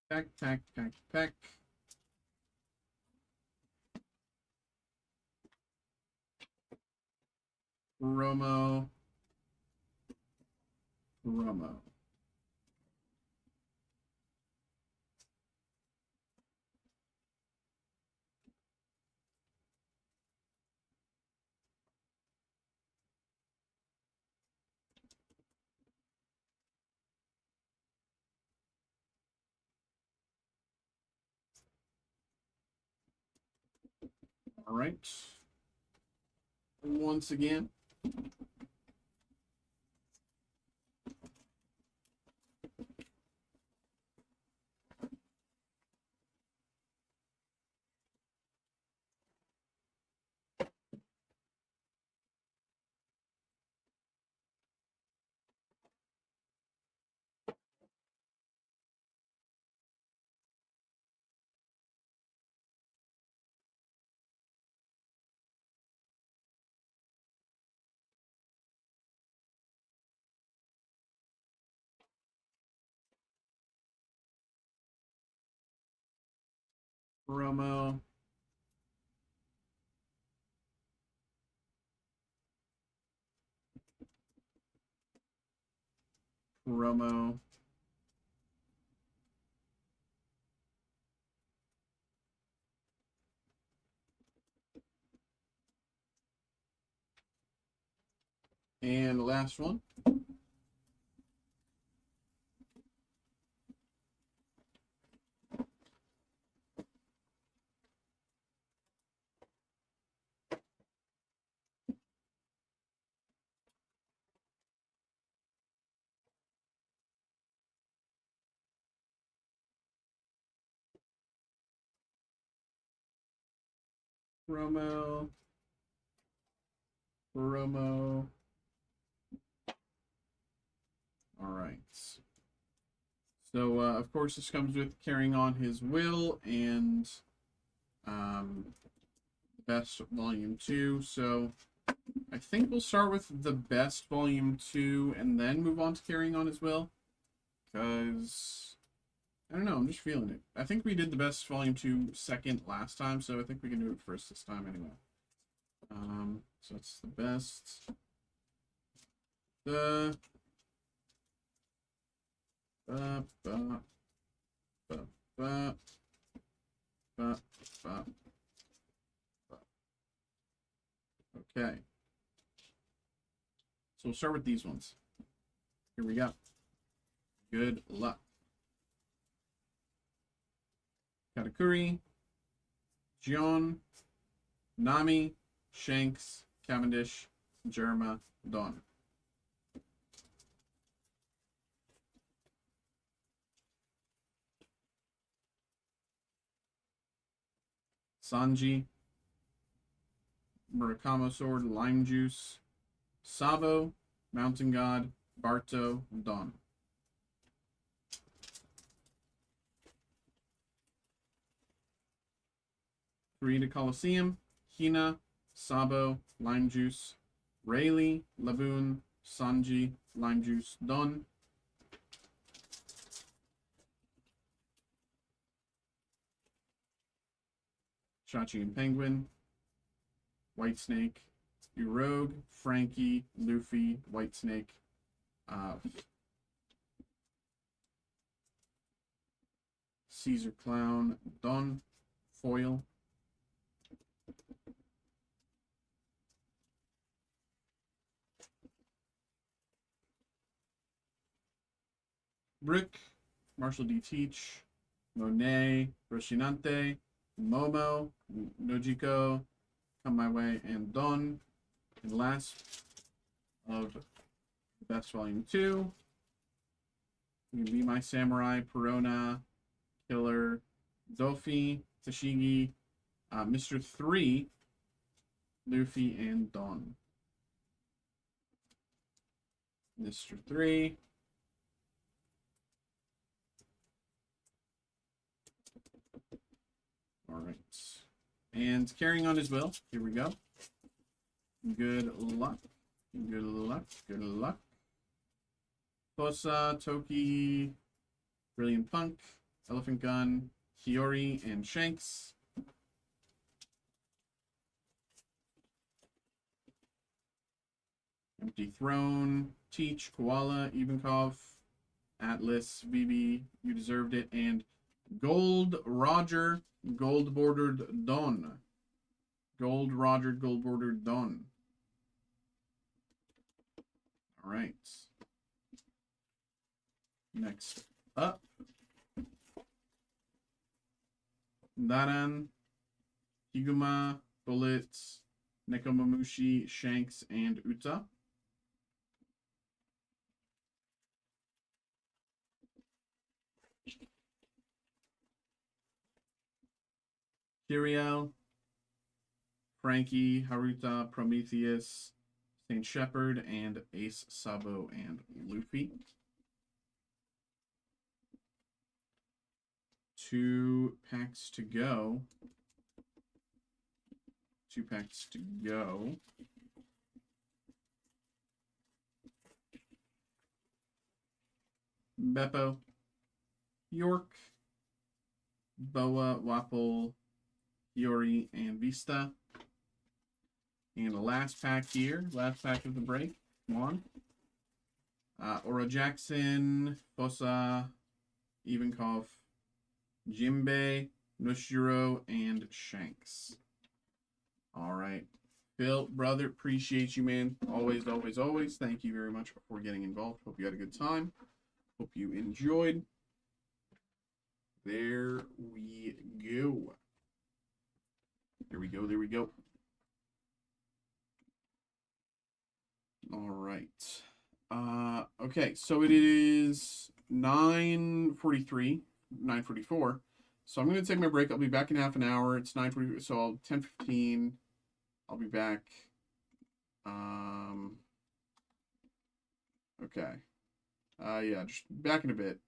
Pack, pack, pack, pack. Romo. All right. Once again. Romo. Romo. And the last one. Promo. All right. So, of course, this comes with carrying on his will and best volume 2. So, I think we'll start with the best volume 2 and then move on to carrying on his will. Because, I don't know, I'm just feeling it. I think we did the best volume 2 second last time, so I think we can do it first this time anyway. So it's the best. Okay. So we'll start with these ones. Here we go. Good luck. Katakuri, Gion, Nami, Shanks, Cavendish, Jerma, Dawn. Sanji, Murakama Sword, Lime Juice, Sabo, Mountain God, Barto, Dawn. Kurita Coliseum, Hina, Sabo, Lime Juice, Rayleigh, Laboon, Sanji, Lime Juice, Dawn. Shachi and Penguin, Whitesnake, Rogue, Frankie, Luffy, Whitesnake, Caesar Clown, Don, Foil, Brick, Marshall D. Teach, Monet, Roshinante, Momo, Nojiko, Come My Way, and Don. And last of Best Volume 2, Be My Samurai, Perona, Killer, Dofi, Tashigi, Mr. 3, Luffy, and Don. Mr. 3. All right. And carrying on his will. Here we go. Good luck. Good luck. Good luck. Kosa, Toki, Brilliant Punk, Elephant Gun, Hiyori, and Shanks. Empty Throne, Teach, Koala, Ivankov, Atlas, Vivi, You Deserved It, and Gold Roger, Gold Bordered Dawn. Gold Roger, Gold Bordered Dawn. All right. Next up, Daran, Higuma, Bullets, Nekomamushi, Shanks, and Uta. Kiriel, Frankie, Haruta, Prometheus, Saint Shepherd, and Ace, Sabo, and Luffy. 2 packs to go. 2 packs to go. Beppo, York, Boa, Wapple, Yori, and Vista. And the last pack here, last pack of the break. Come on. Aura Jackson, Fossa, Ivankov, Jimbei, Noshiro, and Shanks. All right. Phil, brother, appreciate you, man. Always, always, always. Thank you very much for getting involved. Hope you had a good time. Hope you enjoyed. There we go. There we go. There we go. All right. Okay, so it is 9:43, 9:44. So I'm gonna take my break. I'll be back in half an hour. It's 9:40, so I'll 10:15. I'll be back. Okay. Yeah, just back in a bit.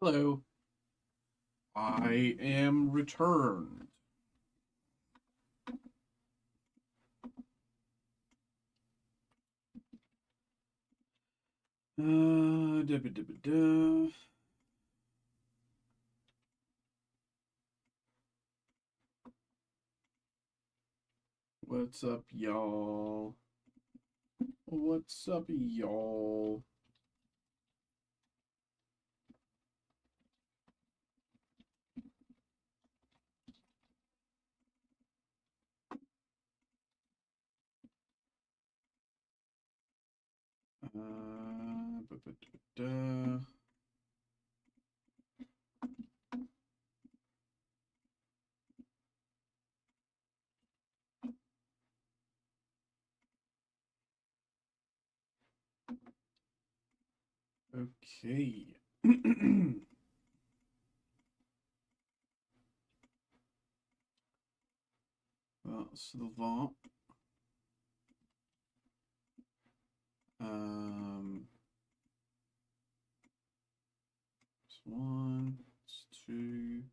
Hello. I am returned. Da, ba, da, ba, da. What's up, y'all? What's up, y'all? Ba, ba, da, da. Okay. That's the vault. It's one, it's two.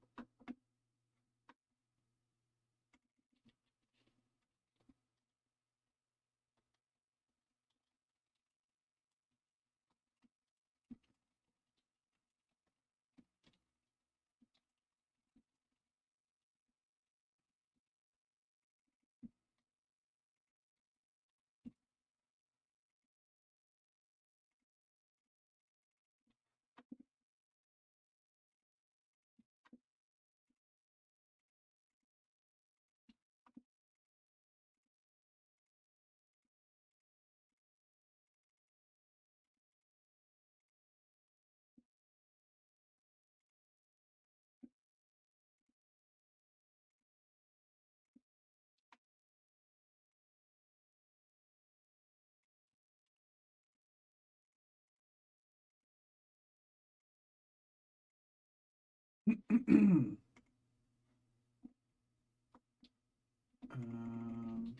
um,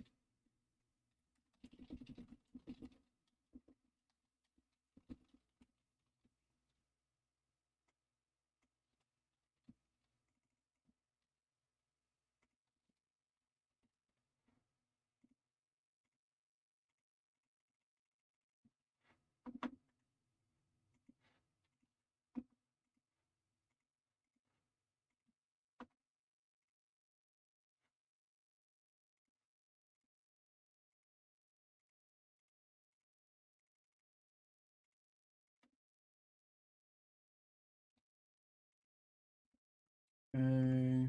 okay.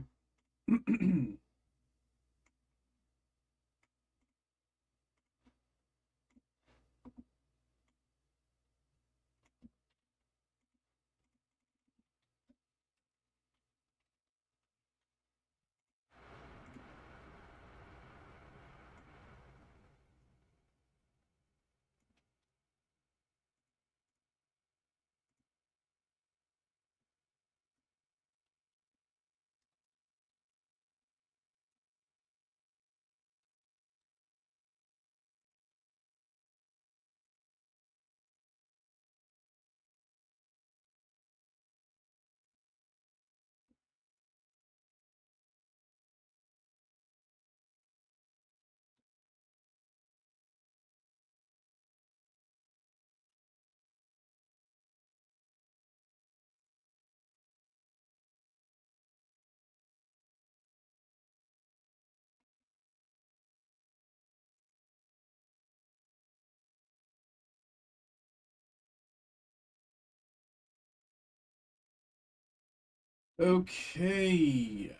Okay.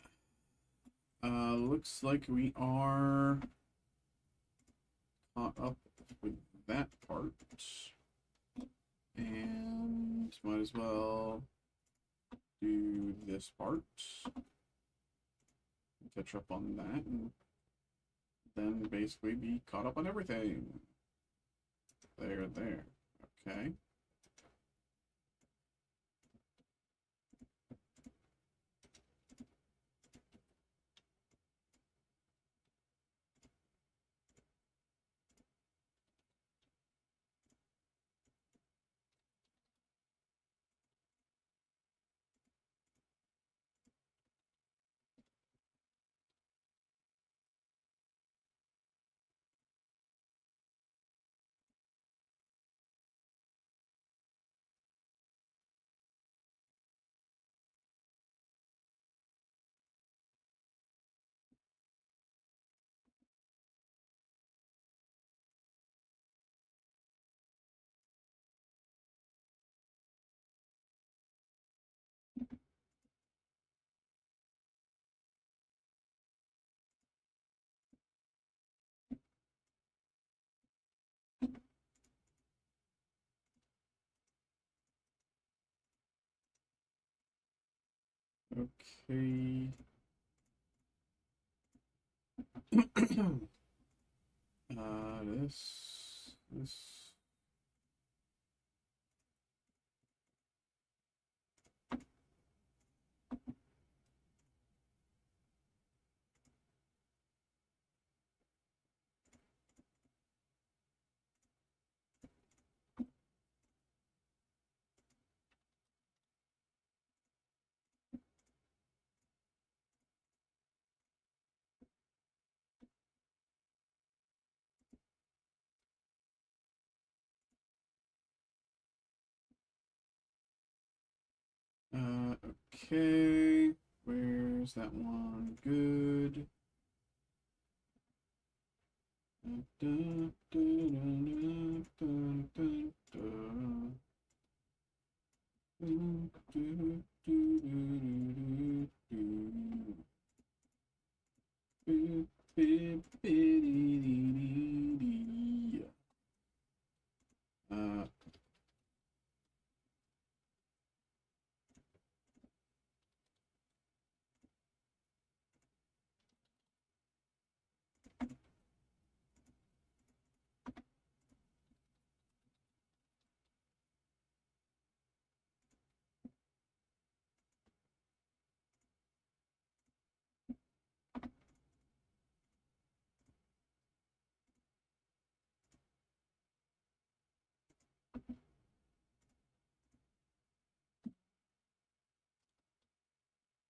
Looks like we are caught up with that part. And might as well do this part. Catch up on that, and then basically be caught up on everything. There. Okay. Okay. This. Okay. Where's that one? Good. Uh,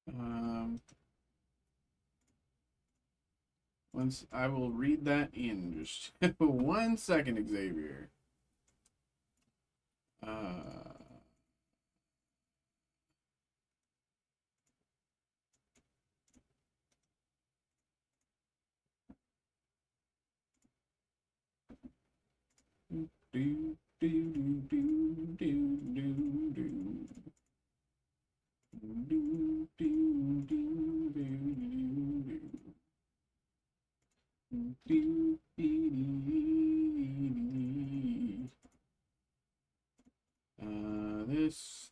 um, once I will read that in just 1 second, Xavier. Uh, do do do do do do do.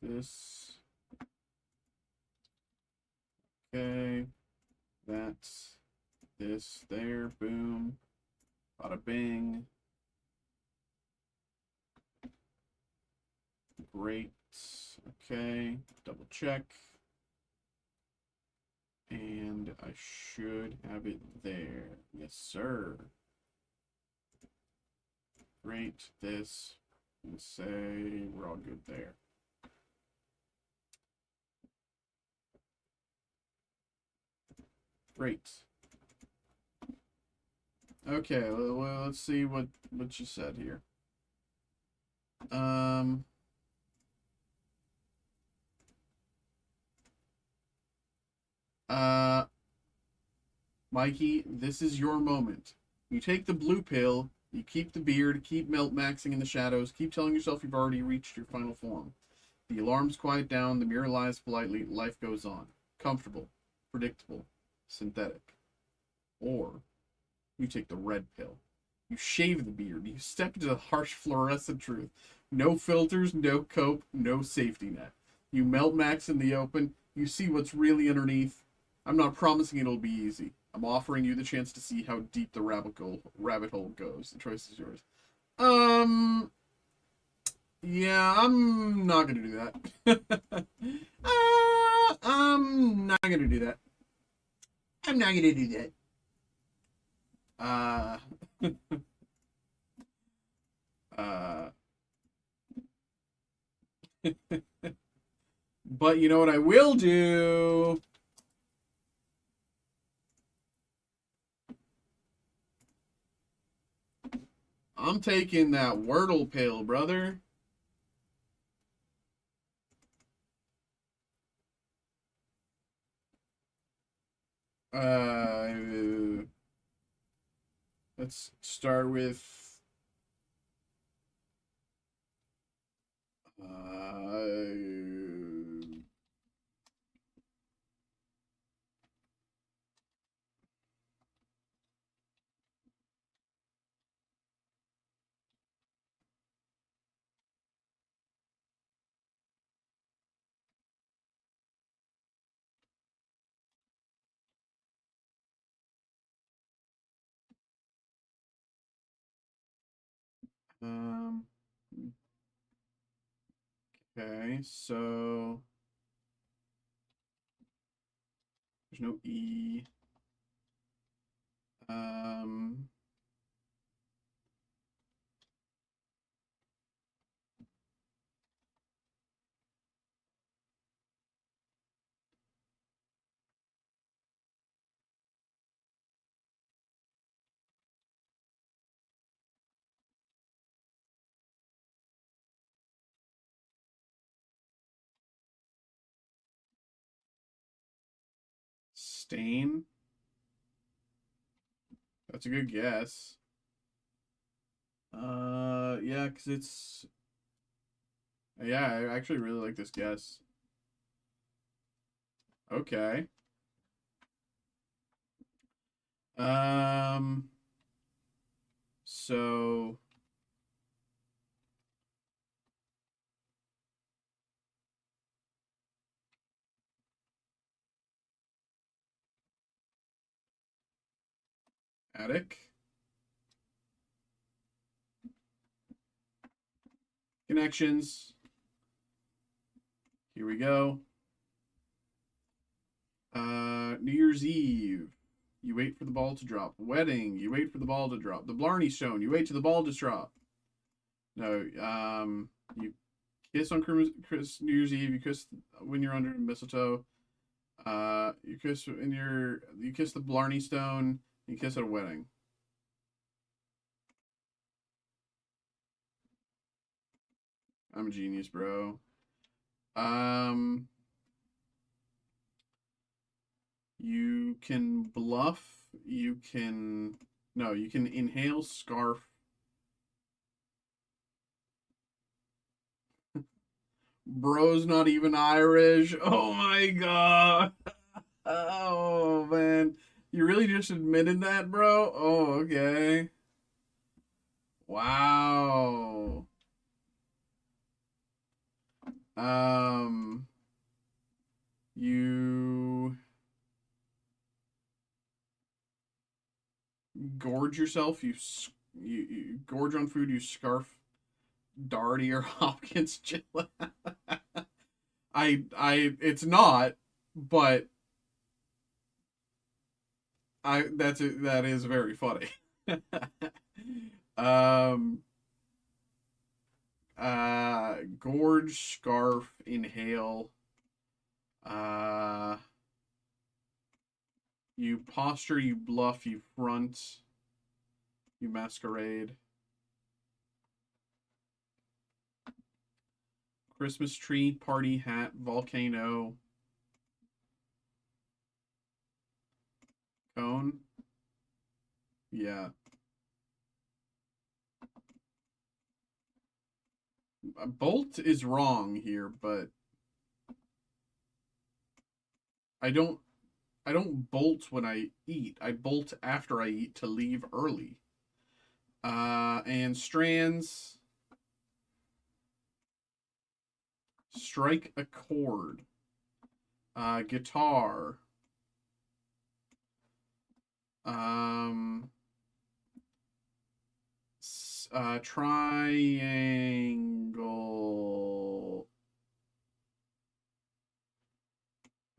This, okay, that's this, there, boom, bada bing, great, okay, double check, and I should have it there, yes sir, great, this, and say we're all good there. Great. Okay, well, let's see what you said here. Uh, Mikey, this is your moment. You take the blue pill, you keep the beard, keep melt maxing in the shadows, keep telling yourself you've already reached your final form. The alarms quiet down, the mirror lies politely, life goes on. Comfortable, predictable, synthetic. Or you take the red pill. You shave the beard, you step into the harsh fluorescent truth. No filters, no cope, no safety net. You melt max in the open, you see what's really underneath. I'm not promising it'll be easy. I'm offering you the chance to see how deep the rabbit hole goes. The choice is yours. Yeah, I'm not gonna do that. I'm not gonna do that. I'm not gonna do that. Uh, uh, but you know what I will do? I'm taking that Wordle pill, brother. Uh, let's start with Um, okay, so there's no E. Um, Stain. That's a good guess. Yeah, because it's yeah, I actually really like this guess. Okay. Um, so attic connections. Here we go. New Year's Eve. You wait for the ball to drop. Wedding. You wait for the ball to drop. The Blarney Stone. You wait till the ball to drop. No. You kiss on New Year's Eve. You kiss when you're under mistletoe. You kiss in your. You kiss the Blarney Stone. You kiss at a wedding. I'm a genius, bro. Um, you can bluff. You can no. You can inhale scarf. Bro's not even Irish. Oh my god. Oh man. You really just admitted that, bro? Oh, okay. Wow. Um you gorge yourself, you gorge on food, you scarf Darty or Hopkins Gillette. I it's not, but that is very funny. um gorge, scarf, inhale. Uh you posture, you bluff, you front, you masquerade. Christmas tree, party hat, volcano, cone. Yeah. Bolt is wrong here, but I don't I don't bolt when I eat. I bolt after I eat to leave early. And strands, strike a chord. Guitar. Um, triangle.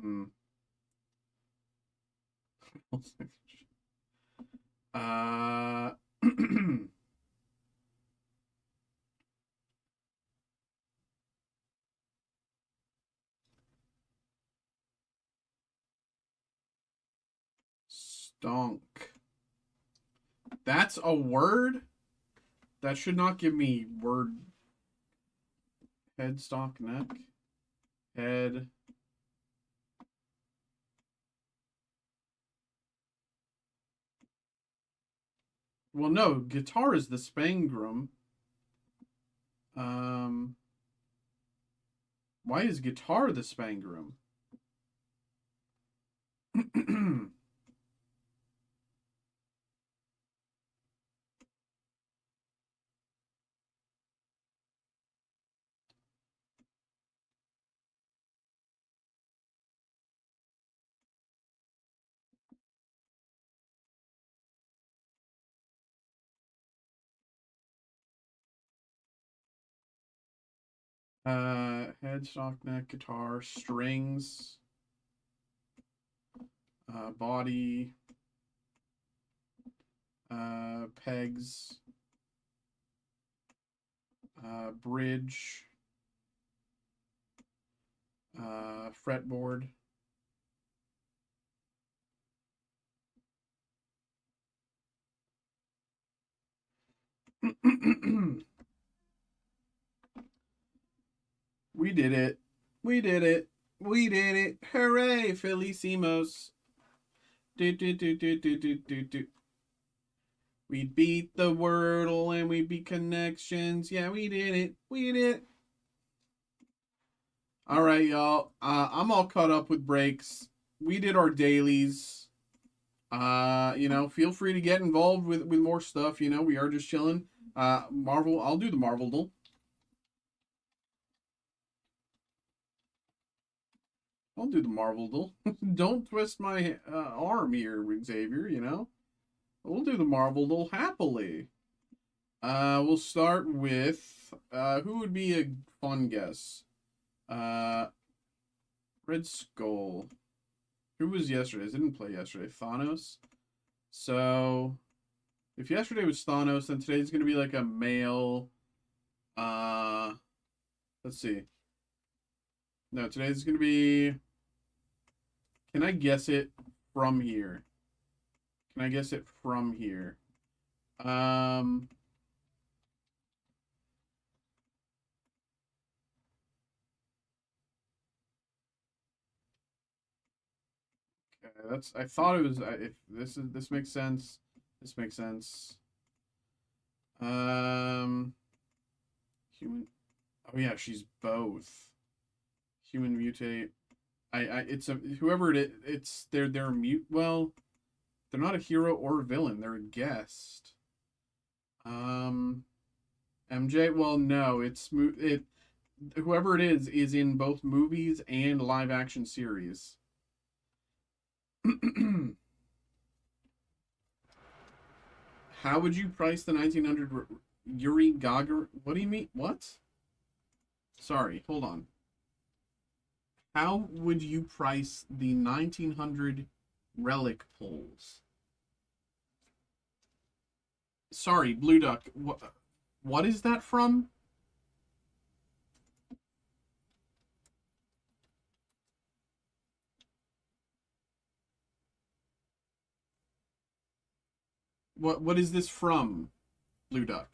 Hmm. uh, stonk. That's a word? That should not give me word. Head, stalk, neck. Head. Well, no, guitar is the spangrum. Um, why is guitar the spangrum? Head, stock, neck, guitar, strings, body, pegs, bridge, fretboard. We did it. We did it. We did it. Hooray, Felicimos. Do, do, do, do, do, do, do, do. We beat the Wordle and we beat connections. Yeah, we did it. We did it. All right, y'all. I'm all caught up with breaks. We did our dailies. Feel free to get involved with more stuff. We are just chilling. Marvel. I'll do the Marvel duel. I'll do the Marvel duel. Don't twist my arm here, Xavier. We'll do the Marvel duel happily. We'll start with who would be a fun guess? Red Skull. Who was yesterday? I didn't play yesterday. Thanos. So, if yesterday was Thanos, then today's going to be like a male. Let's see. No, today's going to be. Can I guess it from here? Can I guess it from here? Okay, I thought it was. If this makes sense. This makes sense. Human. Oh yeah, she's both. Human mutate. It's whoever it is. They're mute. Well, they're not a hero or a villain. They're a guest. MJ. Well, no. Whoever it is in both movies and live action series. How would you price the 1900 Yuri Gagarin? What do you mean? What? Sorry, hold on. How would you price the 1900 relic pulls? Sorry, Blue Duck. What is that from? What is this from, Blue Duck?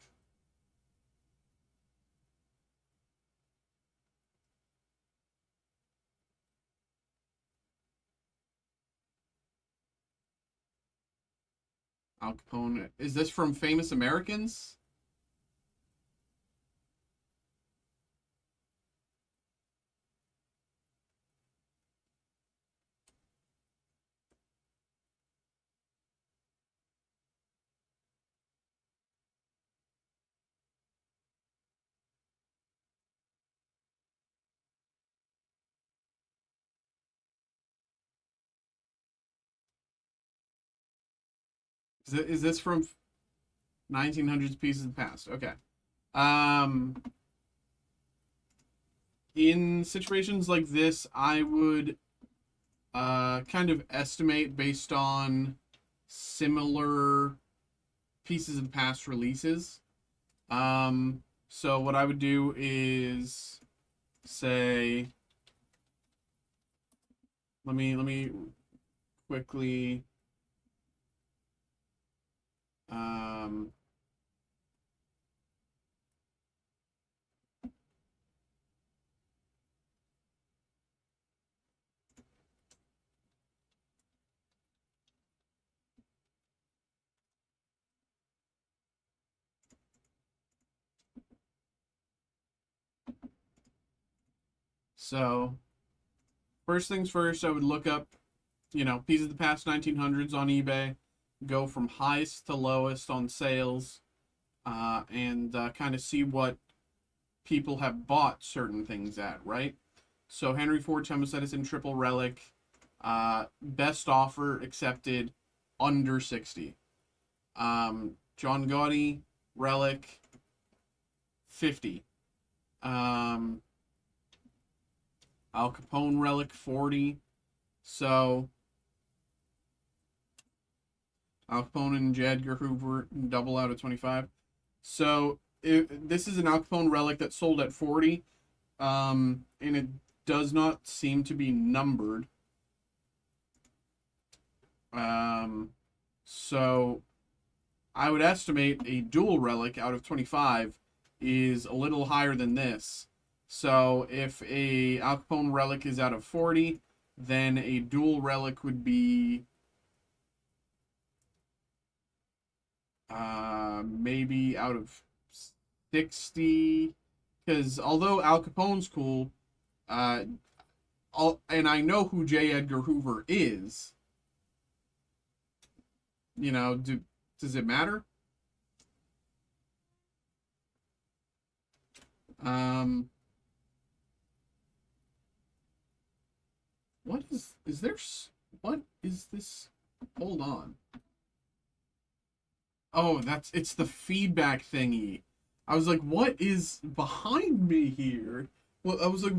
Al Capone. Is this from Famous Americans? Is this from 1900s Pieces of the Past? Okay. Um, in situations like this, I would kind of estimate based on similar Pieces of the Past releases. So what I would do is say, let me quickly so first things first, I would look up, Pieces of the Past 1900s on eBay, go from highest to lowest on sales, and kind of see what people have bought certain things at, right? So Henry Ford Thomas Edison Triple Relic, best offer accepted under 60. John Gotti Relic 50. Al Capone relic 40. So Al Capone and J. Edgar Hoover double out of 25. So this is an Al Capone relic that sold at 40, and it does not seem to be numbered. So I would estimate a dual relic out of 25 is a little higher than this. So if a Al Capone relic is out of 40, then a dual relic would be maybe out of 60. Because although Al Capone's cool, and I know who J. Edgar Hoover is, does it matter? What is there? What is this? Hold on. Oh, it's the feedback thingy. I was like, what is behind me here? Well, I was like,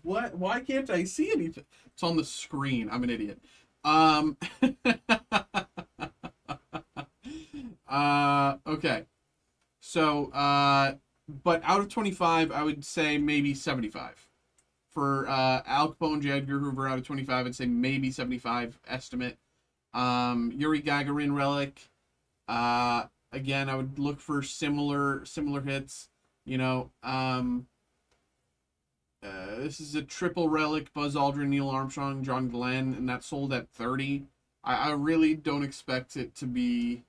what? Why can't I see anything? It's on the screen. I'm an idiot. Okay. So, but out of 25, I would say maybe 75. For Al Capone, J. Edgar Hoover out of 25, I'd say maybe 75 estimate. Yuri Gagarin relic. Again, I would look for similar hits. This is a triple relic: Buzz Aldrin, Neil Armstrong, John Glenn, and that sold at 30. I really don't expect it to be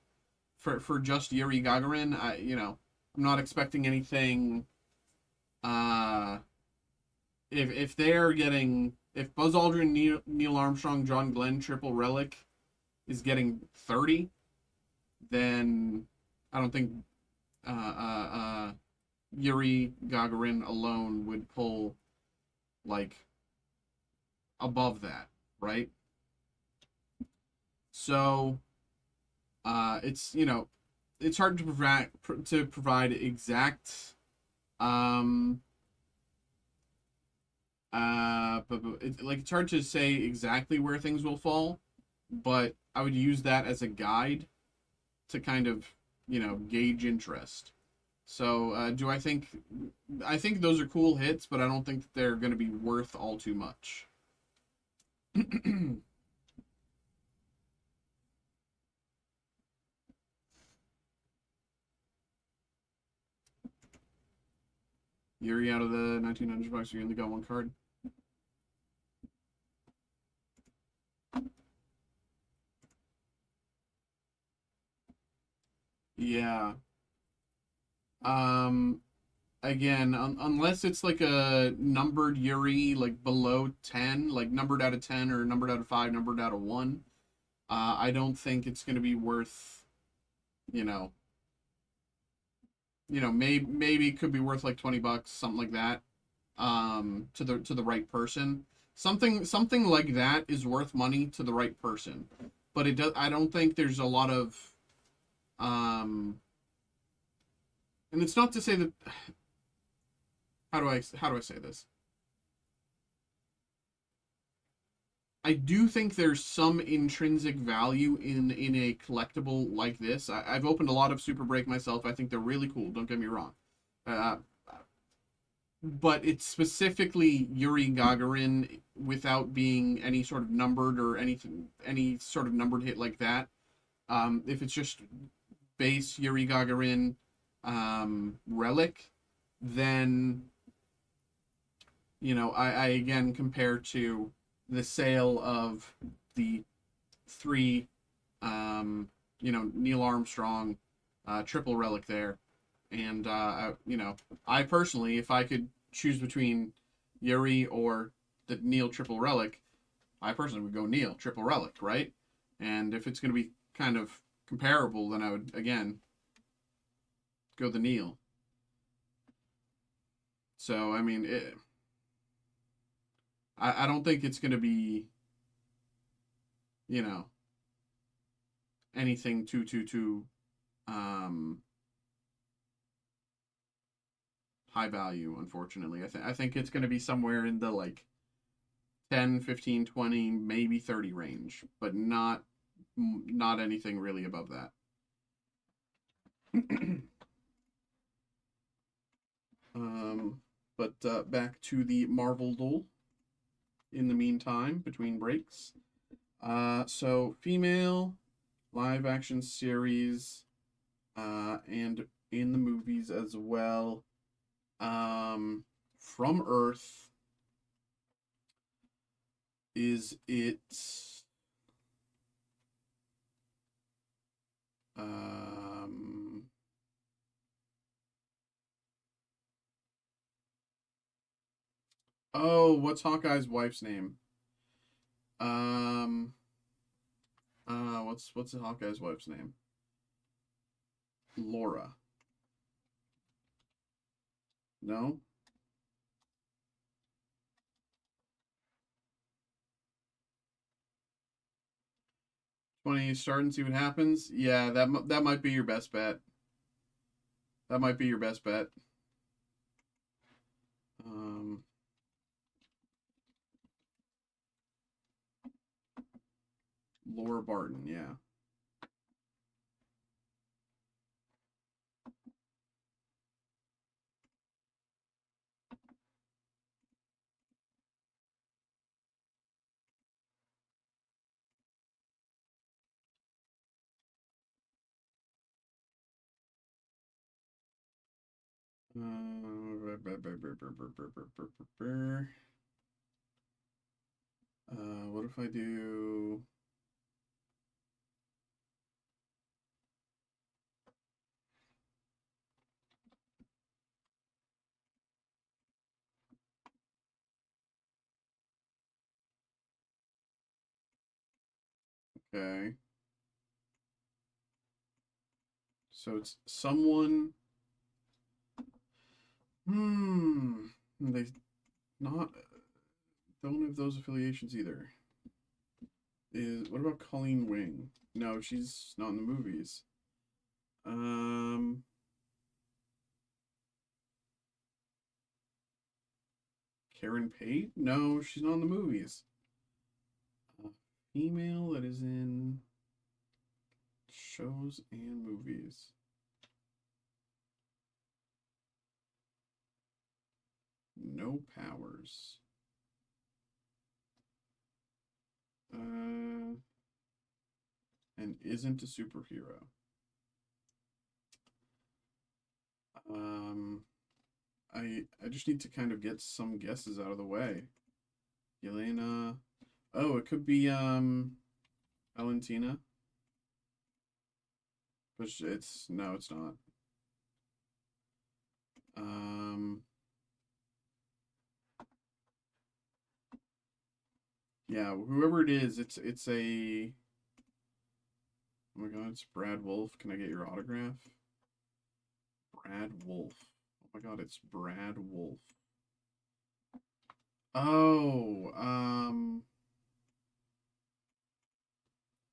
for just Yuri Gagarin. I'm not expecting anything. If they're getting, if Buzz Aldrin, Neil Armstrong, John Glenn triple relic is getting 30, then I don't think Yuri Gagarin alone would pull like above that, right? So it's it's hard to provide exact but it's hard to say exactly where things will fall, but I would use that as a guide to kind of gauge interest. So I think those are cool hits, but I don't think that they're going to be worth all too much. Yuri out of the 1900 bucks, you only got one card. Yeah. Again, unless it's like a numbered Yuri, like below 10, like numbered out of 10 or numbered out of 5, numbered out of 1, I don't think it's going to be worth, you know, maybe it could be worth like 20 bucks, something like that, to the right person. Something like that is worth money to the right person. But I don't think there's a lot of, and it's not to say that, how do I say this? I do think there's some intrinsic value in a collectible like this. I've opened a lot of Super Break myself. I think they're really cool. Don't get me wrong. Uh, but it's specifically Yuri Gagarin without being any sort of numbered or any sort of numbered hit like that. If it's just base Yuri Gagarin relic, then I again compare to the sale of the 3 Neil Armstrong triple relic there. And I personally, if I could choose between Yuri or the Neil triple relic, I personally would go Neil triple relic, right? And if it's going to be kind of comparable, then I would again go the Neil. So I mean, I don't think it's going to be anything too high value. Unfortunately, I think it's going to be somewhere in the like 10, 15, 20, maybe 30 range, but not anything really above that. But back to the Marvel duel in the meantime, between breaks. So female live action series, and in the movies as well. From Earth, is it oh, what's Hawkeye's wife's name? Um what's Hawkeye's wife's name? Laura. No? 20, start and see what happens. Yeah, that might be your best bet. That might be your best bet. Um, Laura Barton, yeah. What if I do? Okay. So it's someone. They not don't have those affiliations either. Is what about Colleen Wing? No, she's not in the movies. Um, Karen Pate? No, she's not in the movies. Female that is in shows and movies. No powers. And isn't a superhero. Um, I just need to kind of get some guesses out of the way. Yelena. Oh, it could be Valentina. But it's no, it's not. Um, yeah, whoever it is, it's a. Oh my God, it's Brad Wolf. Can I get your autograph? Brad Wolf. Oh my God, it's Brad Wolf. Oh,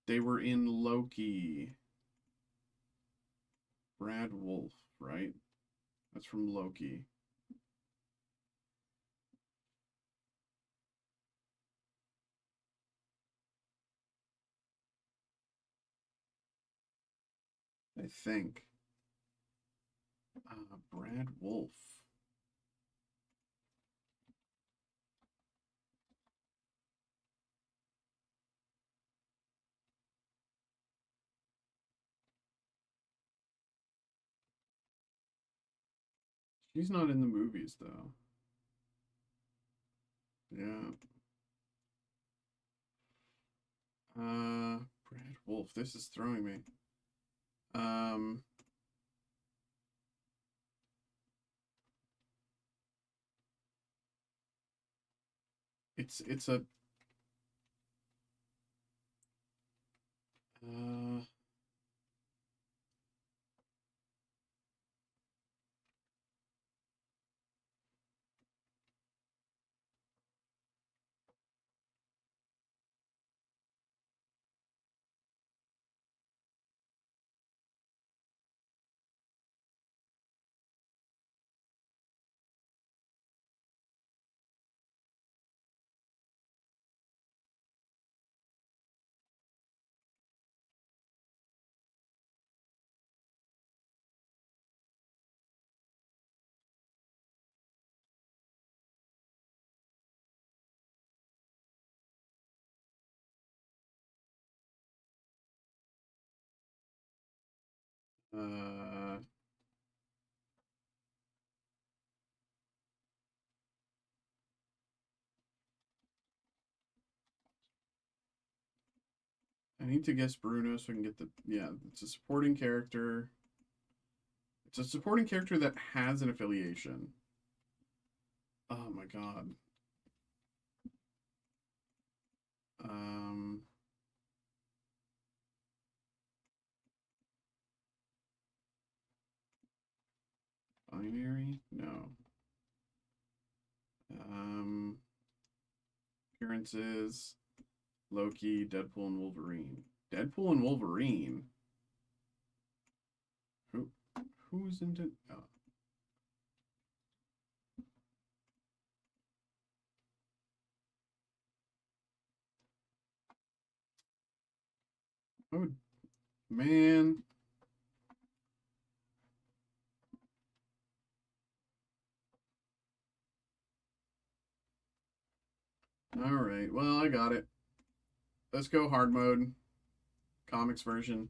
they were in Loki. Brad Wolf, right? That's from Loki. I think. Brad Wolf. She's not in the movies though. Yeah. Brad Wolf. This is throwing me. Um, it's a uh Uh, I need to guess Bruno so I can get the... Yeah, it's a supporting character. It's a supporting character that has an affiliation. Oh my god. Um... Binary? No. Appearances. Loki, Deadpool, and Wolverine. Deadpool and Wolverine? Who's into... Oh. Oh, man. Alright, well, I got it. Let's go hard mode. Comics version.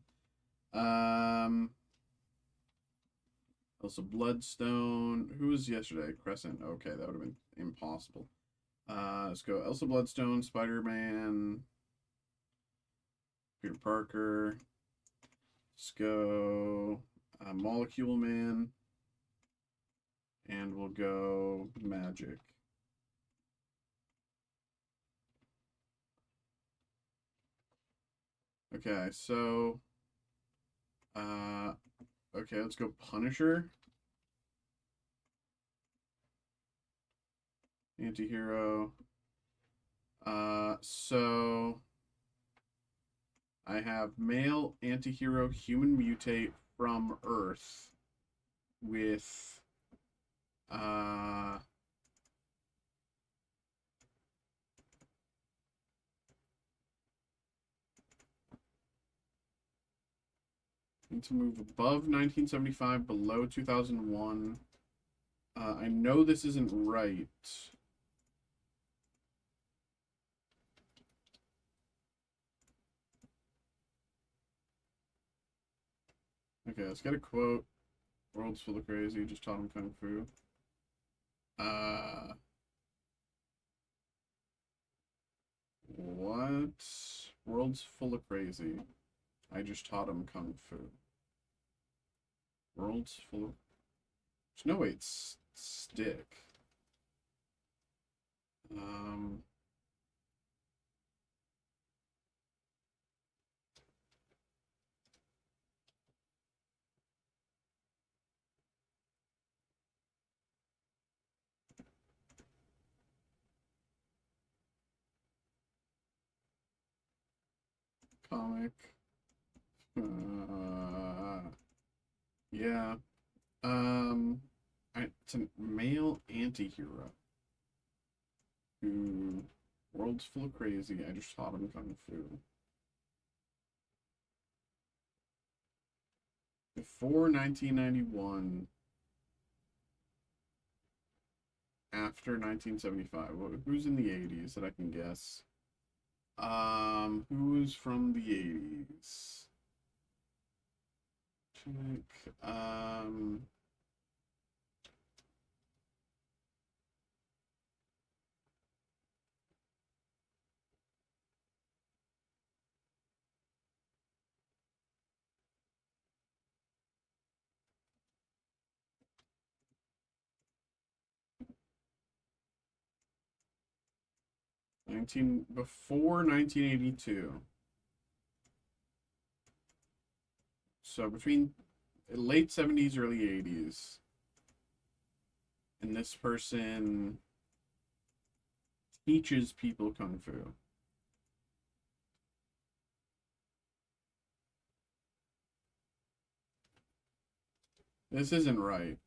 Also Bloodstone. Who was yesterday? Crescent. Okay, that would have been impossible. Let's go Elsa Bloodstone, Spider-Man, Peter Parker. Let's go Molecule Man. And we'll go Magic. Okay, so okay, let's go Punisher. Antihero. So I have male antihero human mutate from Earth with need to move above 1975, below 2001. I know this isn't right. Okay, let's get a quote. World's full of crazy, just taught him kung fu. What? World's full of crazy. I just taught him kung fu. World's full of... There's no way it's stick. Comic. Yeah. It's a male anti-hero who world's full of crazy. I just taught him kung fu. Before 1991, after 1975. Who's in the 80s that I can guess? Who's from the 80s? Check. before 1982. So between late 70s, early 80s. And this person teaches people kung fu. This isn't right.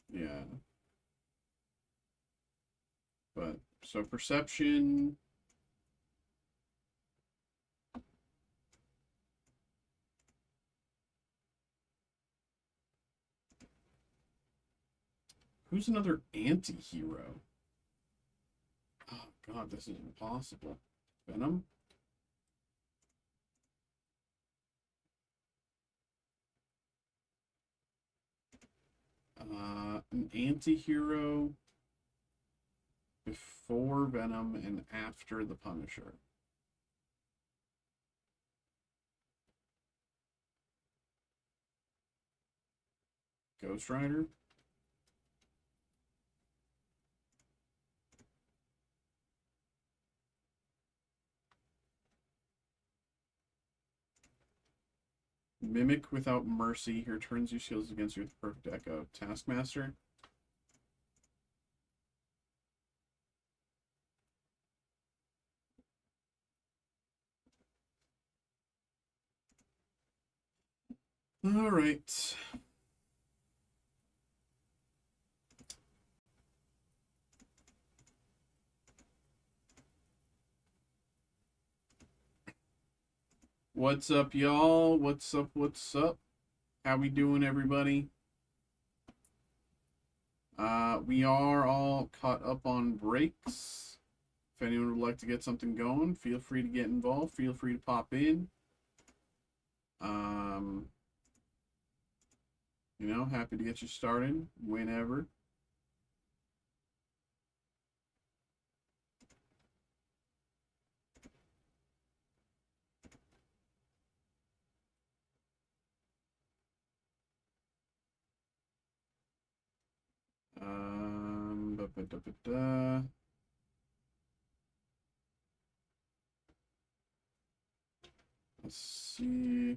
Yeah. But, so perception. Who's another anti-hero? Oh, God, this is impossible. Venom? An anti-hero before Venom and after the Punisher. Ghost Rider. Mimic without mercy. He returns your shields against you with the perfect echo. Taskmaster. All right. What's up, y'all? What's up? What's up? How we doing, everybody? We are all caught up on breaks. If anyone would like to get something going, feel free to get involved. Feel free to pop in. You know, happy to get you started whenever. Da, da, da, da. Let's see.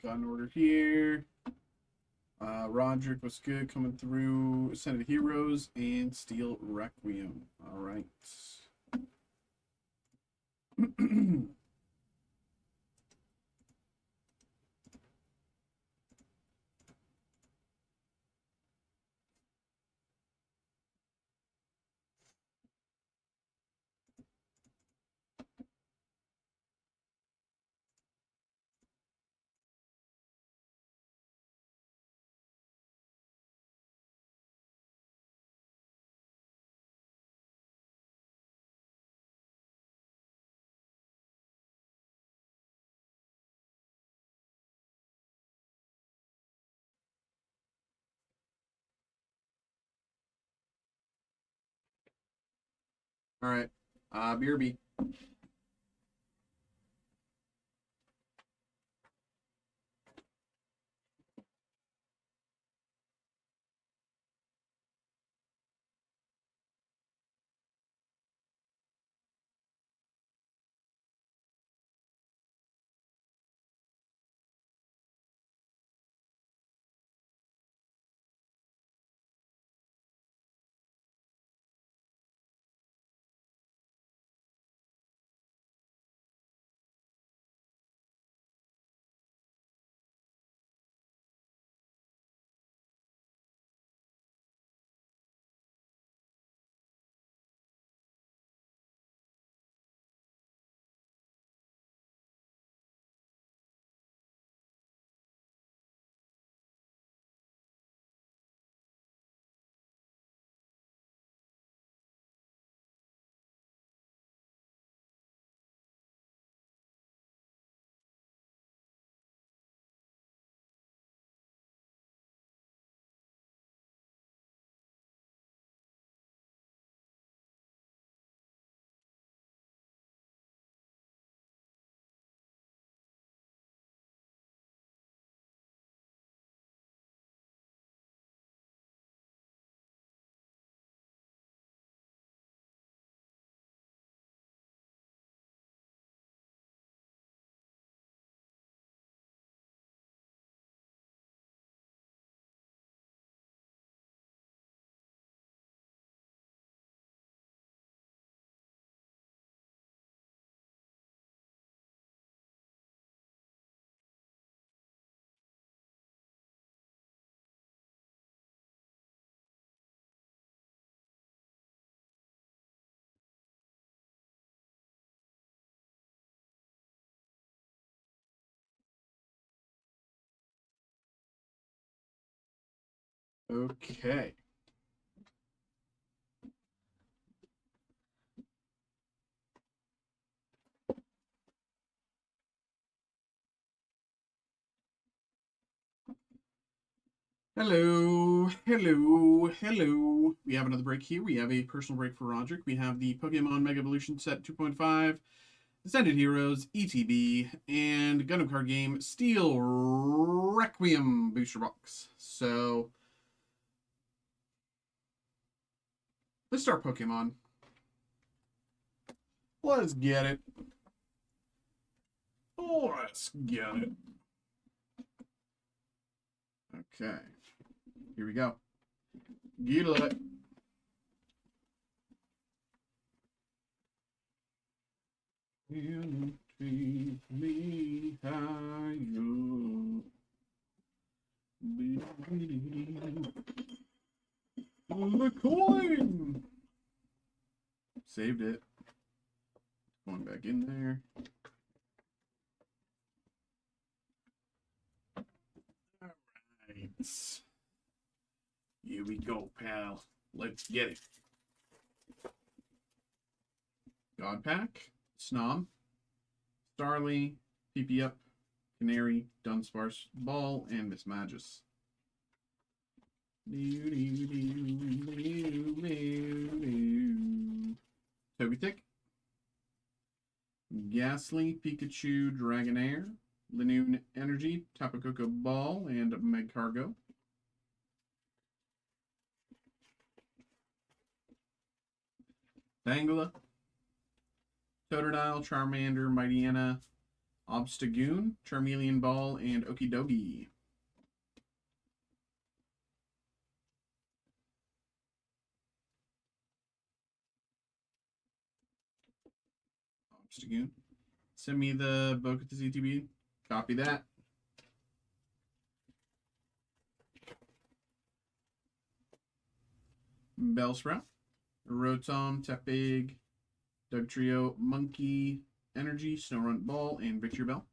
Got an order here. Roderick was good coming through. Ascended Heroes and Steel Requiem. All right. All right. BRB. Okay. Hello, hello, hello. We have another break here. We have a personal break for Roderick. We have the Pokemon Mega Evolution Set 2.5, Descended Heroes, ETB, and Gundam card game Steel Requiem booster box. So, let's start Pokemon. Let's get it. Let's get it. Okay. Here we go. Get it. You treat me how you the coin. Saved it. Going back in there. Alright. Here we go, pal. Let's get it. God Pack, Snom, Starly, PP Up, Canary, Dunsparce, Ball, and Miss Magus. Togetic, Ghastly, Pikachu, Dragonair, Linoon Energy, Tapu Koko Ball, and Magcargo. Tangela, Totodile, Charmander, Mightyena, Obstagoon, Charmeleon Ball, and Okidogi. Obstagoon. Send me the book at the ZTB. Copy that. Bellsprout, Rotom, Tepig, Dugtrio, Monkey, Energy, Snorunt Ball, and Victory Bell.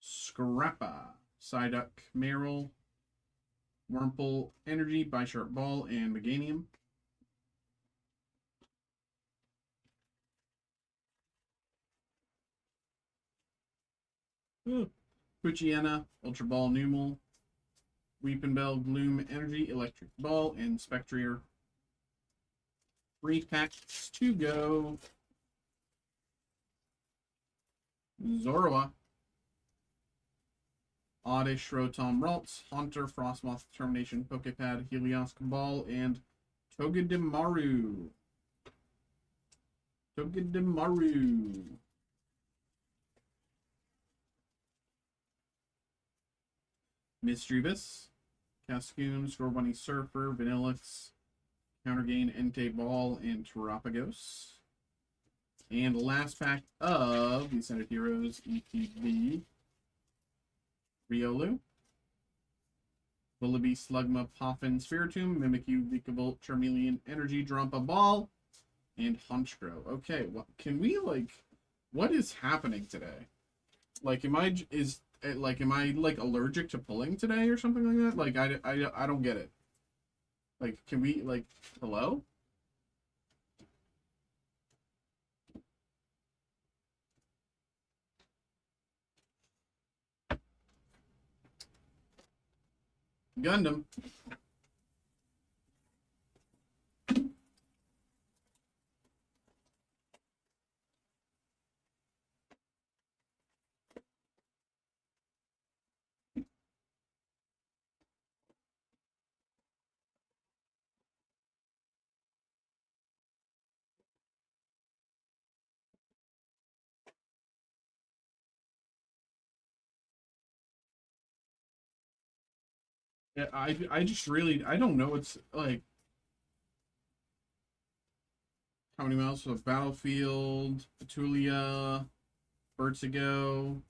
Scrappa, Psyduck, Marill, Wurmple, Energy, Bisharp Ball, and Meganium. Poochyena, Ultra Ball, Numel, Weeping Bell, Gloom Energy, Electric Ball, and Spectrier. 3 packs to go. Zorua. Oddish, Rotom, Ralts, Haunter, Frostmoth, Determination, Pokepad, Helios, Cabal, and Togedemaru. Togedemaru. Mischievous, Cascoon, Scorbunny, Surfer, Vanillix, Countergain, Entei Ball, and Terapagos. And last pack of the Ascended Heroes ETB. Riolu, Vullaby, Slugma, Poffin, Spiritomb, Mimikyu, Vikavolt, Charmeleon, Energy, Drumpa Ball, and Honchkrow. Okay, what can we, like, what is happening today? Like, am I allergic to pulling today or something like that? Like, I don't get it. Like, can we, like, hello? Gundam. Yeah, I just really, I don't know what's, like, how many miles for Battlefield, Petulia, Vertigo,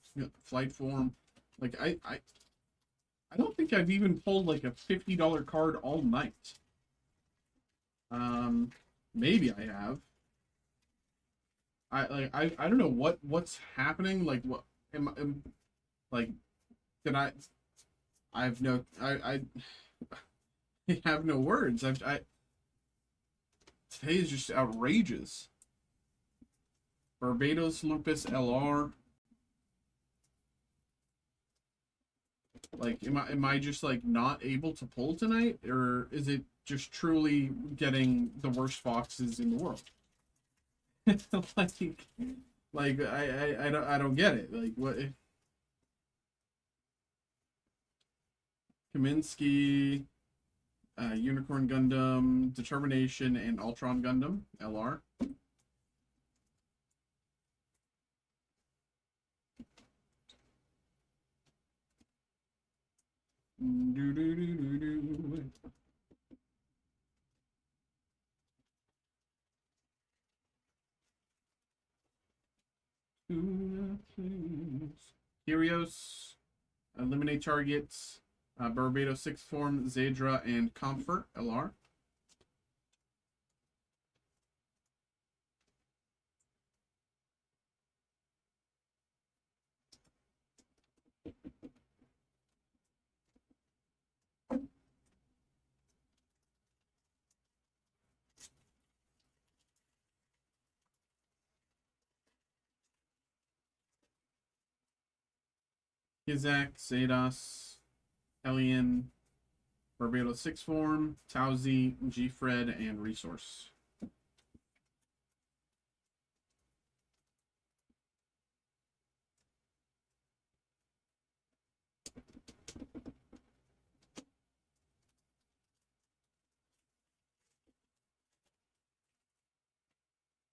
Flight Form. Like, I don't think I've even pulled, like, a $50 card all night. Maybe I have. I don't know what's happening. Like, what like, did I have no, I have no words. Today is just outrageous. Barbados Lupus LR. Like, am I just, like, not able to pull tonight, or is it just truly getting the worst foxes in the world? like I don't get it. Like, what? Kaminsky, Unicorn Gundam, Determination, and Ultron Gundam LR. Kyrios, Eliminate Targets, Barbados 6 Form, Zadra, and Comfort LR. Kizak, Zados, Hellion, Barbados 6 Form, Tauzi, G-Fred, and Resource.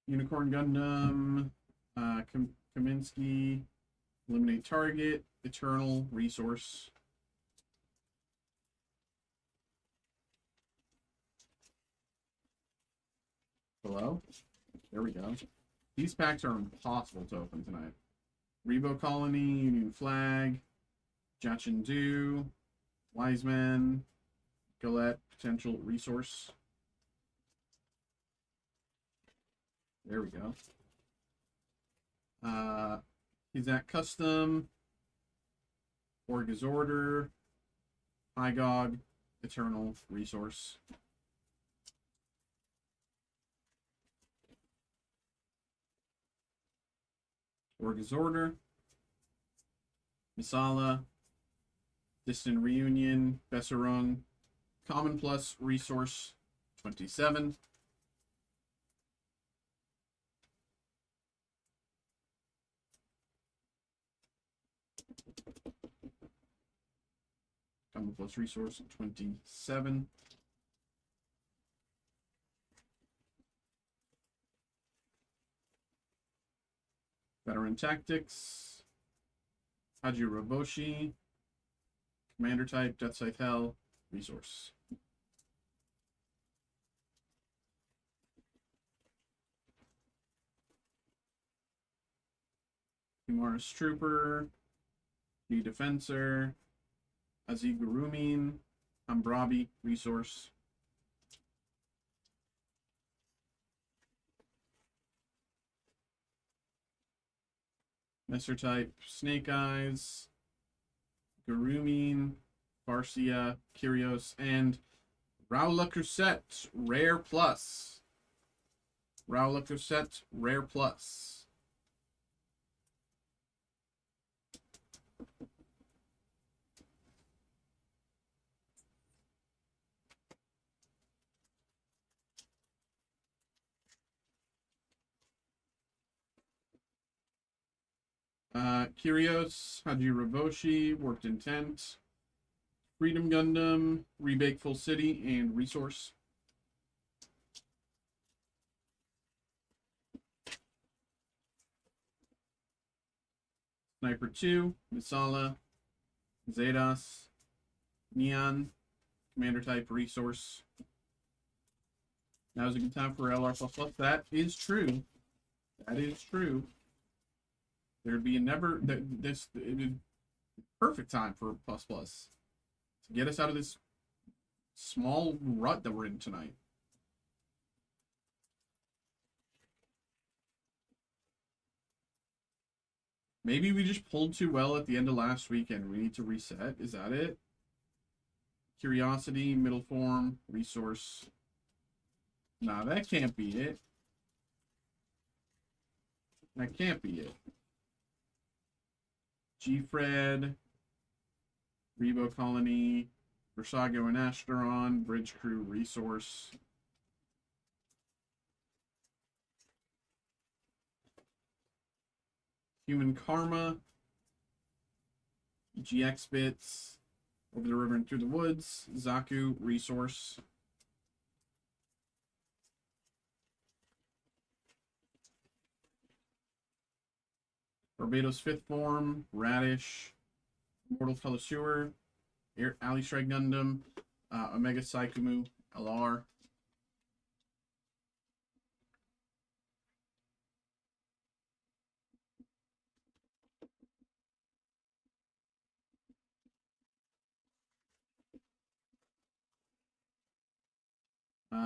Unicorn Gundam, Kaminsky, Eliminate Target, Eternal, Resource. Hello? There we go. These packs are impossible to open tonight. Rebo Colony, Union Flag, Jachindu, Wiseman, Galette, Potential, Resource. There we go. He's at Custom, Orgaz Order, Igog, Eternal, Resource. Orgaz Order, Misala, Distant Reunion, Besserung, Common Plus, Resource, 27. Common Plus, Resource, 27. Veteran Tactics, Hajiroboshi, Commander Type, Death Scythe Hell, Resource. Humorous Trooper, New Defensor, Azigurumin, Ambrabi, Resource. Messer Type, Snake Eyes, Gurumin, Farsia, Kyrios, and Raula Crusette, Rare Plus. Raula Crusette, Rare Plus. Kyrios, Hajiroboshi, Warped Intent, Freedom Gundam, Rebake Full City, and Resource. Sniper 2, Misala, Zedas, Neon, Commander Type, Resource. Now's a good time for LR++. That is true. That is true. There'd be perfect time for ++ to get us out of this small rut that we're in tonight. Maybe we just pulled too well at the end of last weekend. We need to reset. Is that it? Curiosity, middle form, resource. Nah, that can't be it. That can't be it. G-Fred, Rebo Colony, Versago and Asteron, Bridge Crew, Resource. Human Karma, GX Bits, Over the River and Through the Woods, Zaku, Resource. Barbados Fifth Form, Radish, Mortal Telesure, Alley Strike Gundam, Omega Saikumu, LR.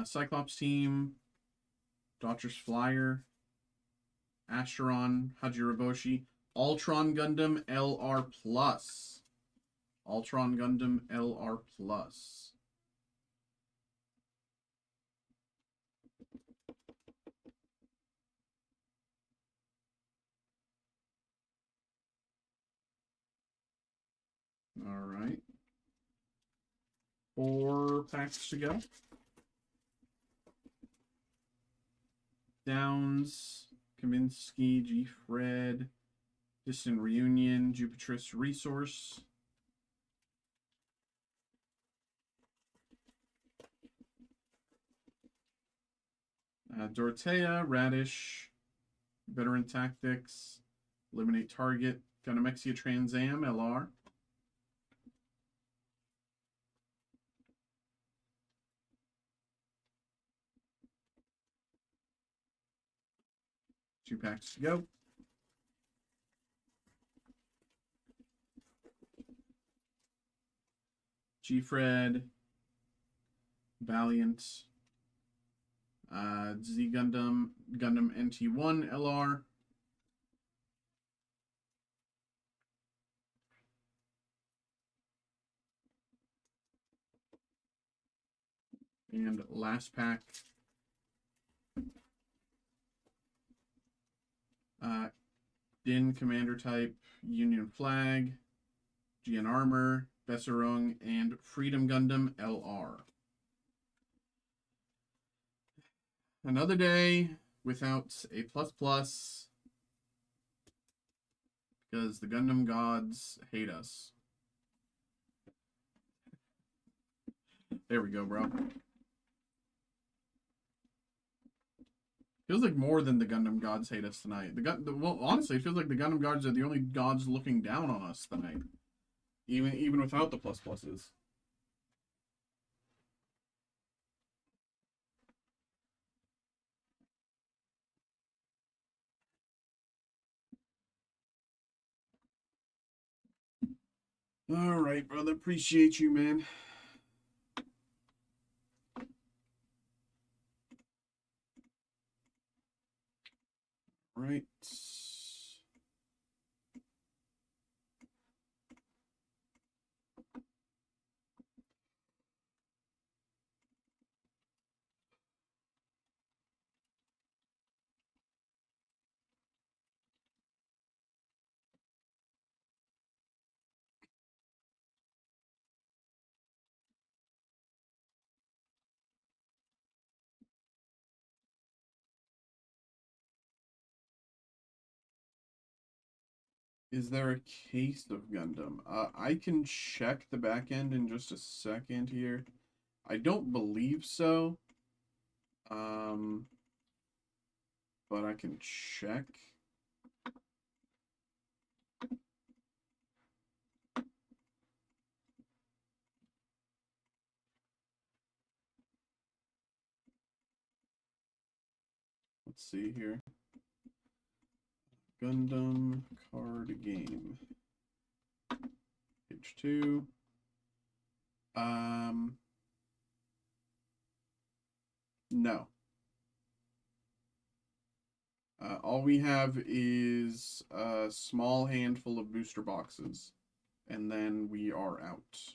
Cyclops Team, Dodgers Flyer, Asteron, Hajiroboshi, Ultron Gundam LR Plus. Ultron Gundam LR Plus. All right. 4 packs to go. Downs, Kaminsky, G-Fred, Distant Reunion, Jupiter's Resource. Dorothea, Radish, Veteran Tactics, Eliminate Target, Gunamexia Trans Am, LR. Two packs to go. G-Fred, Valiant, Z Gundam, Gundam NT1 LR. And last pack. Din Commander Type, Union Flag, GN Armor, Besserung, and Freedom Gundam LR. Another day without a plus plus because the Gundam gods hate us. There we go, bro. Feels like more than the Gundam gods hate us tonight. Well, honestly, it feels like the Gundam gods are the only gods looking down on us tonight, even without the plus pluses. All right, brother. Appreciate you, man. Right. Is there a case of Gundam? I can check the back end in just a second here. I don't believe so. But I can check. Let's see here. Gundam card game. Page 2. No. All we have is a small handful of booster boxes, and then we are out.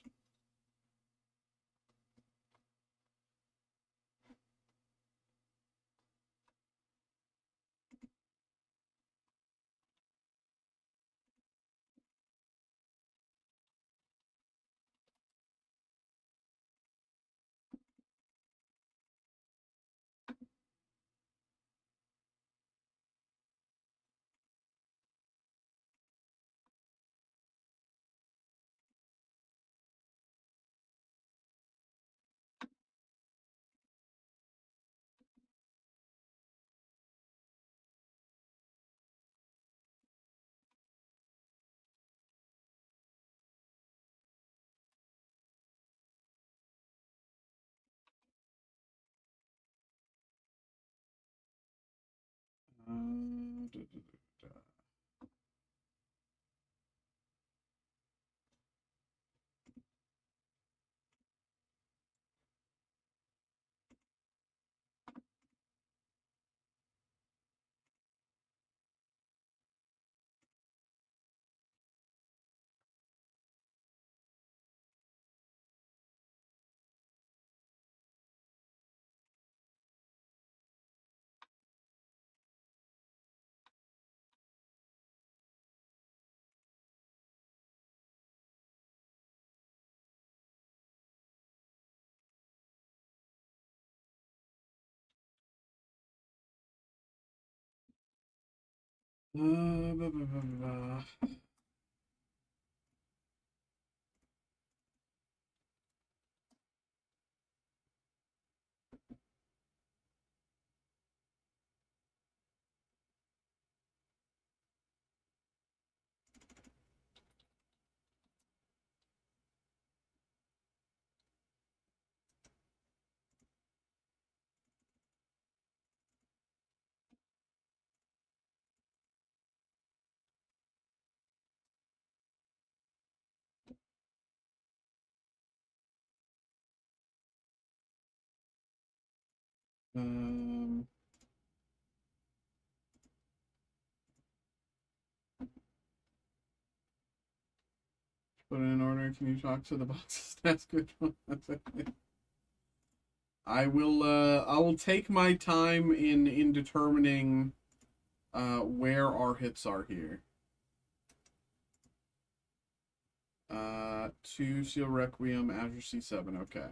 Da, da, da, da. Ba, ba, ba, ba. Um, Put it in order. Can you talk to the boxes? That's good. I will take my time in determining where our hits are here. 2 Steel Requiem, Azure C7. Okay.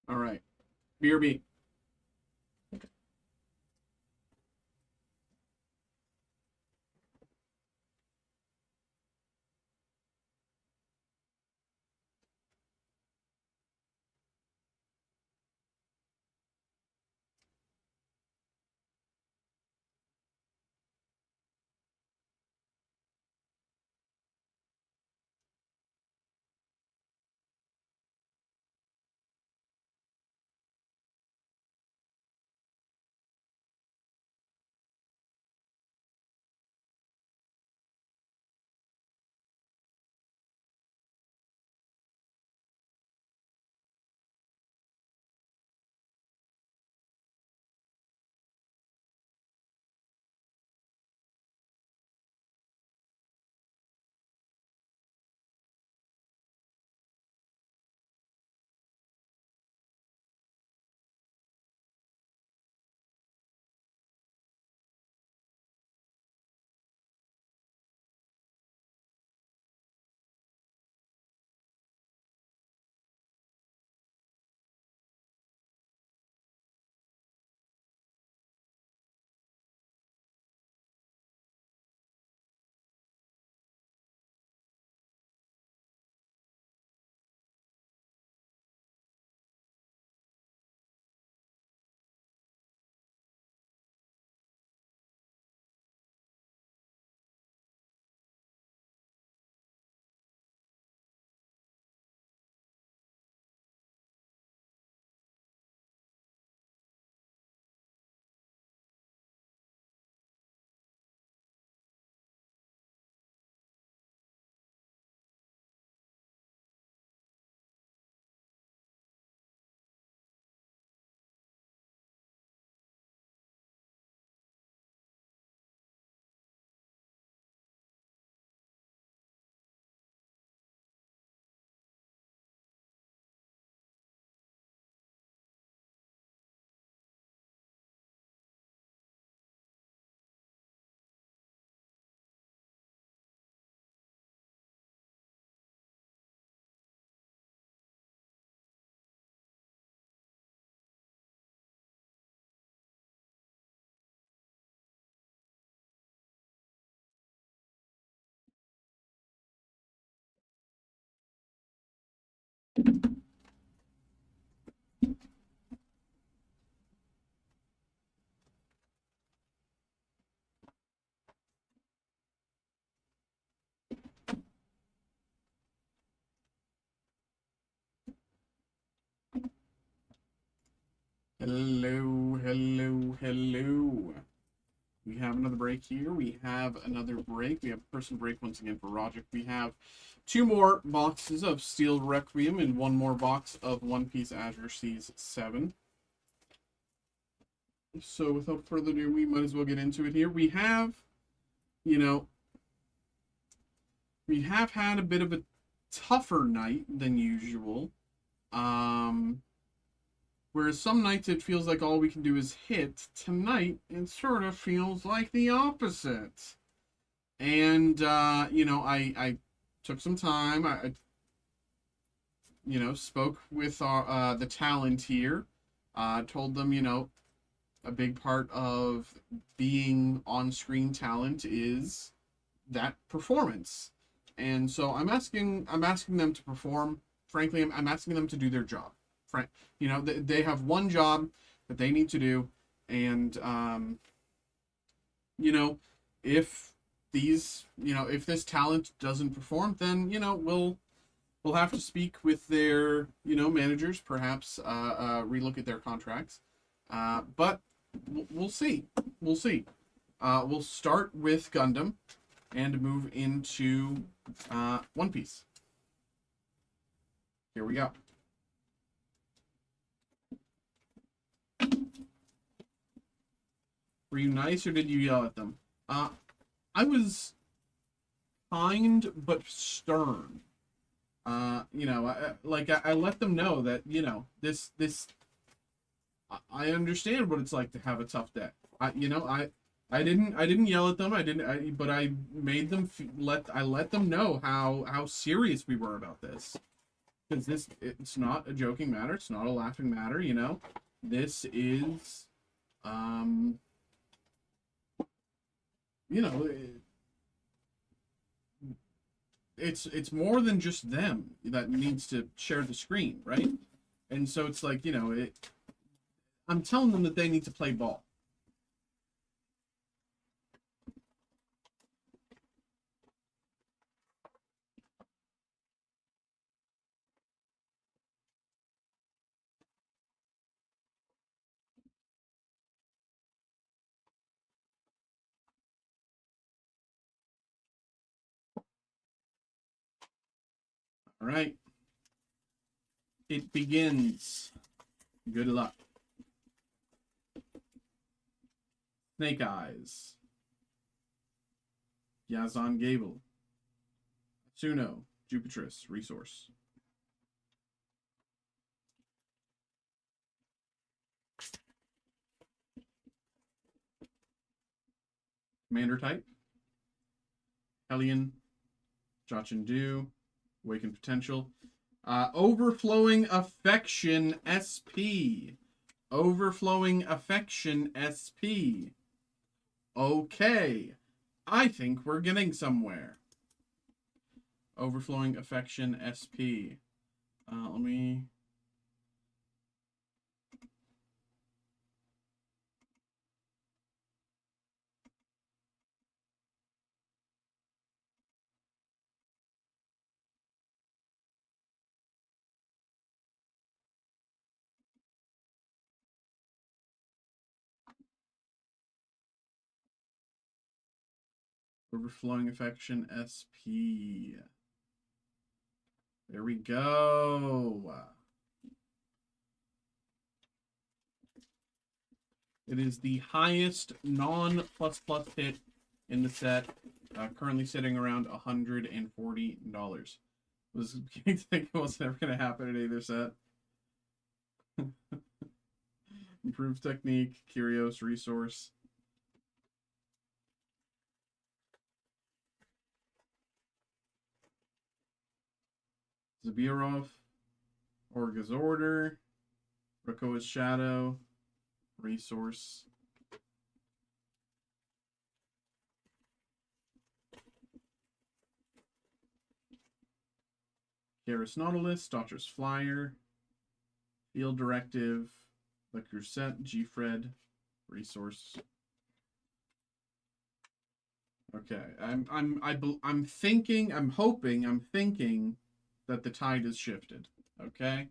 All right. BRB. Hello, hello, hello. We have another break here. We have another break. We have a person break once again for Roger. We have 2 more boxes of Steel Requiem and 1 more box of One Piece Azure Seas 7. So without further ado, we might as well get into it here. We have, you know, we have had a bit of a tougher night than usual. Whereas some nights it feels like all we can do is hit. Tonight, it sort of feels like the opposite. And, I took some time. I spoke with our, the talent here. Told them, a big part of being on-screen talent is that performance. And so I'm asking them to perform. Frankly, I'm asking them to do their job. They have one job that they need to do, and if if this talent doesn't perform, then We'll have to speak with their, managers, perhaps relook at their contracts. But we'll see. We'll see. We'll start with Gundam and move into One Piece. Here we go. Were you nice or did you yell at them? I was kind but stern. I let them know that, this I understand what it's like to have a tough day. I didn't yell at them. But I made them let them know how serious we were about this. Because it's not a joking matter. It's not a laughing matter. This is, it's more than just them that needs to share the screen, right? And so it's like, I'm telling them that they need to play ball. All right. It begins. Good luck. Snake Eyes. Yazan Gable. Suno. Jupitris. Resource. Commander type. Hellion. Jachindu. Awakened Potential. Overflowing Affection SP. Overflowing Affection SP. Okay. I think we're getting somewhere. Overflowing Affection SP. Let me... Overflowing Affection SP. There we go. It is the highest non-plus hit in the set. Currently sitting around $140. Was thinking it was never going to happen in either set. Improved technique, Curios, resource. Zabirov, Orga's Order, Rakoa's Shadow, resource. Garrus Nautilus, Dodger's Flyer, Field Directive, Le Creuset, G-Fred, resource. Okay, I'm thinking that the tide has shifted. Okay,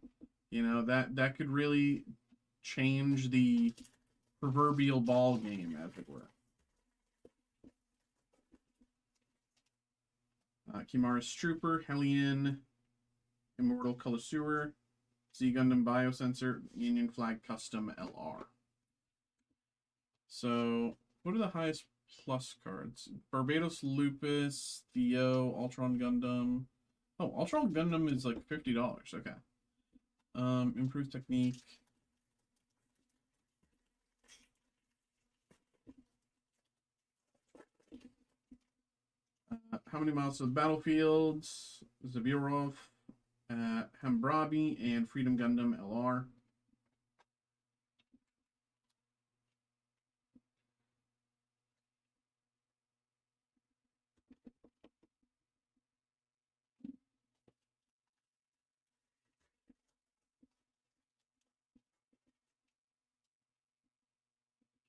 that could really change the proverbial ball game, as it were. Kimara's Trooper, Hellion, Immortal Color Sewer, Z Gundam Biosensor, Union Flag Custom LR. So, what are the highest plus cards? Barbados Lupus, Theo, Ultron Gundam. Oh, Ultron Gundam is like $50. Okay. Improved technique. How many miles to the battlefields? Zabirov, Hambrabi, and Freedom Gundam LR.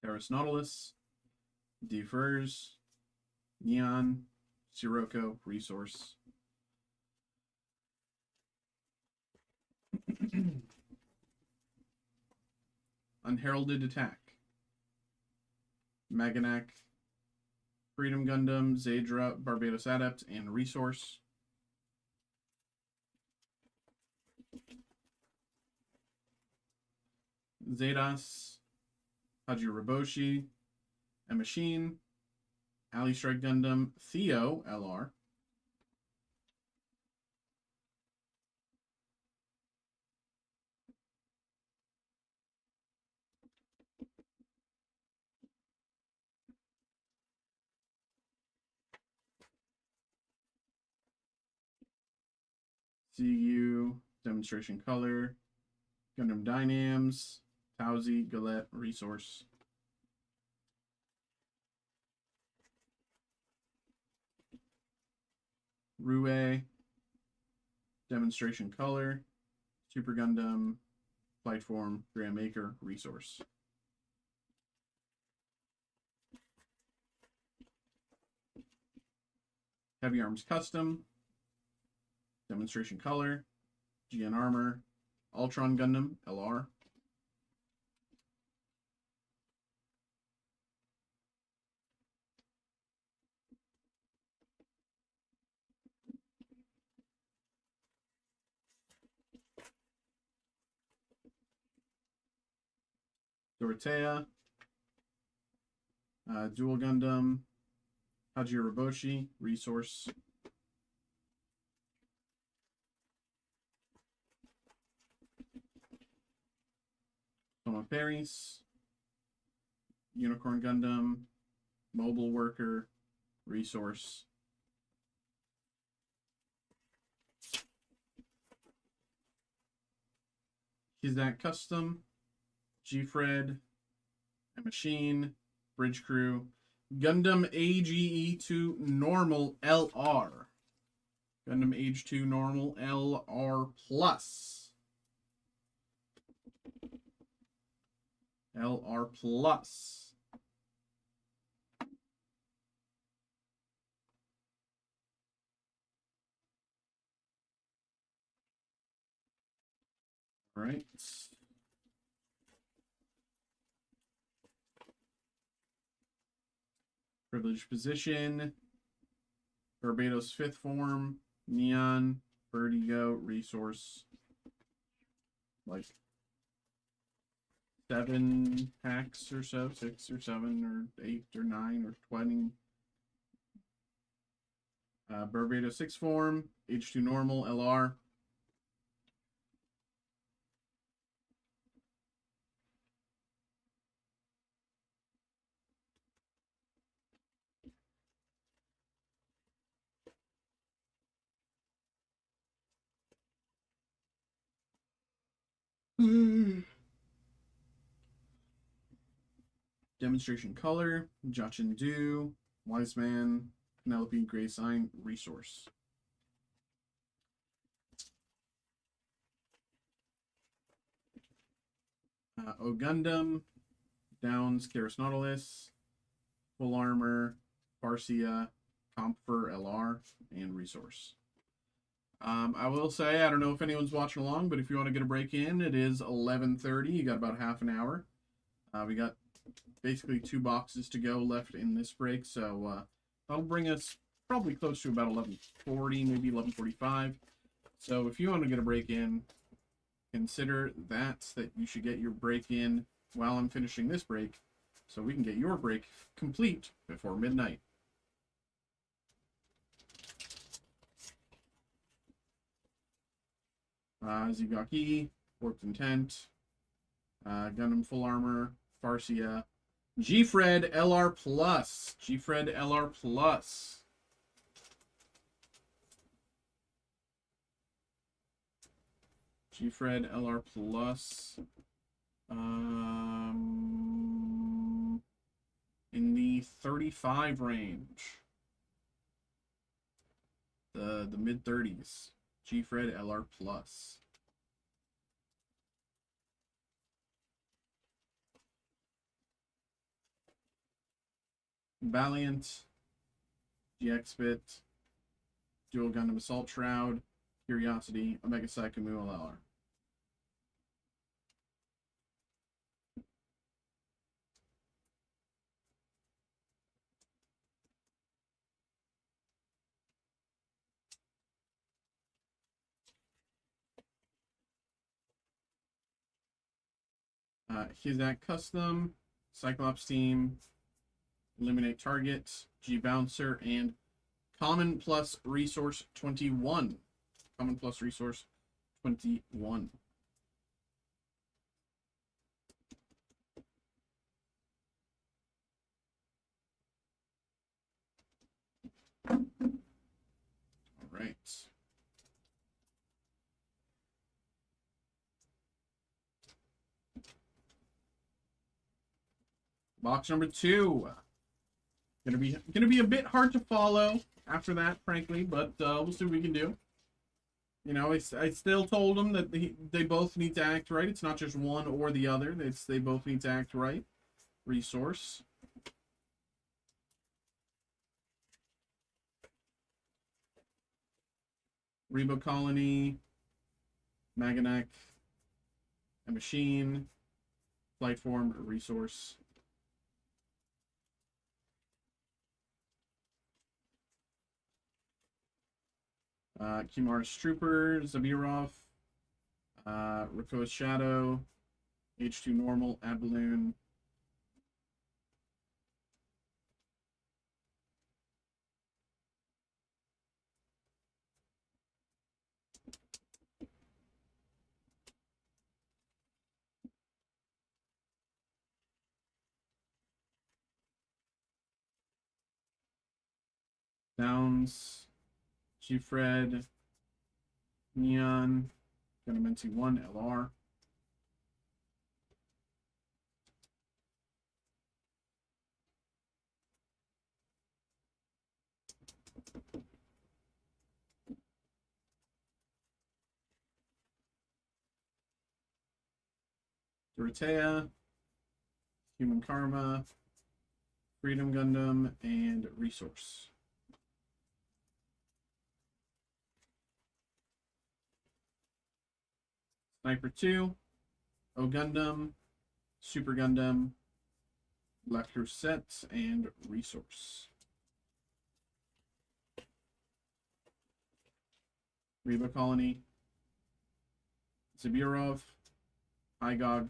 Garrus Nautilus, Defers, Neon, Sirocco, resource. Unheralded Attack, Maganak, Freedom Gundam, Zadra, Barbados Adept, and Resource. Zedas, Hajiroboshi, a Machine, Ali Strike Gundam, Theo LR, CU, Demonstration Color, Gundam Dynams, Tauzi, Galette, Resource. Rue, Demonstration Color, Super Gundam, Flight Form, Grand Maker, Resource. Heavy Arms Custom, Demonstration Color, GN Armor, Ultron Gundam, LR. Dorothea, Dual Gundam, Hajiroboshi, Resource. Toma Paris, Unicorn Gundam, Mobile Worker, Resource. Kizak Custom, G-Fred, a Machine, Bridge Crew, Gundam AGE2 Normal LR. Gundam Age 2 Normal LR Plus. LR Plus. All right. Privileged Position, Barbados 5th Form, Neon, Vertigo, Resource. Like 7 packs or so, 6 or 7 or 8 or 9 or 20. Barbados 6th Form, H2 Normal, LR. Demonstration Color, Jachin Du, Wise Man, Penelope, Gray Sign, Resource. O Gundam, Downs, Karis Nautilus, Full Armor, Farsia, Comfer LR, and Resource. I will say, I don't know if anyone's watching along, but if you want to get a break in, it is 11:30. You got about half an hour. We got basically 2 boxes to go left in this break, so that'll bring us probably close to about 11:40, maybe 11:45. So if you want to get a break in, consider that you should get your break in while I'm finishing this break, so we can get your break complete before midnight. Zigaki, Warped Intent, Gundam Full Armor, Farsia, G-Fred LR Plus. G-Fred LR Plus. G-Fred LR Plus. In the 35 range. The mid-30s. G-Fred LR Plus. Valiant, GX-Bit, Dual Gundam Assault Shroud, Curiosity, Omega Psycho LR. Hizak Custom, Cyclops Team, Eliminate Target, G Bouncer, and Common Plus Resource 21. Common Plus Resource 21. All right. Box number 2. Gonna be a bit hard to follow after that, frankly, but we'll see what we can do. You know, I still told them that they both need to act right. It's not just one or the other. They both need to act right. Resource. Rebo Colony, Maganek, a Machine, Flight Form, Resource. Kimar's Trooper, Zabirov, Rako's Shadow, H2 Normal, Balloon. Downs, G-Fred, Neon, Gunamenti 1, LR. Dorothea, Human Karma, Freedom Gundam, and Resource. Sniper 2, O Gundam, Super Gundam, La Crusette, and Resource. Reba Colony, Zabirov, Igog,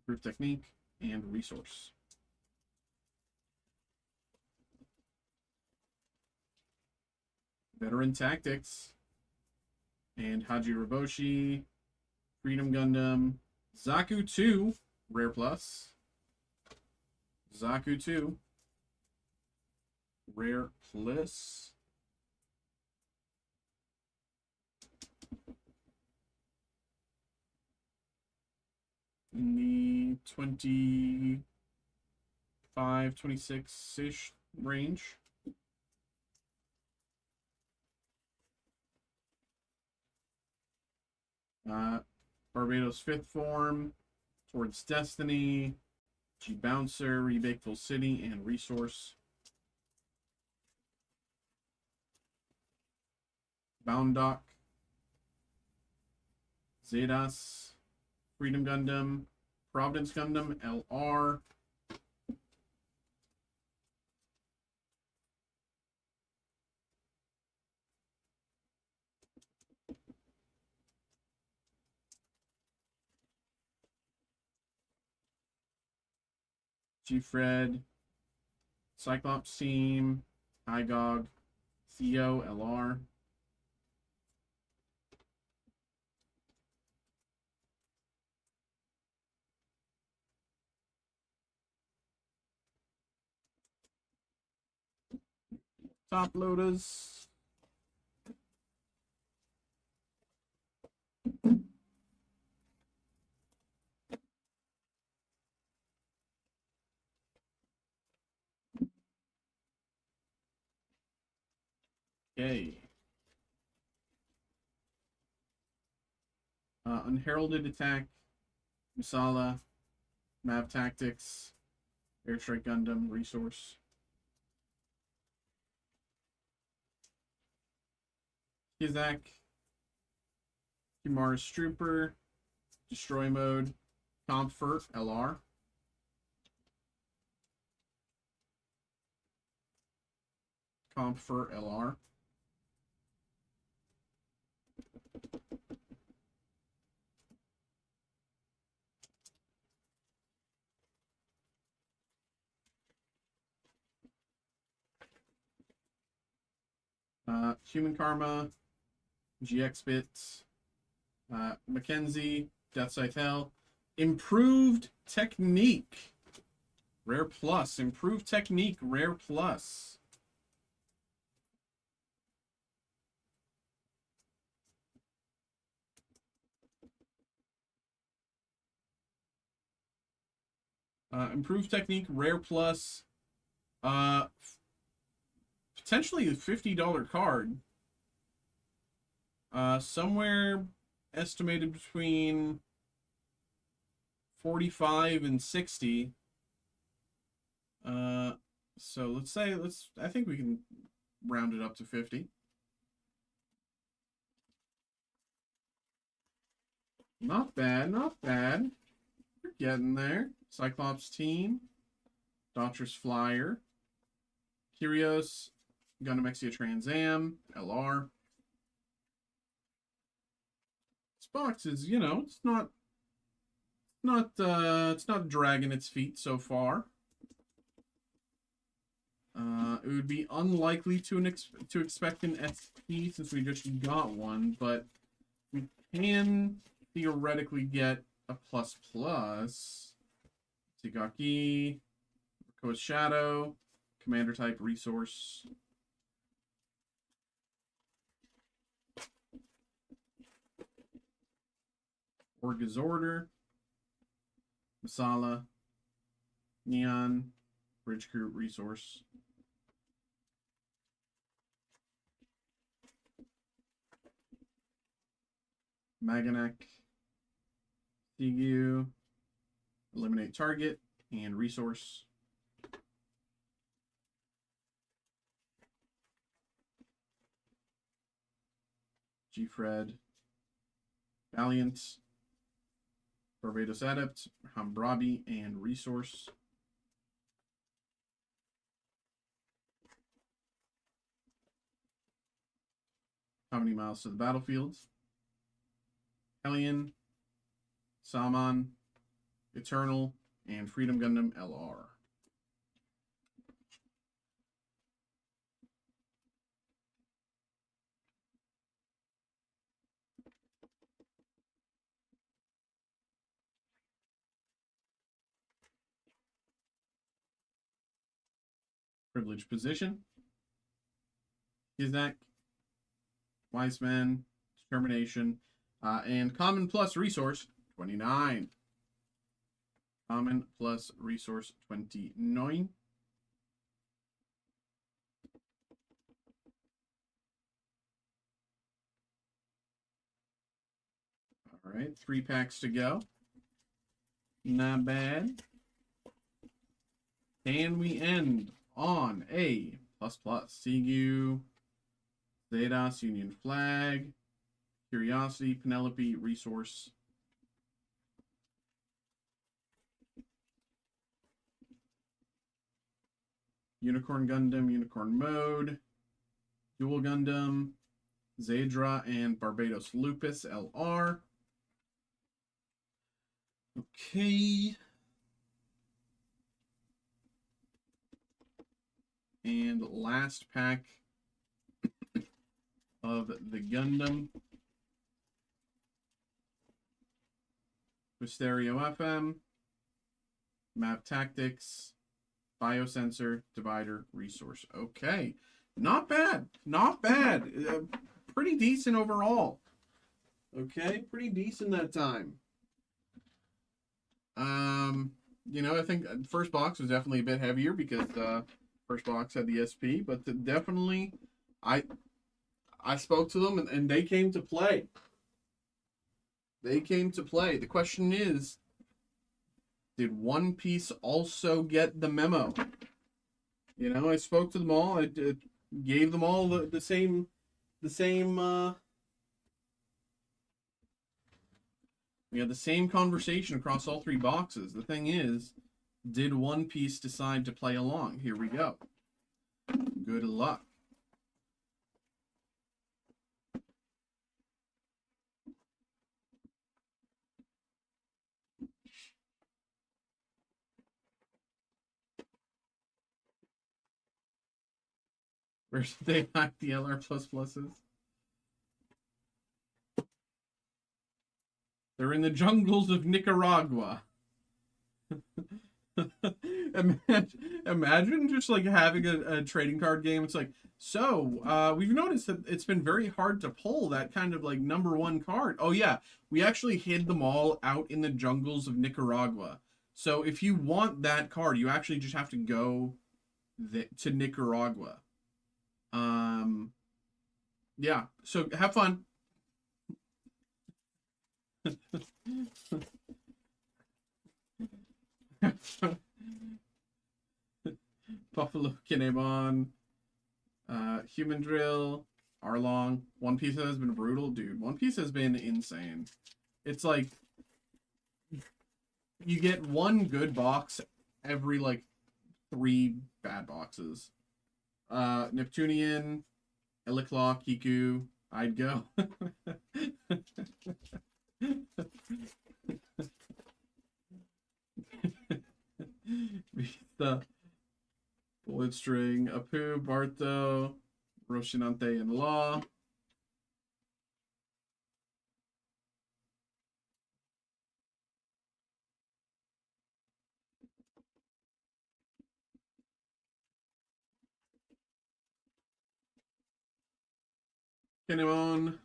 Proof Technique, and Resource. Veteran Tactics, and Haji Raboshi, Freedom Gundam, Zaku 2, Rare Plus. Zaku 2, Rare Plus. In the 25, 26-ish range. Barbados 5th Form, Towards Destiny, G Bouncer, Rebakeful City, and Resource. Boundock, Zedas, Freedom Gundam, Providence Gundam, LR. G-Fred, Cyclops Team, Igog, Theo, LR. Top loaders. Okay. Unheralded Attack, Misala, Mav Tactics, Airstrike Gundam, Resource. Kizak, Kimar's Trooper, Destroy Mode, Comfort, LR. Comfort, LR. Human Karma, GX Bits, Mackenzie, Death Scythe Hell, Improved Technique, Rare Plus, Improved Technique, Rare Plus. Improved Technique, Rare Plus, potentially a $50 card. Somewhere estimated between 45 and 60. So I think we can round it up to 50. Not bad, not bad. We're getting there. Cyclops Team, Daughters Flyer, Kyrios, Gundam Trans Am, LR. This box is, you know, it's not dragging its feet so far. It would be unlikely to expect an SP since we just got one, but we can theoretically get a plus plus. Tigaki, Koa's Shadow, Commander type resource. Orga's Order, Masala, Neon, Bridge Crew resource. Maganek, Sigu, Eliminate Target, and Resource. G-Fred, Valiant, Barbados Adept, Hambrabi, and Resource. How many miles to the battlefield? Hellion, Salmon, Eternal, and Freedom Gundam LR. Privileged Position, Hizak, Wiseman, Determination, and Common Plus Resource 29. Common Plus Resource 29. All right, 3 packs to go. Not bad. Can we end on a plus plus? Sigu, Zetas, Union Flag, Curiosity, Penelope, Resource. Unicorn Gundam, Unicorn Mode, Dual Gundam, Zadra, and Barbados Lupus LR. Okay. And last pack of the Gundam. Wisterio FM, Map Tactics, Biosensor, Divider, Resource. Okay. Not bad. Not bad. Pretty decent overall. Okay. Pretty decent that time. You know, I think first box was definitely a bit heavier because first box had the SP, but definitely I spoke to them and they came to play. They came to play. The question is, did One Piece also get the memo? You know, I spoke to them all. I gave them all the same. We had the same conversation across all 3 boxes. The thing is, did One Piece decide to play along? Here we go. Good luck. Where did they hide the LR plus pluses? They're in the jungles of Nicaragua. Imagine just like having a trading card game. It's like, so we've noticed that it's been very hard to pull that kind of like #1 card. Oh yeah, we actually hid them all out in the jungles of Nicaragua. So if you want that card, you actually just have to go to Nicaragua. Yeah. So have fun. Buffalo Kinemon, Human Drill, Arlong. One Piece has been brutal, dude. One Piece has been insane. It's like you get one good box every like 3 bad boxes. Neptunian, Eliclaw, Kiku, I'd go. The Bullet String, Apu, Barto, Roshinante, and Law. Kinemon,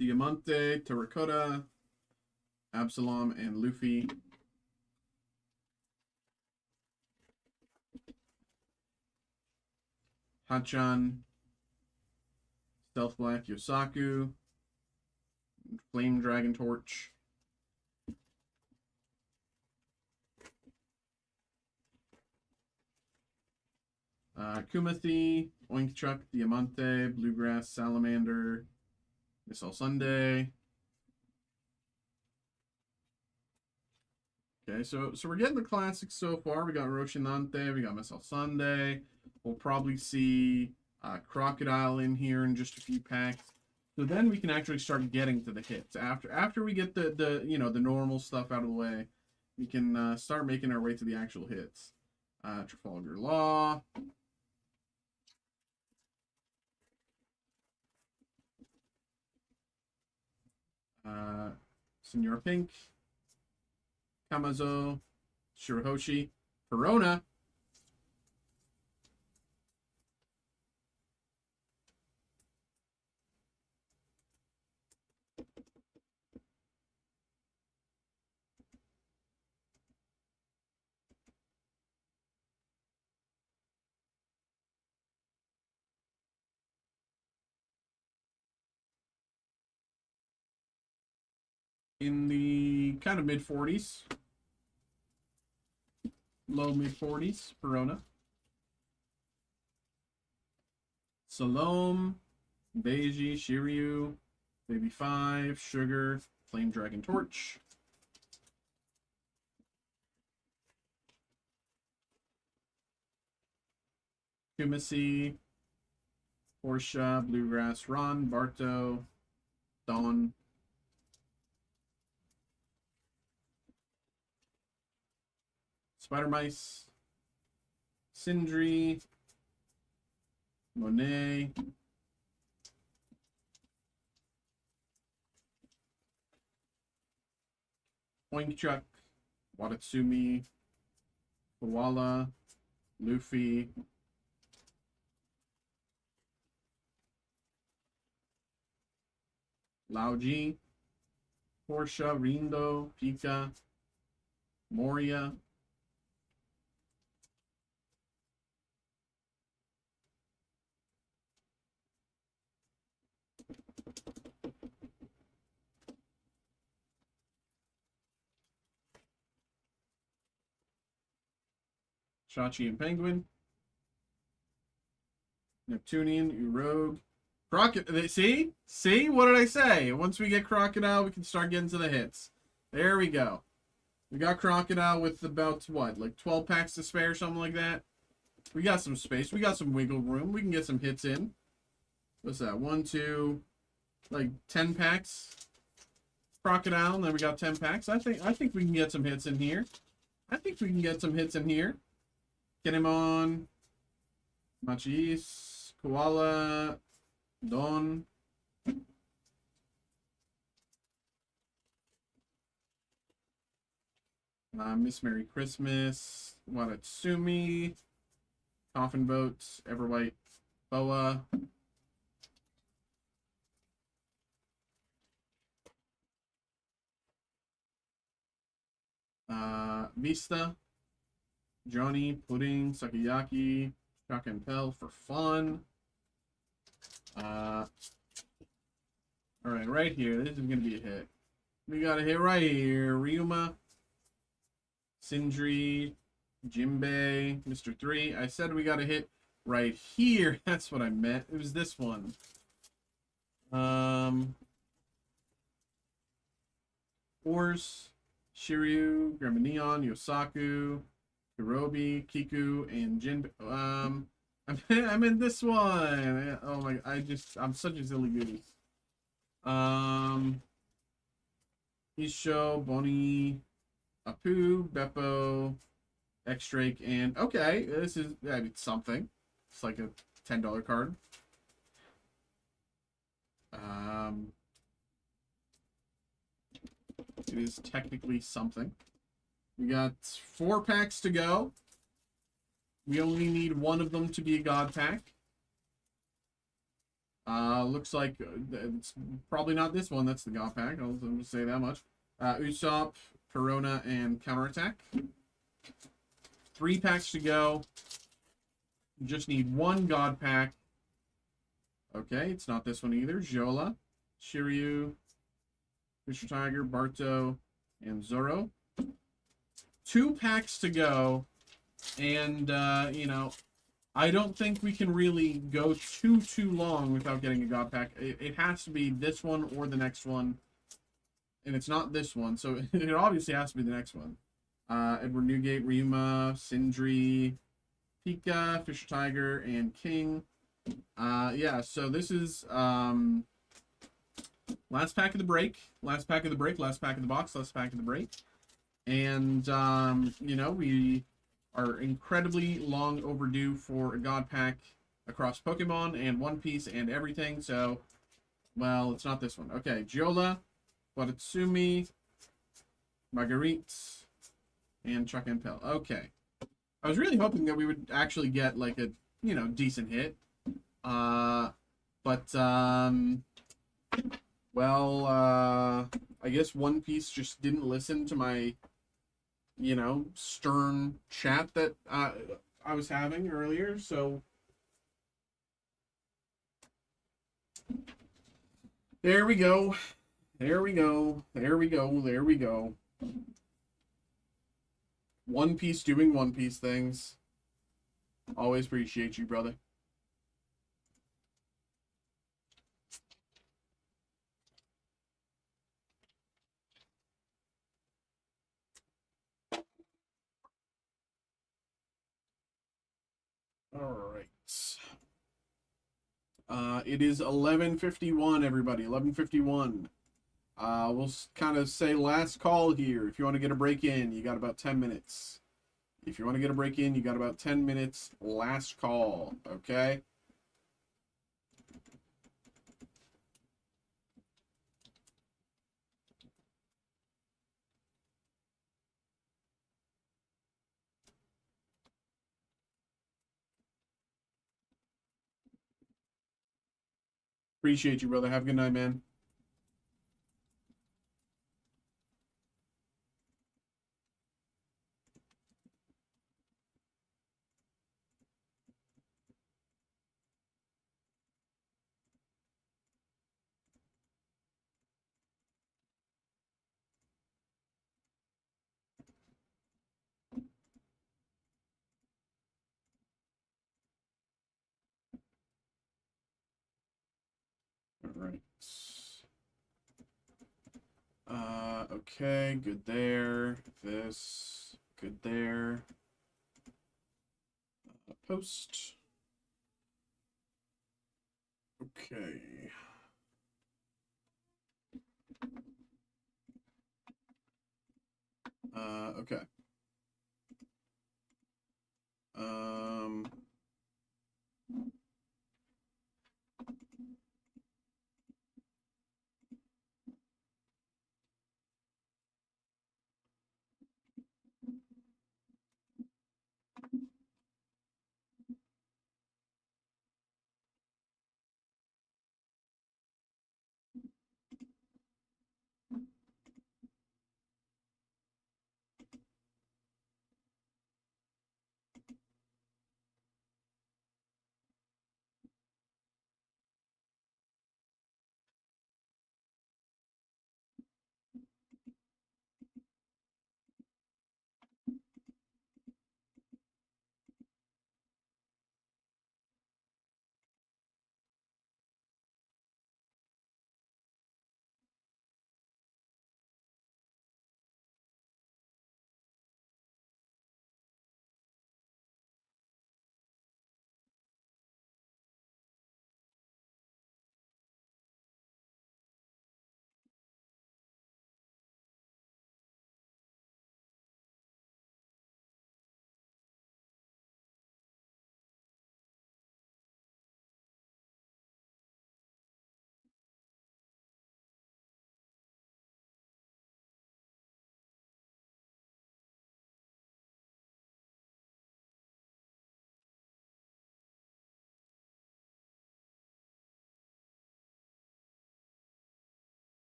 Diamante, Terracotta, Absalom, and Luffy. Hachan, Stealth Black, Yosaku, Flame Dragon Torch. Kumathi, Oink Chuck, Diamante, Bluegrass, Salamander, Missile Sunday. Okay, so we're getting the classics so far. We got Roshinante, we got Missile Sunday. We'll probably see Crocodile in here in just a few packs. So then we can actually start getting to the hits. After we get the you know, the normal stuff out of the way, we can start making our way to the actual hits. Trafalgar Law. Senor Pink. Kamazo. Shirahoshi. Perona. In the kind of mid-40s. Low mid-40s, Perona. Salome, Beiji, Shiryu, Baby 5, Sugar, Flame Dragon Torch. Kumasi, Portia, Bluegrass, Ron, Barto, Dawn. Spider Mice, Sindri, Monet, Oink Chuck, Watatsumi, Koala, Luffy, Laoji, Portia, Rindo, Pika, Moria, Shachi and Penguin, Neptunian, Urogue, Crocodile. See? See? What did I say? Once we get Crocodile, we can start getting to the hits. There we go. We got Crocodile with about, what, like 12 packs to spare, something like that? We got some space. We got some wiggle room. We can get some hits in. What's that? 1, 2, like 10 packs. Crocodile, and then we got 10 packs. I think we can get some hits in here. I think we can get some hits in here. Kinemon, Machis, Koala, Don. Miss Merry Christmas, Watatsumi, Coffin Boat, Everwhite, Boa. Vista, Johnny, Pudding, Sukiyaki, Shock and Pell for fun. Alright, right here. This is going to be a hit. We got a hit right here. Ryuma, Sindri, Jimbei, Mr. 3. I said we got a hit right here. That's what I meant. It was this one. Ors, Shiryu, Gremlin, Yosaku, Hirobi, Kiku, and Jin. I'm in this one. Oh my! I'm such a silly goose. Isho, Bonnie, Apu, Beppo, X-Drake, and okay, this is something. It's like a $10 card. It is technically something. We got 4 packs to go. We only need one of them to be a God pack. Looks like it's probably not this one. That's the God pack. I'll say that much. Usopp, Corona, and Counterattack. 3 packs to go. We just need one God pack. Okay, it's not this one either. Jola, Shiryu, Fisher Tiger, Barto, and Zoro. 2 packs to go. And, you know, I don't think we can really go too long without getting a God pack. It has to be this one or the next one. And it's not this one, so it obviously has to be the next one. Edward Newgate, Ryuma, Sindri, Pika, Fisher Tiger, and King. Yeah, so this is last pack of the break. Last pack of the break, last pack of the box, last pack of the break. And, you know, we are incredibly long overdue for a God pack across Pokemon and One Piece and everything. So, well, it's not this one. Okay, Giola, Watatsumi, Marguerite, and Chuck and Pell. Okay. I was really hoping that we would actually get, like, a, you know, decent hit. Well, I guess One Piece just didn't listen to my, you know, stern chat that I was having earlier, so there we go. There we go. There we go. There we go. One Piece doing One Piece things. Always appreciate you, brother. All right. It is 11:51, everybody. 11:51. We'll kind of say last call here. If you want to get a break in, you got about 10 minutes. If you want to get a break in, you got about 10 minutes. Last call, okay? Appreciate you, brother. Have a good night, man. All right. Okay, good there. This, good there. Post. Okay. Okay.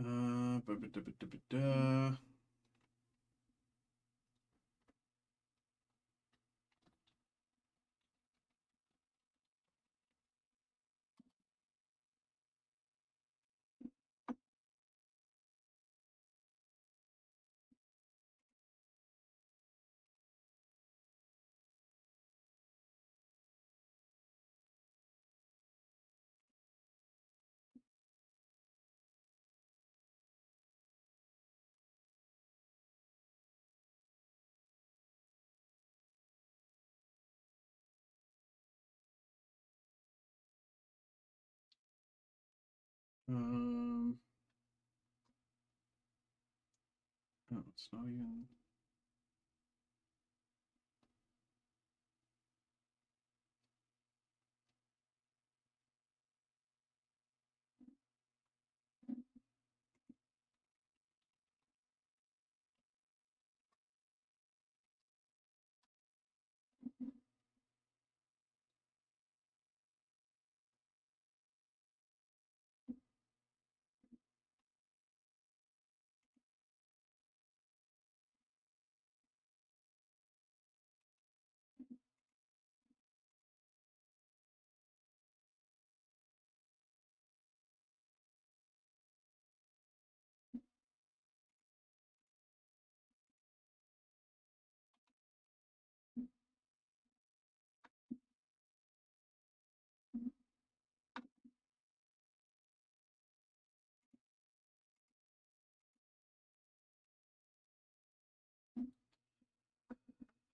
Ba -ba -da -ba -da -ba -da. Um, oh, it's not even.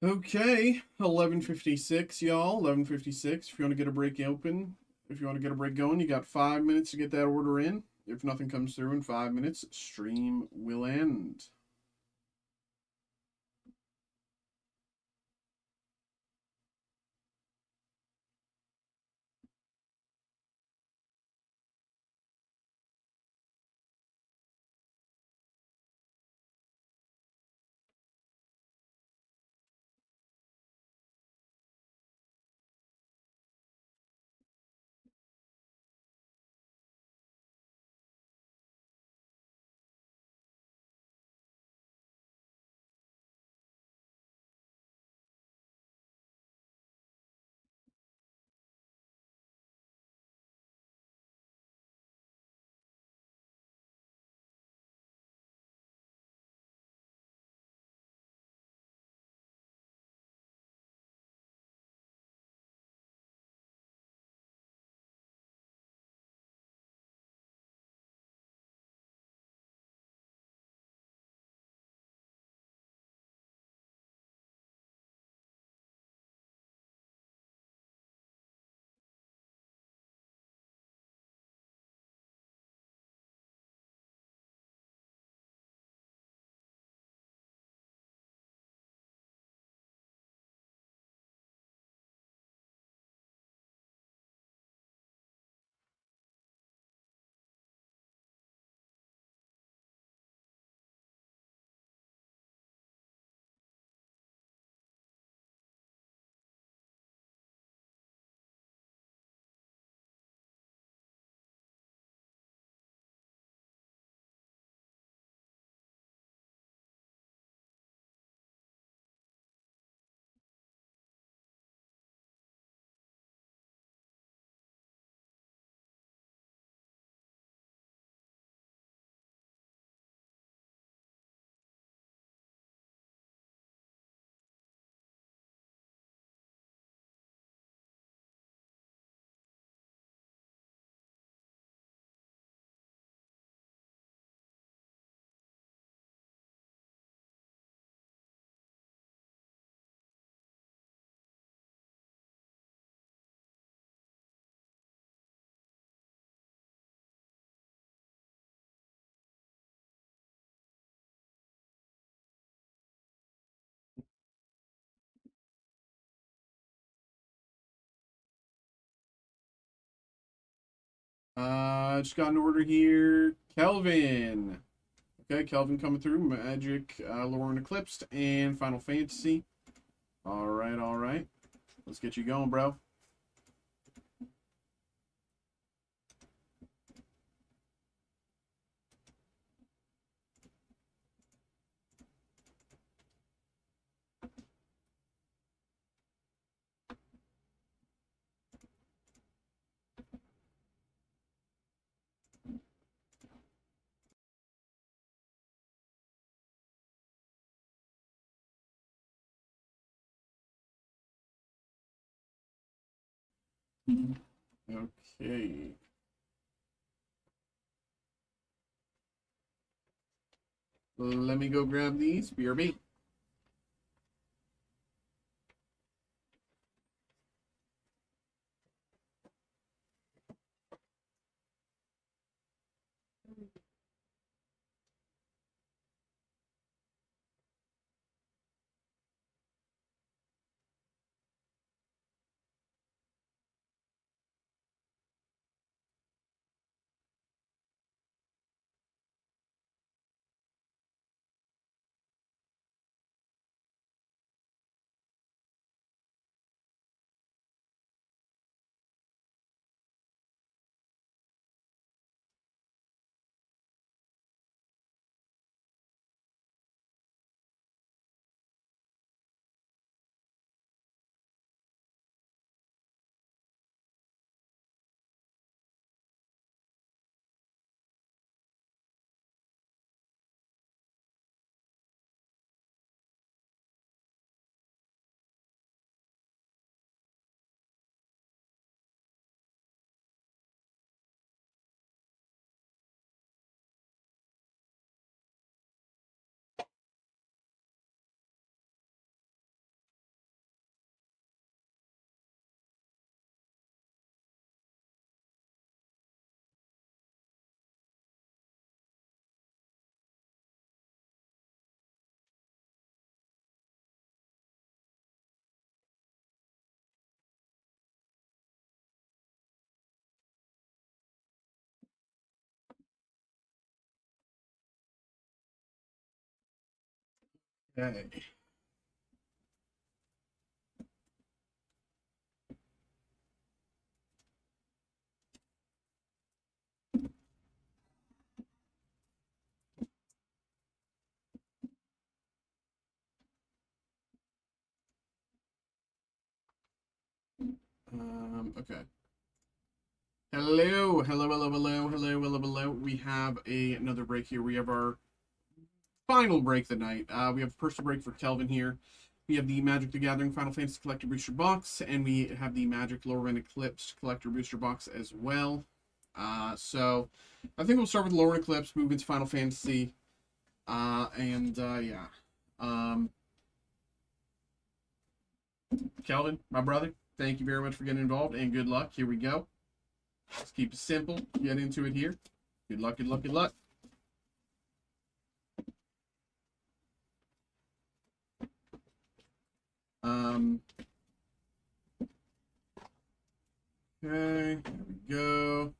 Okay, 11:56, y'all. 11:56. If you want to get a break open, if you want to get a break going, you got 5 minutes to get that order in. If nothing comes through in 5 minutes, stream will end. Just got an order here. Kelvin. Okay, Kelvin coming through. Magic, Lore and Eclipsed, and Final Fantasy. All right, all right. Let's get you going, bro. Okay. Let me go grab these. BRB. Okay. Okay. Hello, hello, hello, hello, hello, hello, hello. We have another break here. We have our final break of the night. We have a personal break for Kelvin here. We have the Magic the Gathering Final Fantasy Collector Booster Box, and we have the Magic Lorwyn Eclipse Collector Booster Box as well. So I think we'll start with Lorwyn Eclipse, move into Final Fantasy, yeah. Kelvin, my brother, thank you very much for getting involved, and good luck. Here we go. Let's keep it simple. Get into it here. Good luck, good luck, good luck. Okay, here we go.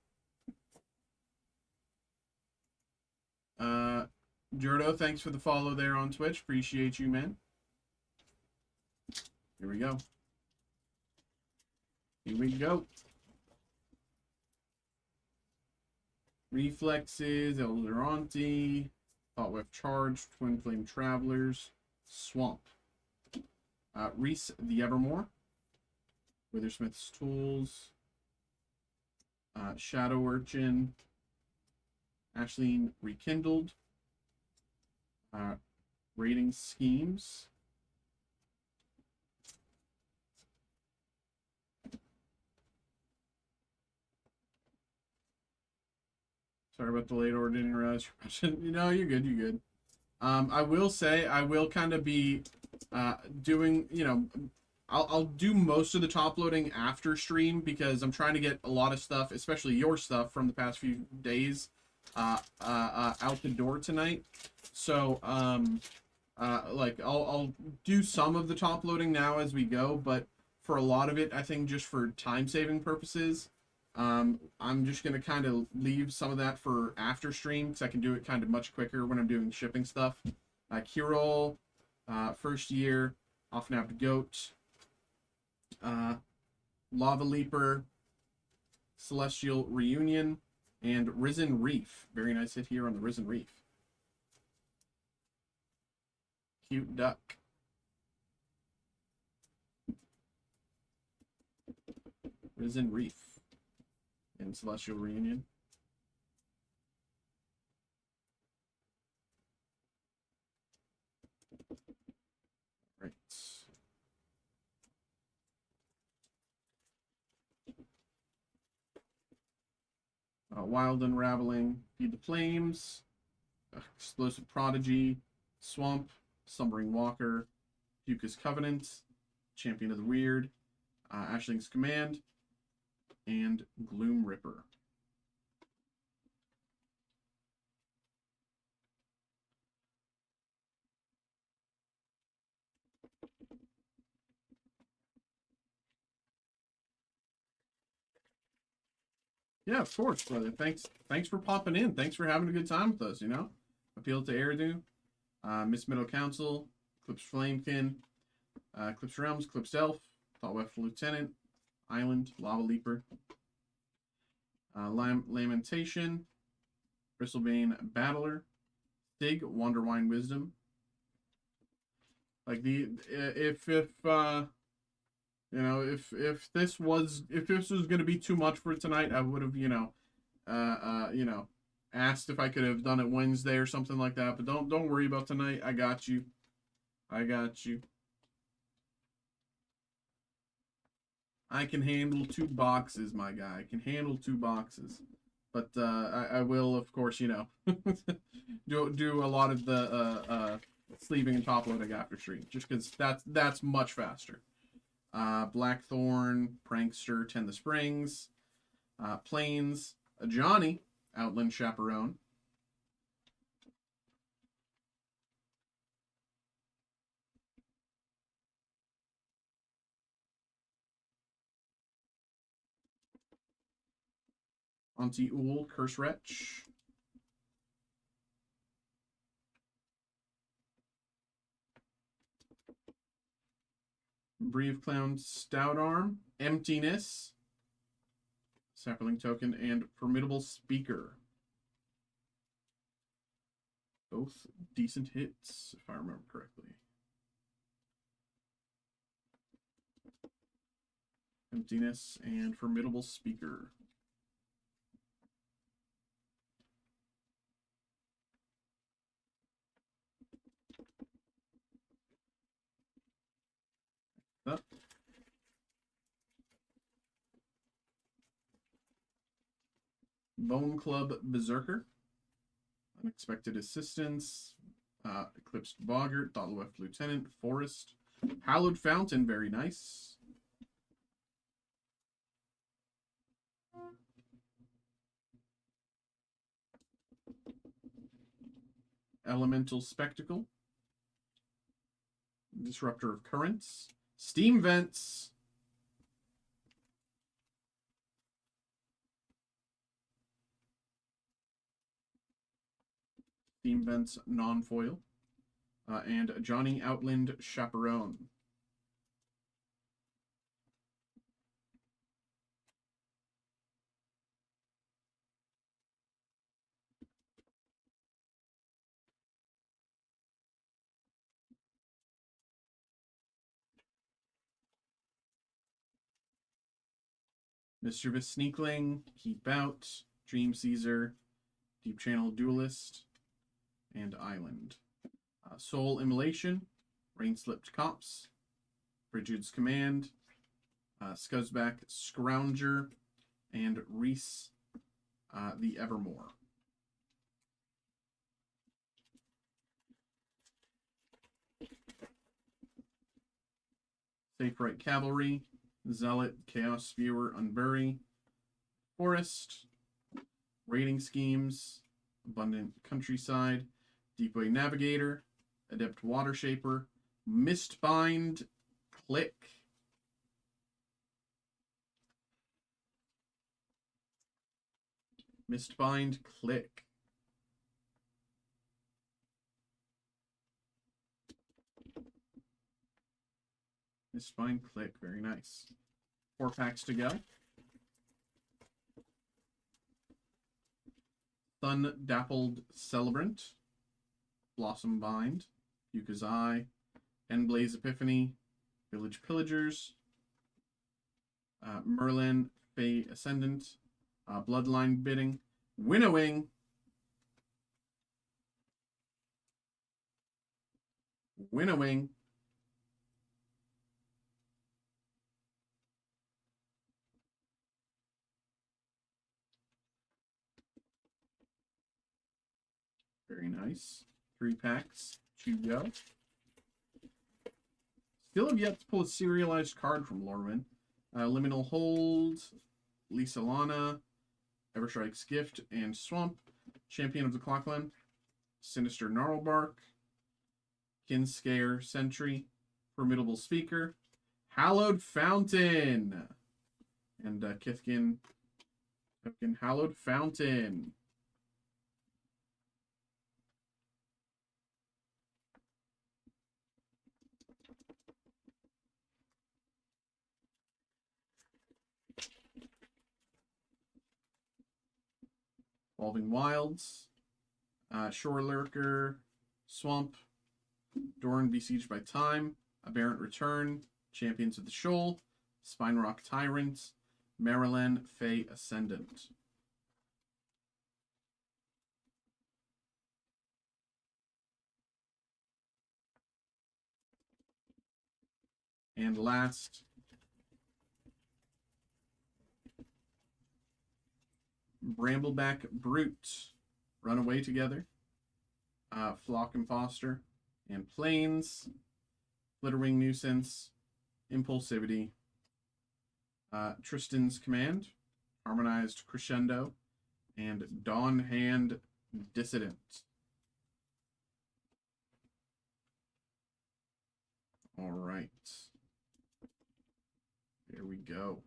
Jordo, thanks for the follow there on Twitch. Appreciate you, man. Here we go. Here we go. Reflexes, Elderonti, Thought Web Charge, Twin Flame Travelers, Swamp. Reese the Evermore, Withersmith's Tools, Shadow Urchin, Ashleen Rekindled, Rating Schemes, sorry about the late order, didn't realize your question. You're good, you're good. I will say, I will kind of be doing, I'll do most of the top loading after stream because I'm trying to get a lot of stuff, especially your stuff from the past few days, out the door tonight. So, like I'll do some of the top loading now as we go, but for a lot of it, I think just for time saving purposes, I'm just gonna kind of leave some of that for after stream because I can do it kind of much quicker when I'm doing shipping stuff. Kirol, First Year, Often After Goat, Lava Leaper, Celestial Reunion, and Risen Reef. Very nice hit here on the Risen Reef. Cute duck. Risen Reef and Celestial Reunion. Right. Wild Unraveling, Feed the Flames, Explosive Prodigy, Swamp, Slumbering Walker, Fucus Covenant, Champion of the Weird, Ashling's Command, and Gloom Ripper. Yeah, of course, brother. Thanks for popping in. Thanks for having a good time with us, you know? Appeal to Eridu, Miss Middle Council, Eclipse Flamekin, Eclipse Realms, Eclipse Elf, Thoughtweft Lieutenant, Island, Lava Leaper, Lamentation, Bristlebane Battler, Stig, Wanderwine Wisdom. Like if you know, if this was going to be too much for tonight, I would have, you know, asked if I could have done it Wednesday or something like that. But don't worry about tonight. I got you. I got you. I can handle 2 boxes, my guy. I can handle 2 boxes. But I will, of course, you know, do a lot of the sleeving and top loading after stream, just because that's much faster. Blackthorn, Prankster, Tend the Springs, Plains, Johnny, Outland Chaperone, Auntie Ool, Curse Wretch, Brave Clown, Stout Arm, Emptiness, Sapperling Token, and Formidable Speaker. Both decent hits, if I remember correctly. Emptiness and Formidable Speaker. Up. Bone Club Berserker. Unexpected Assistance. Eclipsed Boggart. Thoughtweft Lieutenant. Forest. Hallowed Fountain. Very nice. Elemental Spectacle. Disruptor of Currents. Steam Vents. Steam Vents non-foil. And Johnny Outland Chaperone. Mischievous Sneakling, Keep Out, Dream Caesar, Deep Channel Duelist, and Island. Soul Immolation, Rain Slipped Cops, Frigid's Command, Scuzzback Scrounger, and Reese the Evermore. Safe Right Cavalry, Zealot, Chaos Spewer, Unbury, Forest, Raiding Schemes, Abundant Countryside, Deepway Navigator, Adept Water Shaper, Mistbind, Click, Mistbind, Click. Mistbind, Click, very nice. 4 packs to go. Sun Dappled Celebrant, Blossom Bind, Yuka's Eye, Endblaze Epiphany, Village Pillagers, Merlin, Fey Ascendant, Bloodline Bidding, Winnowing, Very nice. 3 packs to go. Still have yet to pull a serialized card from Lorwyn. Liminal Hold, Lisa Lana, Everstrike's Gift, and Swamp. Champion of the Clockland, Sinister Gnarlbark, Kinscare Sentry, Formidable Speaker, Hallowed Fountain, and Kithkin Hallowed Fountain. Evolving Wilds, Shore Lurker, Swamp, Doran Besieged by Time, Aberrant Return, Champions of the Shoal, Spine Rock Tyrant, Marilyn Fey Ascendant. And last, Brambleback Brute, Runaway Together, Flock Imposter, and Plains, Flitterwing Nuisance, Impulsivity, Tristan's Command, Harmonized Crescendo, and Dawn Hand Dissident. All right. Here we go.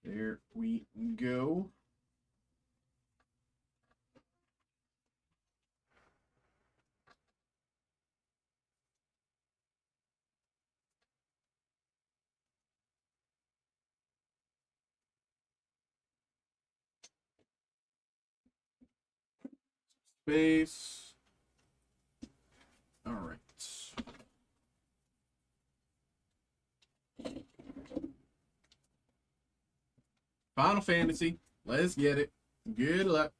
There we go. Space. All right. Final Fantasy. Let's get it. Good luck.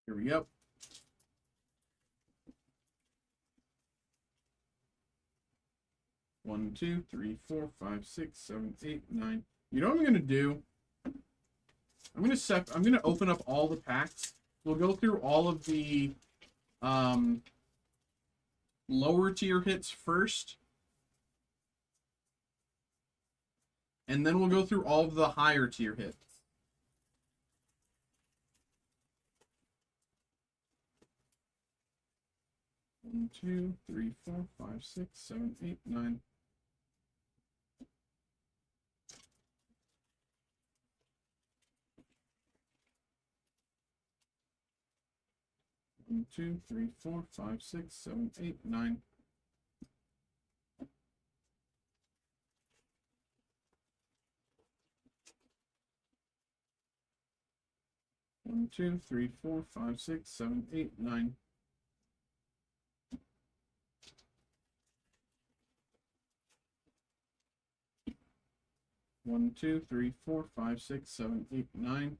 Here we go. One, two, three, four, five, six, seven, eight, nine. You know what I'm gonna do? I'm gonna open up all the packs. We'll go through all of the lower tier hits first. And then we'll go through all of the higher tier hits. One, two, three, four, five, six, seven, eight, nine. One, two, three, four, five, six, seven, eight, nine. One, two, three, four, five, six, seven, eight, nine. One, two, three, four, five, six, seven, eight, nine.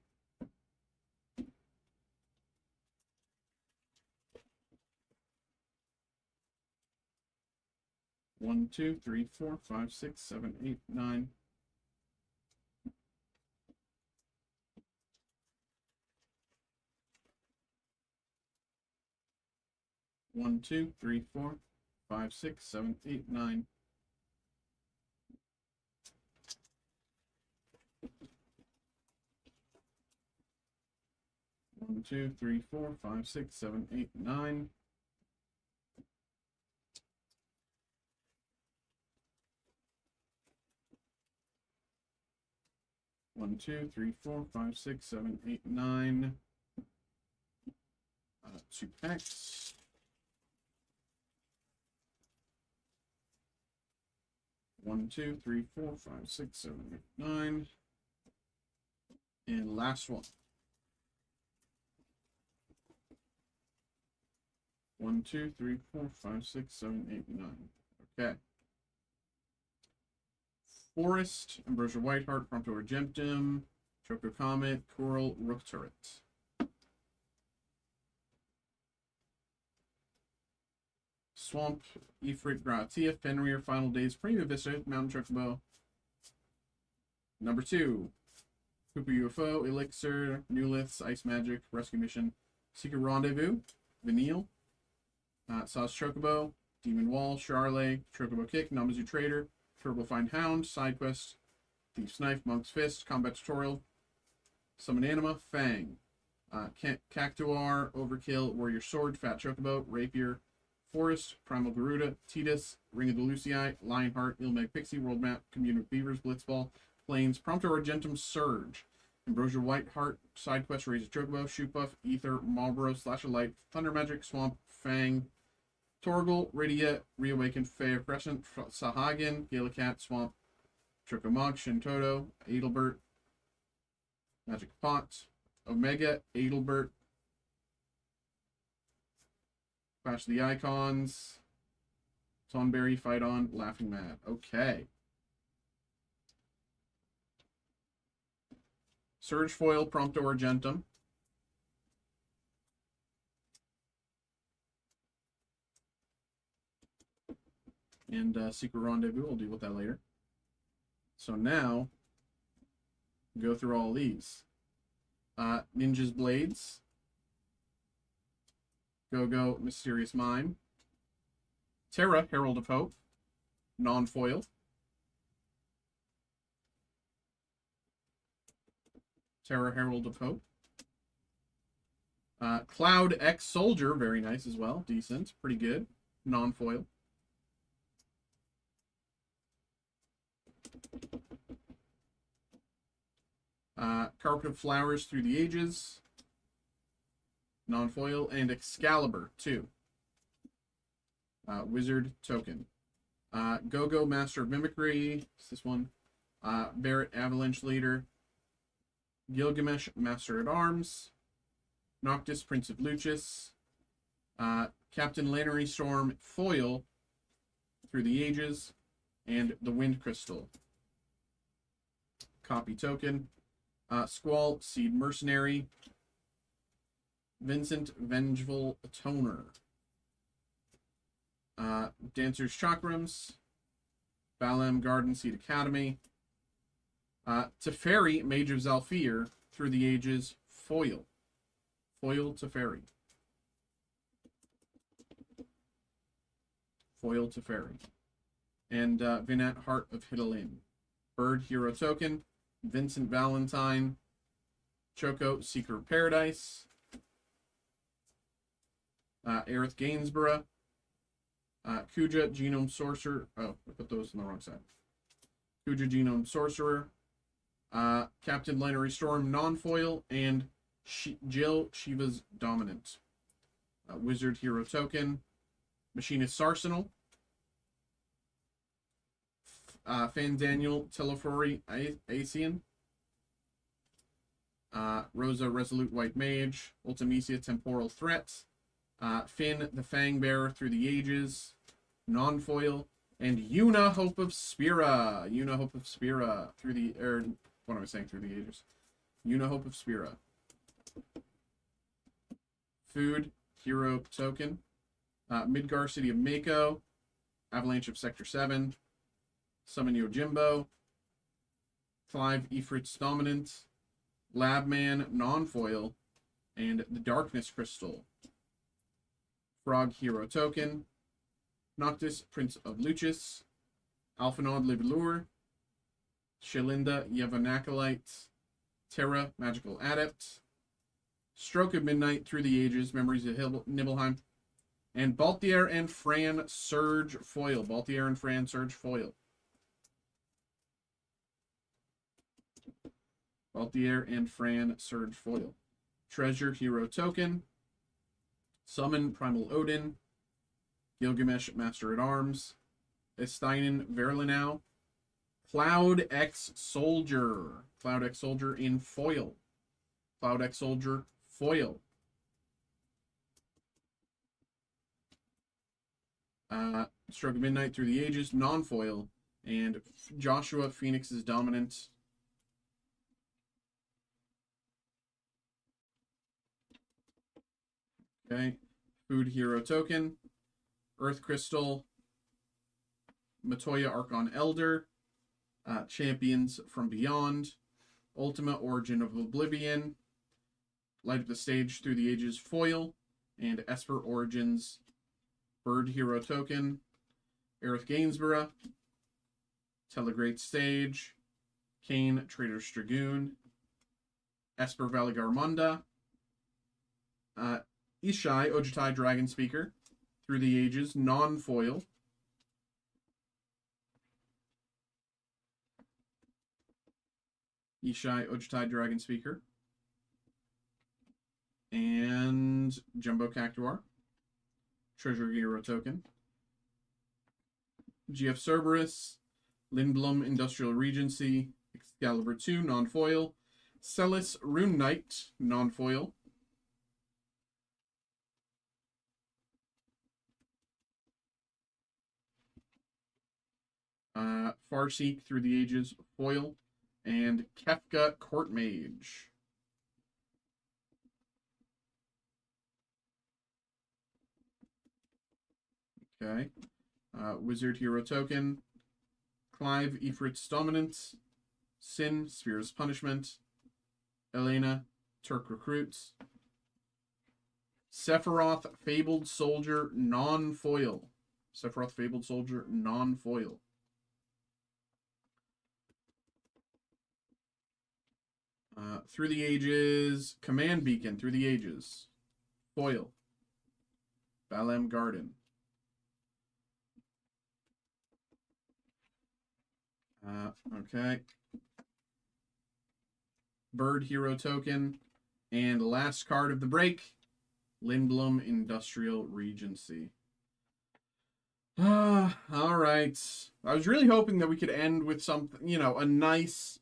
One, two, three, four, five, six, seven, eight, nine. One, two, three, four, five, six, seven, eight, nine. One, two, three, four, five, six, seven, eight, nine. One, two, three, four, five, six, seven, eight, nine. 2 packs. One, two, three, four, five, six, seven, eight, nine. And last one. 1, 2, 3, 4, 5, 6, 7, 8, 9. Okay. Forest, Ambrosia Whiteheart, Prompto Argentum, Choco Comet, Coral, Rook Turret. Swamp, Ifrit, Gratia, Fenrir, Final Days, Prima Vista, Mountain Chocobo. Number 2, Cooper UFO, Elixir, New Liths, Ice Magic, Rescue Mission, Secret Rendezvous, Vanille, Sauce Chocobo, Demon Wall, Charlet, Chocobo Kick, Namazu Trader, Turbo Find Hound, Side Quest, Thief's Knife, Monk's Fist, Combat Tutorial, Summon Anima, Fang, Cactuar, Overkill, Warrior Sword, Fat Chocobo, Rapier, Forest, Primal Garuda, Tidus, Ring of the Lucii, Lionheart, Ilmeg Pixie, World Map, Commune of Beavers, Blitzball, Plains, Prompto Argentum, Surge, Ambrosia Whiteheart, Side Quest, Raise a Chocobo, Shoot Buff, Ether, Marlboro, Slash of Light, Thunder Magic, Swamp, Fang, Torgal, Rydia, Reawaken, Fair Crescent, Sahagin, Galacat, Swamp, Chocomog, Shintoto, Adelbert, Magic Pot, Omega, Adelbert, Clash of the Icons, Tonberry, Fight On, Laughing Mad. Okay. Surge Foil, Prompto Argentum. And Secret Rendezvous, we'll deal with that later. So now, go through all of these. Ninja's Blades. Go-Go, Mysterious Mime. Terra, Herald of Hope. Non-foil. Terra, Herald of Hope. Cloud X Soldier, very nice as well. Decent, pretty good. Non-foil. Carpet of Flowers Through the Ages. Non-foil. And Excalibur, 2. Wizard Token. Go-Go Master of Mimicry. It's this one. Barrett Avalanche Leader. Gilgamesh Master at Arms. Noctis Prince of Lucis. Captain Lannery Storm Foil Through the Ages. And the Wind Crystal. Copy Token. Squall Seed Mercenary. Vincent Vengeful Atoner. Dancer's Chakrams. Balam Garden Seed Academy. Teferi, Mage of Zalfir, Through the Ages, Foil. Foil Teferi. Foil Teferi. And Vinat, Heart of Hidalin. Bird Hero Token. Vincent Valentine. Choco, Seeker of Paradise. Aerith Gainsborough. Kuja, Genome Sorcerer. Oh, I put those on the wrong side. Kuja, Genome Sorcerer. Captain Lannery Storm, Non-Foil. And Jill, Shiva's Dominant. Wizard Hero Token. Machinist's Arsenal. Fan Daniel, Telefori, Asian. Rosa, Resolute White Mage. Ultimecia, Temporal Threat. Finn, the Fang Bearer Through the Ages. Non-foil. And Yuna, Hope of Spira. Yuna, Hope of Spira. Through the, what am I saying? Through the Ages. Yuna, Hope of Spira. Food, Hero Token. Midgar, City of Mako. Avalanche of Sector 7. Summon Yojimbo. Clive, Ifrit's Dominant. Labman, Non-Foil. And the Darkness Crystal. Frog Hero Token. Noctis, Prince of Lucis. Alphinaud, Livelure. Shalinda, Yevanacolite. Terra, Magical Adept. Stroke of Midnight, Through the Ages, Memories of Nibelheim. And Balthier and Fran, Surge Foil. Balthier and Fran, Surge Foil. Balthier and Fran, Surge Foil. Treasure Hero Token. Summon Primal Odin. Gilgamesh, Master at Arms. Esteinen, Verlinau. Cloud X Soldier. Cloud X Soldier in foil. Cloud X Soldier foil. Stroke of Midnight Through the Ages, non-foil. And Joshua, Phoenix is Dominant. Okay. Food Hero Token. Earth Crystal. Matoya Archon Elder. Champions from Beyond. Ultima Origin of Oblivion. Light Up the Stage Through the Ages foil. And Esper Origins Bird Hero Token. Aerith Gainsborough. Telegreat Stage. Kane Trader's Dragoon. Esper Valigarmunda. Ishai Ojutai Dragon Speaker. Through the Ages non-foil. Ishai Ojutai Dragon Speaker. And Jumbo Cactuar. Treasure Hero Token. GF Cerberus. Lindblom Industrial Regency. Excalibur 2 non-foil. Celis Rune Knight non-foil. Farseek Through the Ages foil. And Kefka Court Mage. Okay. Wizard Hero Token. Clive Ifrit's Dominance. Sin Spear's Punishment. Elena Turk Recruits. Sephiroth Fabled Soldier non-foil. Sephiroth Fabled Soldier non-foil. Through the Ages, Command Beacon, Through the Ages. Foil. Balem Garden. Okay. Bird Hero Token. And last card of the break, Lindblom Industrial Regency. All right. I was really hoping that we could end with something, you know, a nice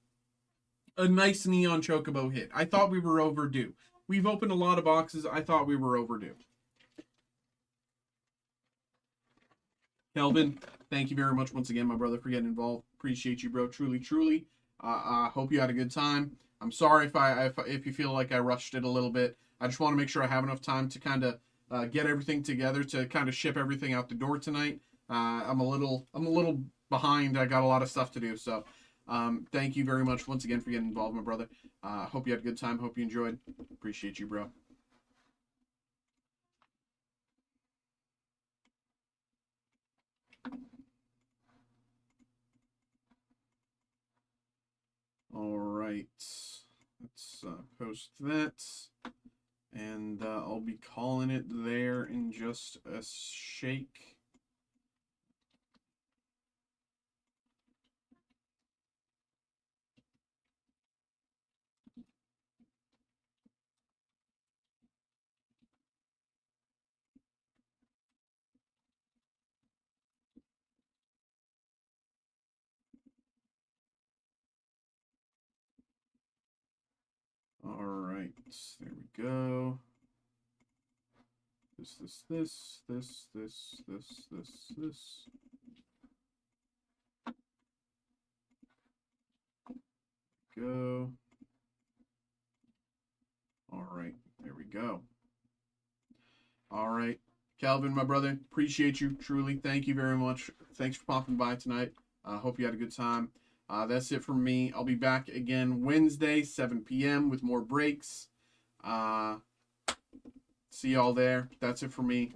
Neon Chocobo hit. I thought we were overdue. We've opened a lot of boxes. I thought we were overdue. Kelvin, thank you very much once again, my brother, for getting involved. Appreciate you, bro. Truly, truly. Hope you had a good time. I'm sorry if you feel like I rushed it a little bit. I just want to make sure I have enough time to kind of get everything together to kind of ship everything out the door tonight. I'm a little behind. I got a lot of stuff to do, so thank you very much once again for getting involved, my brother. Hope you had a good time. Hope you enjoyed. Appreciate you, bro. All right, let's post that, and I'll be calling it there in just a shake. All right, there we go. This. Go. All right, there we go. All right, Calvin, my brother, appreciate you truly. Thank you very much. Thanks for popping by tonight. Hope you had a good time. That's it from me. I'll be back again Wednesday, 7 p.m. with more breaks. See y'all there. That's it for me.